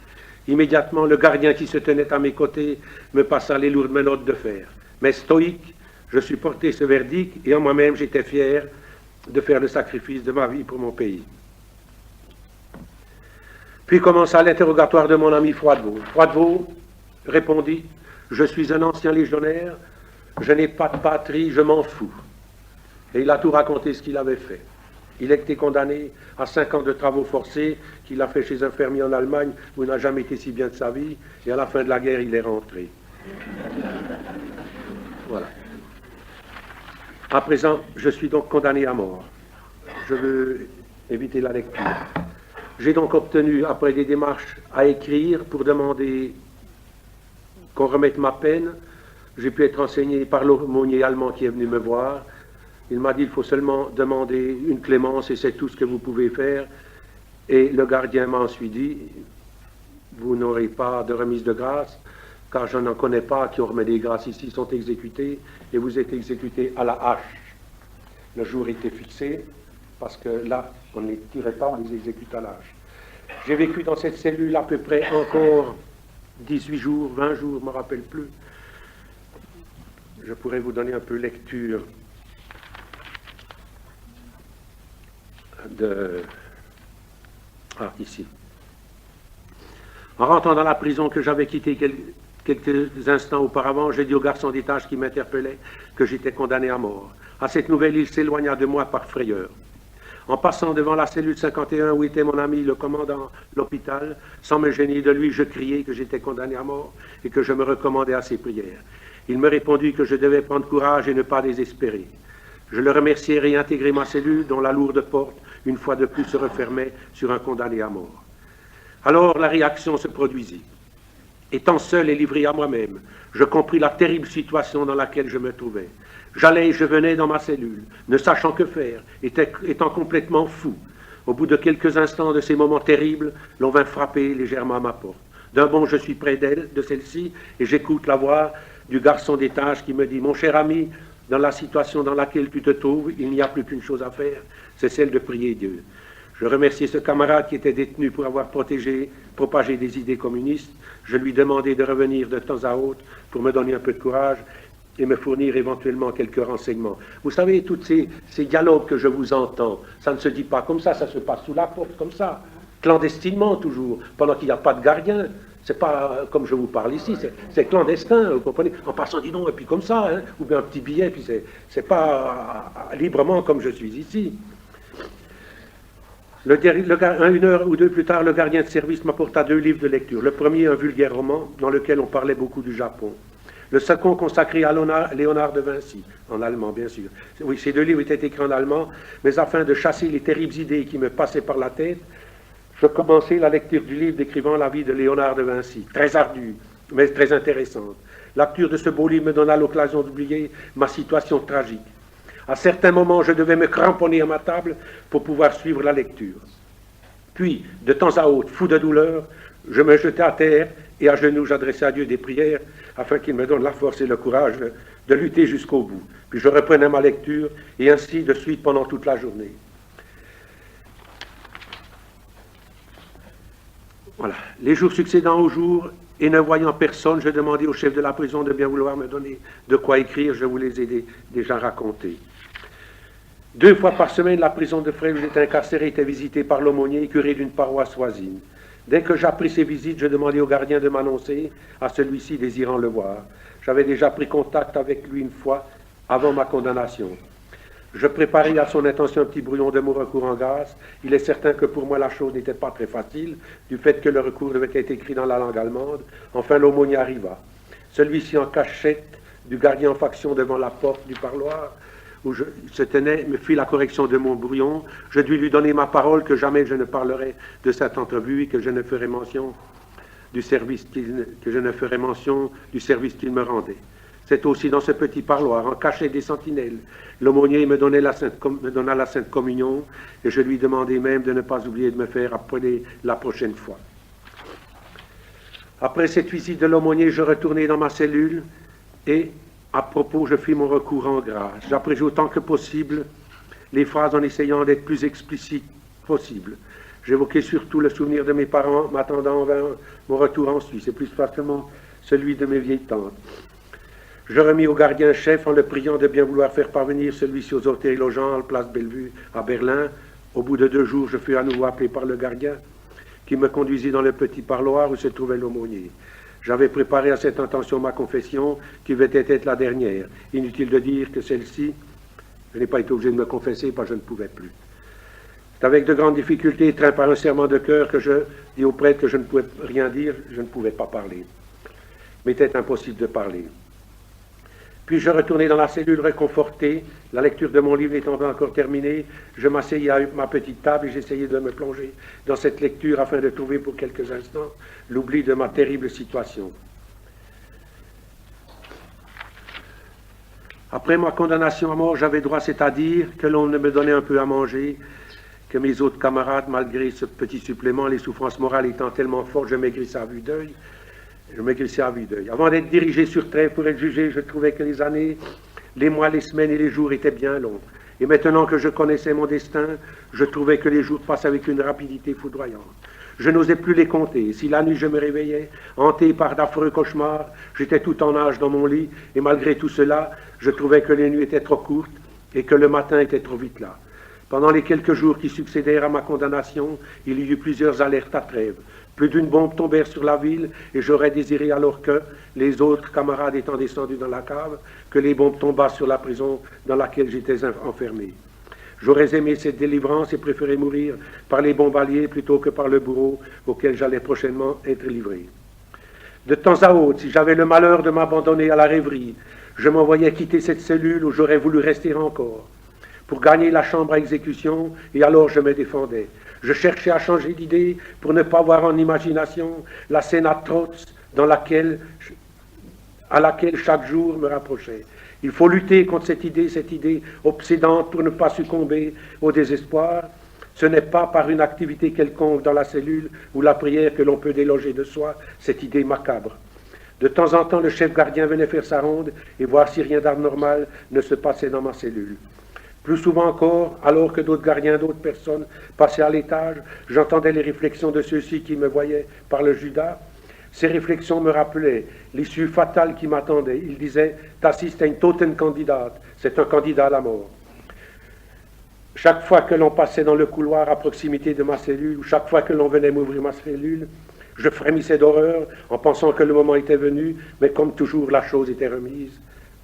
Immédiatement, le gardien qui se tenait à mes côtés me passa les lourdes menottes de fer. Mais stoïque, je supportais ce verdict et en moi-même j'étais fier de faire le sacrifice de ma vie pour mon pays. Puis commença l'interrogatoire de mon ami Froidevaux. Froidevaux répondit « Je suis un ancien légionnaire, je n'ai pas de patrie, je m'en fous. » Et il a tout raconté ce qu'il avait fait. Il a été condamné à 5 ans de travaux forcés qu'il a fait chez un fermier en Allemagne où il n'a jamais été si bien de sa vie, et à la fin de la guerre, il est rentré. Voilà. À présent, je suis donc condamné à mort. Je veux éviter la lecture. J'ai donc obtenu, après des démarches à écrire pour demander qu'on remette ma peine, j'ai pu être renseigné par l'aumônier allemand qui est venu me voir. Il m'a dit qu'il faut seulement demander une clémence et c'est tout ce que vous pouvez faire. Et le gardien m'a ensuite dit, vous n'aurez pas de remise de grâce, car je n'en connais pas qui ont remis des grâces ici, sont exécutés, et vous êtes exécutés à la hache. Le jour était fixé, parce que là, on ne les tirait pas, on les exécute à la hache. J'ai vécu dans cette cellule à peu près encore 18 jours, 20 jours, je ne me rappelle plus. Je pourrais vous donner un peu lecture. ici. En rentrant dans la prison que j'avais quittée quelques instants auparavant, j'ai dit au garçon d'étage qui m'interpellait que j'étais condamné à mort. À cette nouvelle, il s'éloigna de moi par frayeur. En passant devant la cellule 51 où était mon ami le commandant l'hôpital, sans me gêner de lui, je criai que j'étais condamné à mort et que je me recommandais à ses prières. Il me répondit que je devais prendre courage et ne pas désespérer. Je le remerciai et réintégrai ma cellule dont la lourde porte, une fois de plus, se refermait sur un condamné à mort. Alors la réaction se produisit. Étant seul et livré à moi-même, je compris la terrible situation dans laquelle je me trouvais. J'allais et je venais dans ma cellule, ne sachant que faire, étant complètement fou. Au bout de quelques instants de ces moments terribles, l'on vint frapper légèrement à ma porte. D'un bond, je suis près de celle-ci, et j'écoute la voix du garçon d'étage qui me dit « Mon cher ami, dans la situation dans laquelle tu te trouves, il n'y a plus qu'une chose à faire, c'est celle de prier Dieu. » Je remerciai ce camarade qui était détenu pour avoir propagé des idées communistes. Je lui demandai de revenir de temps à autre pour me donner un peu de courage et me fournir éventuellement quelques renseignements. Vous savez, tous ces dialogues que je vous entends, ça ne se dit pas comme ça se passe sous la porte, comme ça, clandestinement toujours, pendant qu'il n'y a pas de gardien. C'est pas comme je vous parle ici, c'est clandestin, vous comprenez, en passant, dis donc, et puis comme ça, hein, ou bien un petit billet, puis c'est pas librement comme je suis ici. Une heure ou deux plus tard, le gardien de service m'apporta 2 livres de lecture. Le premier, un vulgaire roman, dans lequel on parlait beaucoup du Japon. Le second, consacré à Léonard de Vinci, en allemand, bien sûr. Oui, ces 2 livres étaient écrits en allemand, mais afin de chasser les terribles idées qui me passaient par la tête, je commençai la lecture du livre décrivant la vie de Léonard de Vinci, très ardue, mais très intéressante. La lecture de ce beau livre me donna l'occasion d'oublier ma situation tragique. À certains moments, je devais me cramponner à ma table pour pouvoir suivre la lecture. Puis, de temps à autre, fou de douleur, je me jetai à terre et à genoux, j'adressai à Dieu des prières afin qu'il me donne la force et le courage de lutter jusqu'au bout. Puis je reprenais ma lecture et ainsi de suite pendant toute la journée. Voilà. Les jours succédant aux jours, et ne voyant personne, je demandai au chef de la prison de bien vouloir me donner de quoi écrire. Je vous les ai déjà racontés. 2 fois par semaine, la prison de Fresnes où j'étais incarcéré était visitée par l'aumônier, curé d'une paroisse voisine. Dès que j'appris ces visites, je demandai au gardien de m'annoncer, à celui-ci désirant le voir. J'avais déjà pris contact avec lui une fois avant ma condamnation. Je préparai à son intention un petit brouillon de mon recours en grâce. Il est certain que pour moi la chose n'était pas très facile, du fait que le recours devait être écrit dans la langue allemande. Enfin, l'aumônier arriva. Celui-ci en cachette du gardien en faction devant la porte du parloir où je se tenais, me fit la correction de mon brouillon. Je dus lui donner ma parole que jamais je ne parlerai de cette entrevue et que je ne ferai mention du service qu'il me rendait. C'est aussi dans ce petit parloir, en cachette des sentinelles, l'aumônier me donna la Sainte Communion et je lui demandai même de ne pas oublier de me faire appeler la prochaine fois. Après cette visite de l'aumônier, je retournai dans ma cellule et, à propos, je fis mon recours en grâce. J'abrégea autant que possible les phrases en essayant d'être plus explicite possible. J'évoquai surtout le souvenir de mes parents m'attendant vers mon retour en Suisse, et plus particulièrement celui de mes vieilles tantes. Je remis au gardien-chef en le priant de bien vouloir faire parvenir celui-ci aux hôtels logeants, place Bellevue, à Berlin. Au bout de 2 jours, je fus à nouveau appelé par le gardien, qui me conduisit dans le petit parloir où se trouvait l'aumônier. J'avais préparé à cette intention ma confession, qui devait être la dernière. Inutile de dire que celle-ci, je n'ai pas été obligé de me confesser, parce que je ne pouvais plus. C'est avec de grandes difficultés, traint par un serment de cœur, que je dis au prêtre que je ne pouvais rien dire, je ne pouvais pas parler. Mais il était impossible de parler. Puis je retournai dans la cellule réconforté, la lecture de mon livre n'étant pas encore terminée, je m'asseyais à ma petite table et j'essayais de me plonger dans cette lecture afin de trouver pour quelques instants l'oubli de ma terrible situation. Après ma condamnation à mort, j'avais droit, c'est-à-dire que l'on me donnait un peu à manger, que mes autres camarades, malgré ce petit supplément, les souffrances morales étant tellement fortes, je maigrissais à vue d'œil. Avant d'être dirigé sur trêve pour être jugé, je trouvais que les années, les mois, les semaines et les jours étaient bien longs. Et maintenant que je connaissais mon destin, je trouvais que les jours passaient avec une rapidité foudroyante. Je n'osais plus les compter. Si la nuit je me réveillais, hanté par d'affreux cauchemars, j'étais tout en nage dans mon lit, et malgré tout cela, je trouvais que les nuits étaient trop courtes et que le matin était trop vite là. Pendant les quelques jours qui succédèrent à ma condamnation, il y eut plusieurs alertes à trêve. Plus d'une bombe tombèrent sur la ville, et j'aurais désiré alors que, les autres camarades étant descendus dans la cave, que les bombes tombassent sur la prison dans laquelle j'étais enfermé. J'aurais aimé cette délivrance et préféré mourir par les bombaliers plutôt que par le bourreau auquel j'allais prochainement être livré. De temps à autre, si j'avais le malheur de m'abandonner à la rêverie, je m'envoyais quitter cette cellule où j'aurais voulu rester encore, pour gagner la chambre à exécution, et alors je me défendais. Je cherchais à changer d'idée pour ne pas voir en imagination la scène atroce à laquelle chaque jour me rapprochait. Il faut lutter contre cette idée obsédante pour ne pas succomber au désespoir. Ce n'est pas par une activité quelconque dans la cellule ou la prière que l'on peut déloger de soi cette idée macabre. De temps en temps, le chef gardien venait faire sa ronde et voir si rien d'anormal ne se passait dans ma cellule. Plus souvent encore, alors que d'autres gardiens, d'autres personnes passaient à l'étage, j'entendais les réflexions de ceux-ci qui me voyaient par le Judas. Ces réflexions me rappelaient l'issue fatale qui m'attendait. Ils disaient « T'assistes à une Totenkandidate », c'est un candidat à la mort. Chaque fois que l'on passait dans le couloir à proximité de ma cellule, ou chaque fois que l'on venait m'ouvrir ma cellule, je frémissais d'horreur en pensant que le moment était venu, mais comme toujours, la chose était remise.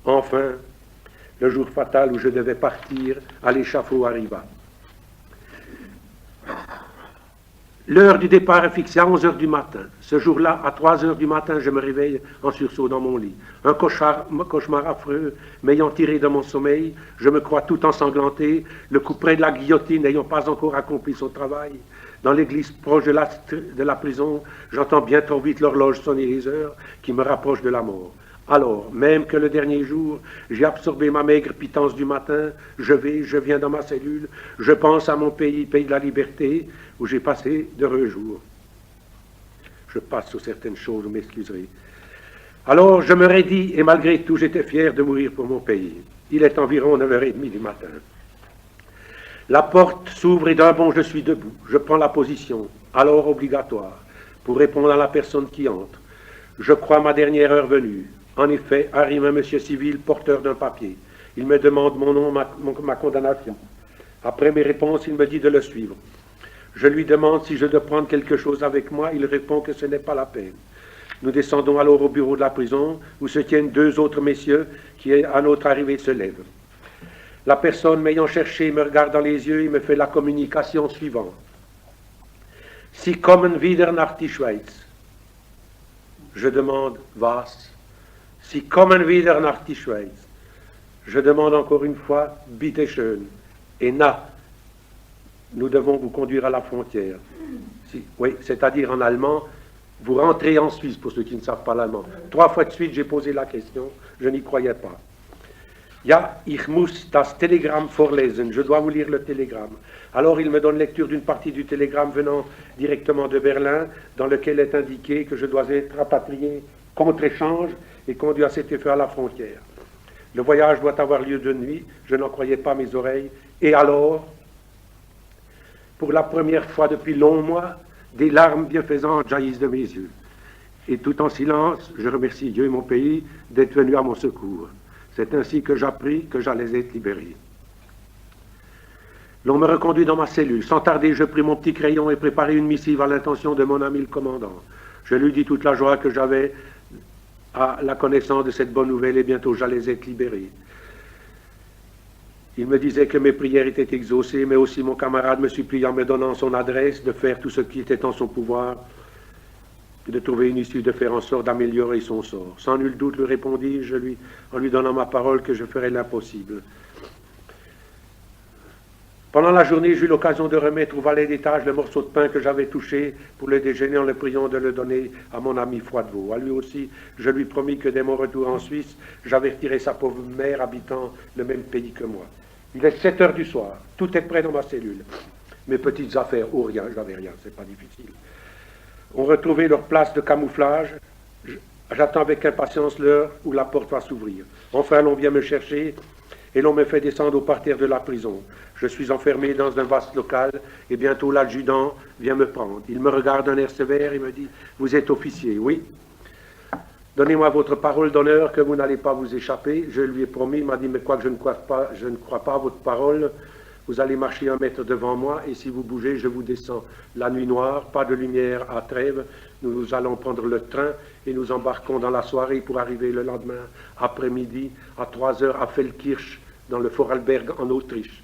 Enfin, le jour fatal où je devais partir à l'échafaud arriva. L'heure du départ est fixée à 11 heures du matin. Ce jour-là, à 3 heures du matin, je me réveille en sursaut dans mon lit. Un cauchemar affreux m'ayant tiré de mon sommeil, je me crois tout ensanglanté, le couperet de la guillotine n'ayant pas encore accompli son travail. Dans l'église proche de la prison, j'entends bien trop vite l'horloge sonner les heures qui me rapprochent de la mort. Alors, même que le dernier jour, j'ai absorbé ma maigre pitance du matin, je viens dans ma cellule, je pense à mon pays, pays de la liberté, où j'ai passé d'heureux jours. Je passe sur certaines choses, vous m'excuserez. Alors, je me raidis, et malgré tout, j'étais fier de mourir pour mon pays. Il est environ 9h30 du matin. La porte s'ouvre et d'un bond, je suis debout. Je prends la position, alors obligatoire, pour répondre à la personne qui entre. Je crois ma dernière heure venue. En effet, arrive un monsieur civil porteur d'un papier. Il me demande mon nom, ma condamnation. Après mes réponses, il me dit de le suivre. Je lui demande si je dois prendre quelque chose avec moi. Il répond que ce n'est pas la peine. Nous descendons alors au bureau de la prison, où se tiennent deux autres messieurs qui, à notre arrivée, se lèvent. La personne m'ayant cherché me regarde dans les yeux et me fait la communication suivante. Sie kommen wieder nach die Schweiz. Je demande, was? Sie kommen wieder nach die Schweiz. Je demande encore une fois, bitte schön. Et na, nous devons vous conduire à la frontière. Oui, c'est-à-dire en allemand, vous rentrez en Suisse, pour ceux qui ne savent pas l'allemand. 3 fois de suite, j'ai posé la question, je n'y croyais pas. Ja, ich muss das Telegramm vorlesen. Je dois vous lire le télégramme. Alors il me donne lecture d'une partie du télégramme venant directement de Berlin, dans lequel est indiqué que je dois être rapatrié contre échange et conduit à cet effet à la frontière. Le voyage doit avoir lieu de nuit, je n'en croyais pas mes oreilles. Et alors, pour la première fois depuis longs mois, des larmes bienfaisantes jaillissent de mes yeux. Et tout en silence, je remercie Dieu et mon pays d'être venu à mon secours. C'est ainsi que j'appris que j'allais être libéré. L'on me reconduit dans ma cellule. Sans tarder, je pris mon petit crayon et préparai une missive à l'intention de mon ami le commandant. Je lui dis toute la joie que j'avais à la connaissance de cette bonne nouvelle et bientôt j'allais être libéré. Il me disait que mes prières étaient exaucées, mais aussi mon camarade me suppliait en me donnant son adresse de faire tout ce qui était en son pouvoir, de trouver une issue, de faire en sorte d'améliorer son sort. Sans nul doute, lui répondis-je en lui donnant ma parole que je ferais l'impossible. Pendant la journée, j'eus l'occasion de remettre au valet d'étage le morceau de pain que j'avais touché pour le déjeuner en le priant de le donner à mon ami Froidevaux. À lui aussi, je lui promis que dès mon retour en Suisse, j'avertirais sa pauvre mère habitant le même pays que moi. Il est 7 heures du soir, tout est prêt dans ma cellule. Mes petites affaires, oh rien, j'avais rien, c'est pas difficile. On retrouvait leur place de camouflage. J'attends avec impatience l'heure où la porte va s'ouvrir. Enfin, l'on vient me chercher et l'on me fait descendre au parterre de la prison. Je suis enfermé dans un vaste local et bientôt l'adjudant vient me prendre. Il me regarde d'un air sévère et me dit « Vous êtes officier, oui. Donnez-moi votre parole d'honneur que vous n'allez pas vous échapper. » Je lui ai promis, il m'a dit « Mais quoi que je ne crois pas à votre parole, Vous allez marcher 1 mètre devant moi et si vous bougez, je vous descends. La nuit noire, pas de lumière à Trèves. Nous allons prendre le train et nous embarquons dans la soirée pour arriver le lendemain après-midi à 3 heures à Feldkirch, dans le Vorarlberg en Autriche.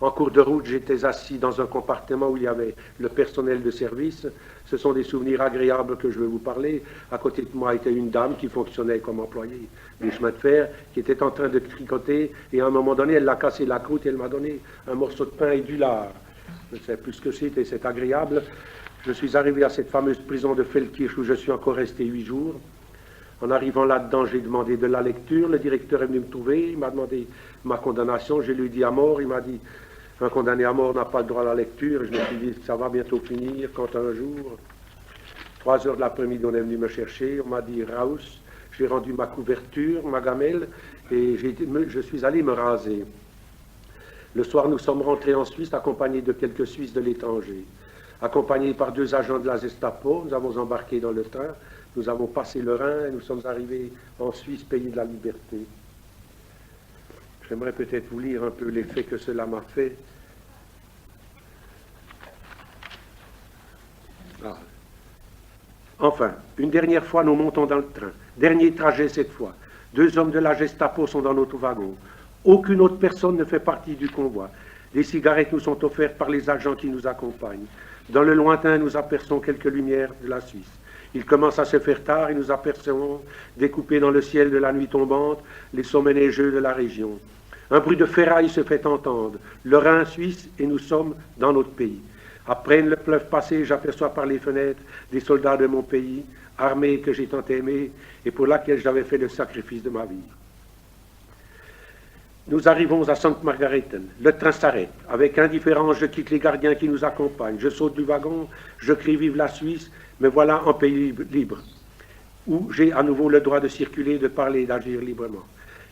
En cours de route, j'étais assis dans un compartiment où il y avait le personnel de service. Ce sont des souvenirs agréables que je vais vous parler. À côté de moi était une dame qui fonctionnait comme employée des chemins de fer, qui était en train de tricoter, et à un moment donné, elle a cassé la croûte et elle m'a donné un morceau de pain et du lard. Je ne sais plus ce que c'est et c'est agréable. Je suis arrivé à cette fameuse prison de Feldkirch où je suis encore resté 8 jours. En arrivant là-dedans, j'ai demandé de la lecture. Le directeur est venu me trouver, il m'a demandé ma condamnation. Je lui ai dit à mort. Il m'a dit un condamné à mort n'a pas le droit à la lecture. Et je me suis dit ça va bientôt finir. Quand un jour, 3 heures de l'après-midi, on est venu me chercher. On m'a dit Raus. J'ai rendu ma couverture, ma gamelle, et je suis allé me raser. Le soir, nous sommes rentrés en Suisse, accompagnés de quelques Suisses de l'étranger. Accompagnés par 2 agents de la Gestapo, nous avons embarqué dans le train. Nous avons passé le Rhin et nous sommes arrivés en Suisse, pays de la liberté. J'aimerais peut-être vous lire un peu l'effet que cela m'a fait. Ah. Enfin, une dernière fois, nous montons dans le train. Dernier trajet cette fois. 2 hommes de la Gestapo sont dans notre wagon. Aucune autre personne ne fait partie du convoi. Les cigarettes nous sont offertes par les agents qui nous accompagnent. Dans le lointain, nous apercevons quelques lumières de la Suisse. Il commence à se faire tard et nous apercevons, découpés dans le ciel de la nuit tombante, les sommets neigeux de la région. Un bruit de ferraille se fait entendre, le Rhin suisse, et nous sommes dans notre pays. Après le fleuve passé, j'aperçois par les fenêtres des soldats de mon pays, armés que j'ai tant aimés et pour laquelle j'avais fait le sacrifice de ma vie. Nous arrivons à Sainte Margarethen. Le train s'arrête. Avec indifférence, je quitte les gardiens qui nous accompagnent. Je saute du wagon, je crie vive la Suisse, me voilà en pays libre, où j'ai à nouveau le droit de circuler, de parler, d'agir librement.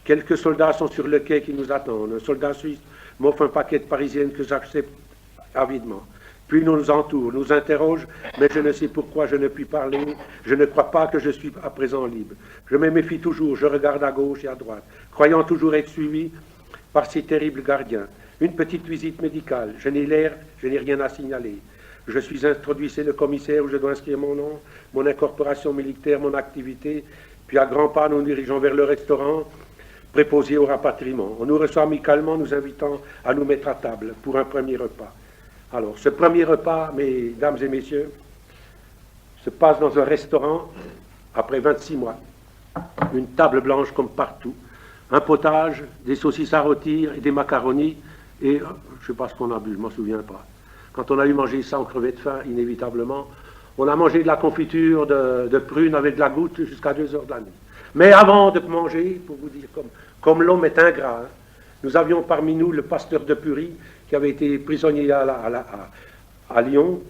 Quelques soldats sont sur le quai qui nous attendent. Un soldat suisse m'offre un paquet de parisiennes que j'accepte avidement. Puis nous entoure, nous interroge, mais je ne sais pourquoi je ne puis parler. Je ne crois pas que je suis à présent libre. Je me méfie toujours, je regarde à gauche et à droite, croyant toujours être suivi par ces terribles gardiens. Une petite visite médicale, je n'ai rien à signaler. Je suis introduit, c'est le commissaire où je dois inscrire mon nom, mon incorporation militaire, mon activité. Puis à grands pas, nous nous dirigeons vers le restaurant préposé au rapatriement. On nous reçoit amicalement, nous invitant à nous mettre à table pour un premier repas. Alors, ce premier repas, mesdames et messieurs, se passe dans un restaurant après 26 mois. Une table blanche comme partout, un potage, des saucisses à rôtir et des macaronis, et je ne sais pas ce qu'on a bu, je ne m'en souviens pas. Quand on a eu mangé ça, on crevait de faim, inévitablement. On a mangé de la confiture de prunes avec de la goutte jusqu'à 2 heures de la nuit. Mais avant de manger, pour vous dire comme l'homme est ingrat, hein, nous avions parmi nous le pasteur de Purie, qui avait été prisonnier à Lyon,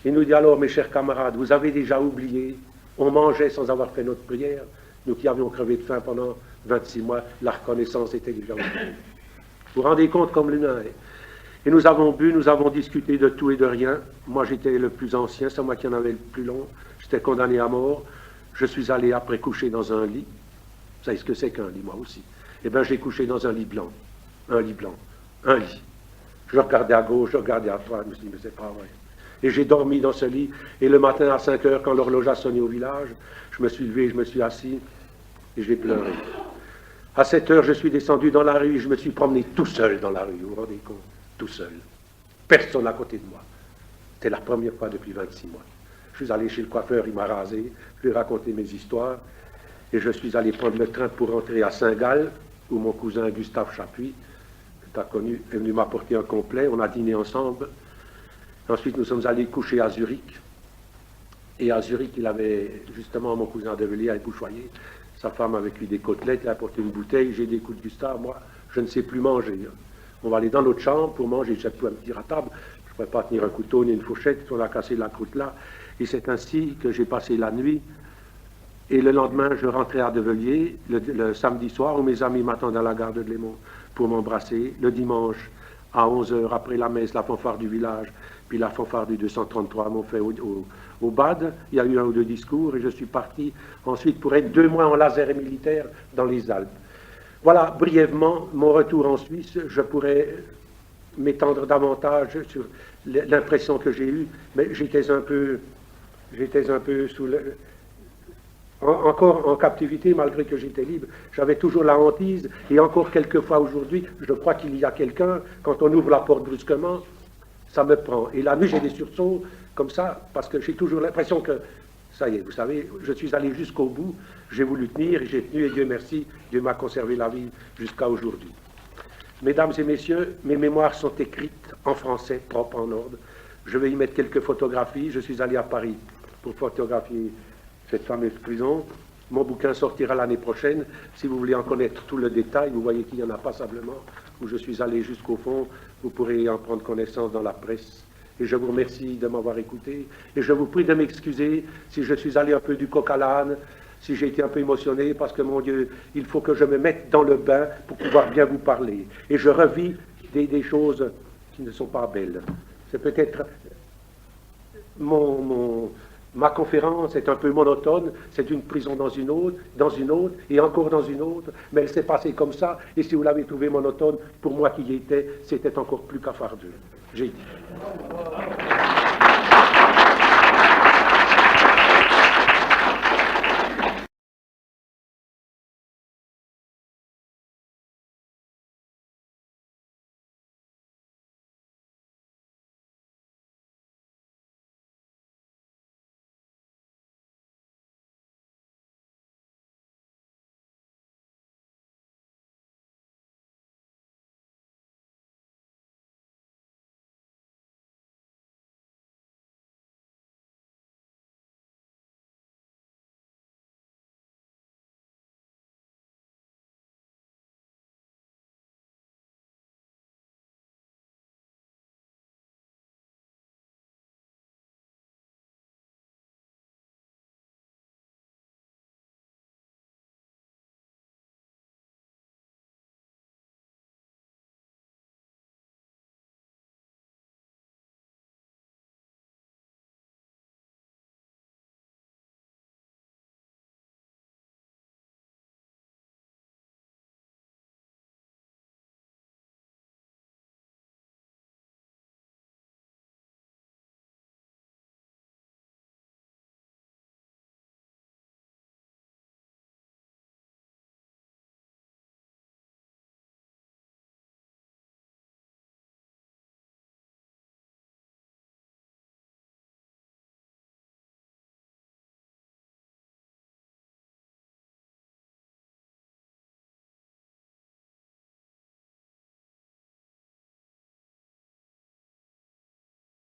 et nous dit alors, mes chers camarades, vous avez déjà oublié, on mangeait sans avoir fait notre prière, nous qui avions crevé de faim pendant 26 mois, la reconnaissance était déjà oubliée. Vous vous rendez compte comme l'humain est. Et nous avons bu, nous avons discuté de tout et de rien. Moi j'étais le plus ancien, c'est moi qui en avais le plus long, j'étais condamné à mort. Je suis allé après coucher dans un lit. Vous savez ce que c'est qu'un lit, moi aussi. Eh bien j'ai couché dans un lit blanc, un lit. Je regardais à gauche, je regardais à droite, je me suis dit, mais c'est pas vrai. Et j'ai dormi dans ce lit, et le matin à 5 heures, quand l'horloge a sonné au village, je me suis levé, je me suis assis, et j'ai pleuré. À 7 heures, je suis descendu dans la rue, je me suis promené tout seul dans la rue, vous vous rendez compte? Tout seul. Personne à côté de moi. C'était la première fois depuis 26 mois. Je suis allé chez le coiffeur, il m'a rasé, je lui ai raconté mes histoires, et je suis allé prendre le train pour rentrer à Saint-Gall, où mon cousin Gustave Chapuis, que tu as connu, est venu m'apporter un complet, on a dîné ensemble. Ensuite, nous sommes allés coucher à Zurich. Et à Zurich, il avait, justement, mon cousin de Vellier, à Bouchoyer, sa femme avec lui des côtelettes, il a apporté une bouteille, j'ai des coups de Gustave, moi, je ne sais plus manger. On va aller dans notre chambre pour manger, je ne sais plus à me dire à table, je ne pourrais pas tenir un couteau ni une fourchette, on a cassé la croûte là. Et c'est ainsi que j'ai passé la nuit. Et le lendemain, je rentrais à Develier, le samedi soir, où mes amis m'attendent à la gare de Lémont pour m'embrasser. Le dimanche, à 11h, après la messe, la fanfare du village, puis la fanfare du 233 m'ont fait au BAD. Il y a eu 1 ou 2 discours, et je suis parti ensuite pour être 2 mois en laser militaire dans les Alpes. Voilà brièvement mon retour en Suisse. Je pourrais m'étendre davantage sur l'impression que j'ai eue, mais j'étais un peu sous encore en captivité, malgré que j'étais libre. J'avais toujours la hantise, et encore quelques fois aujourd'hui, je crois qu'il y a quelqu'un, quand on ouvre la porte brusquement, ça me prend. Et la nuit, j'ai des sursauts comme ça, parce que j'ai toujours l'impression que, ça y est, vous savez, je suis allé jusqu'au bout, j'ai voulu tenir, et j'ai tenu, et Dieu merci, Dieu m'a conservé la vie jusqu'à aujourd'hui. Mesdames et messieurs, mes mémoires sont écrites en français, propre, en ordre. Je vais y mettre quelques photographies. Je suis allé à Paris pour photographier cette fameuse prison. Mon bouquin sortira l'année prochaine. Si vous voulez en connaître tout le détail, vous voyez qu'il y en a passablement, où je suis allé jusqu'au fond. Vous pourrez en prendre connaissance dans la presse. Et je vous remercie de m'avoir écouté. Et je vous prie de m'excuser si je suis allé un peu du coq à l'âne, si j'ai été un peu émotionné, parce que, mon Dieu, il faut que je me mette dans le bain pour pouvoir bien vous parler. Et je revis des choses qui ne sont pas belles. C'est peut-être ma conférence est un peu monotone, c'est une prison dans une autre, et encore dans une autre, mais elle s'est passée comme ça, et si vous l'avez trouvé monotone, pour moi qui y étais, c'était encore plus cafardeux. J'ai dit.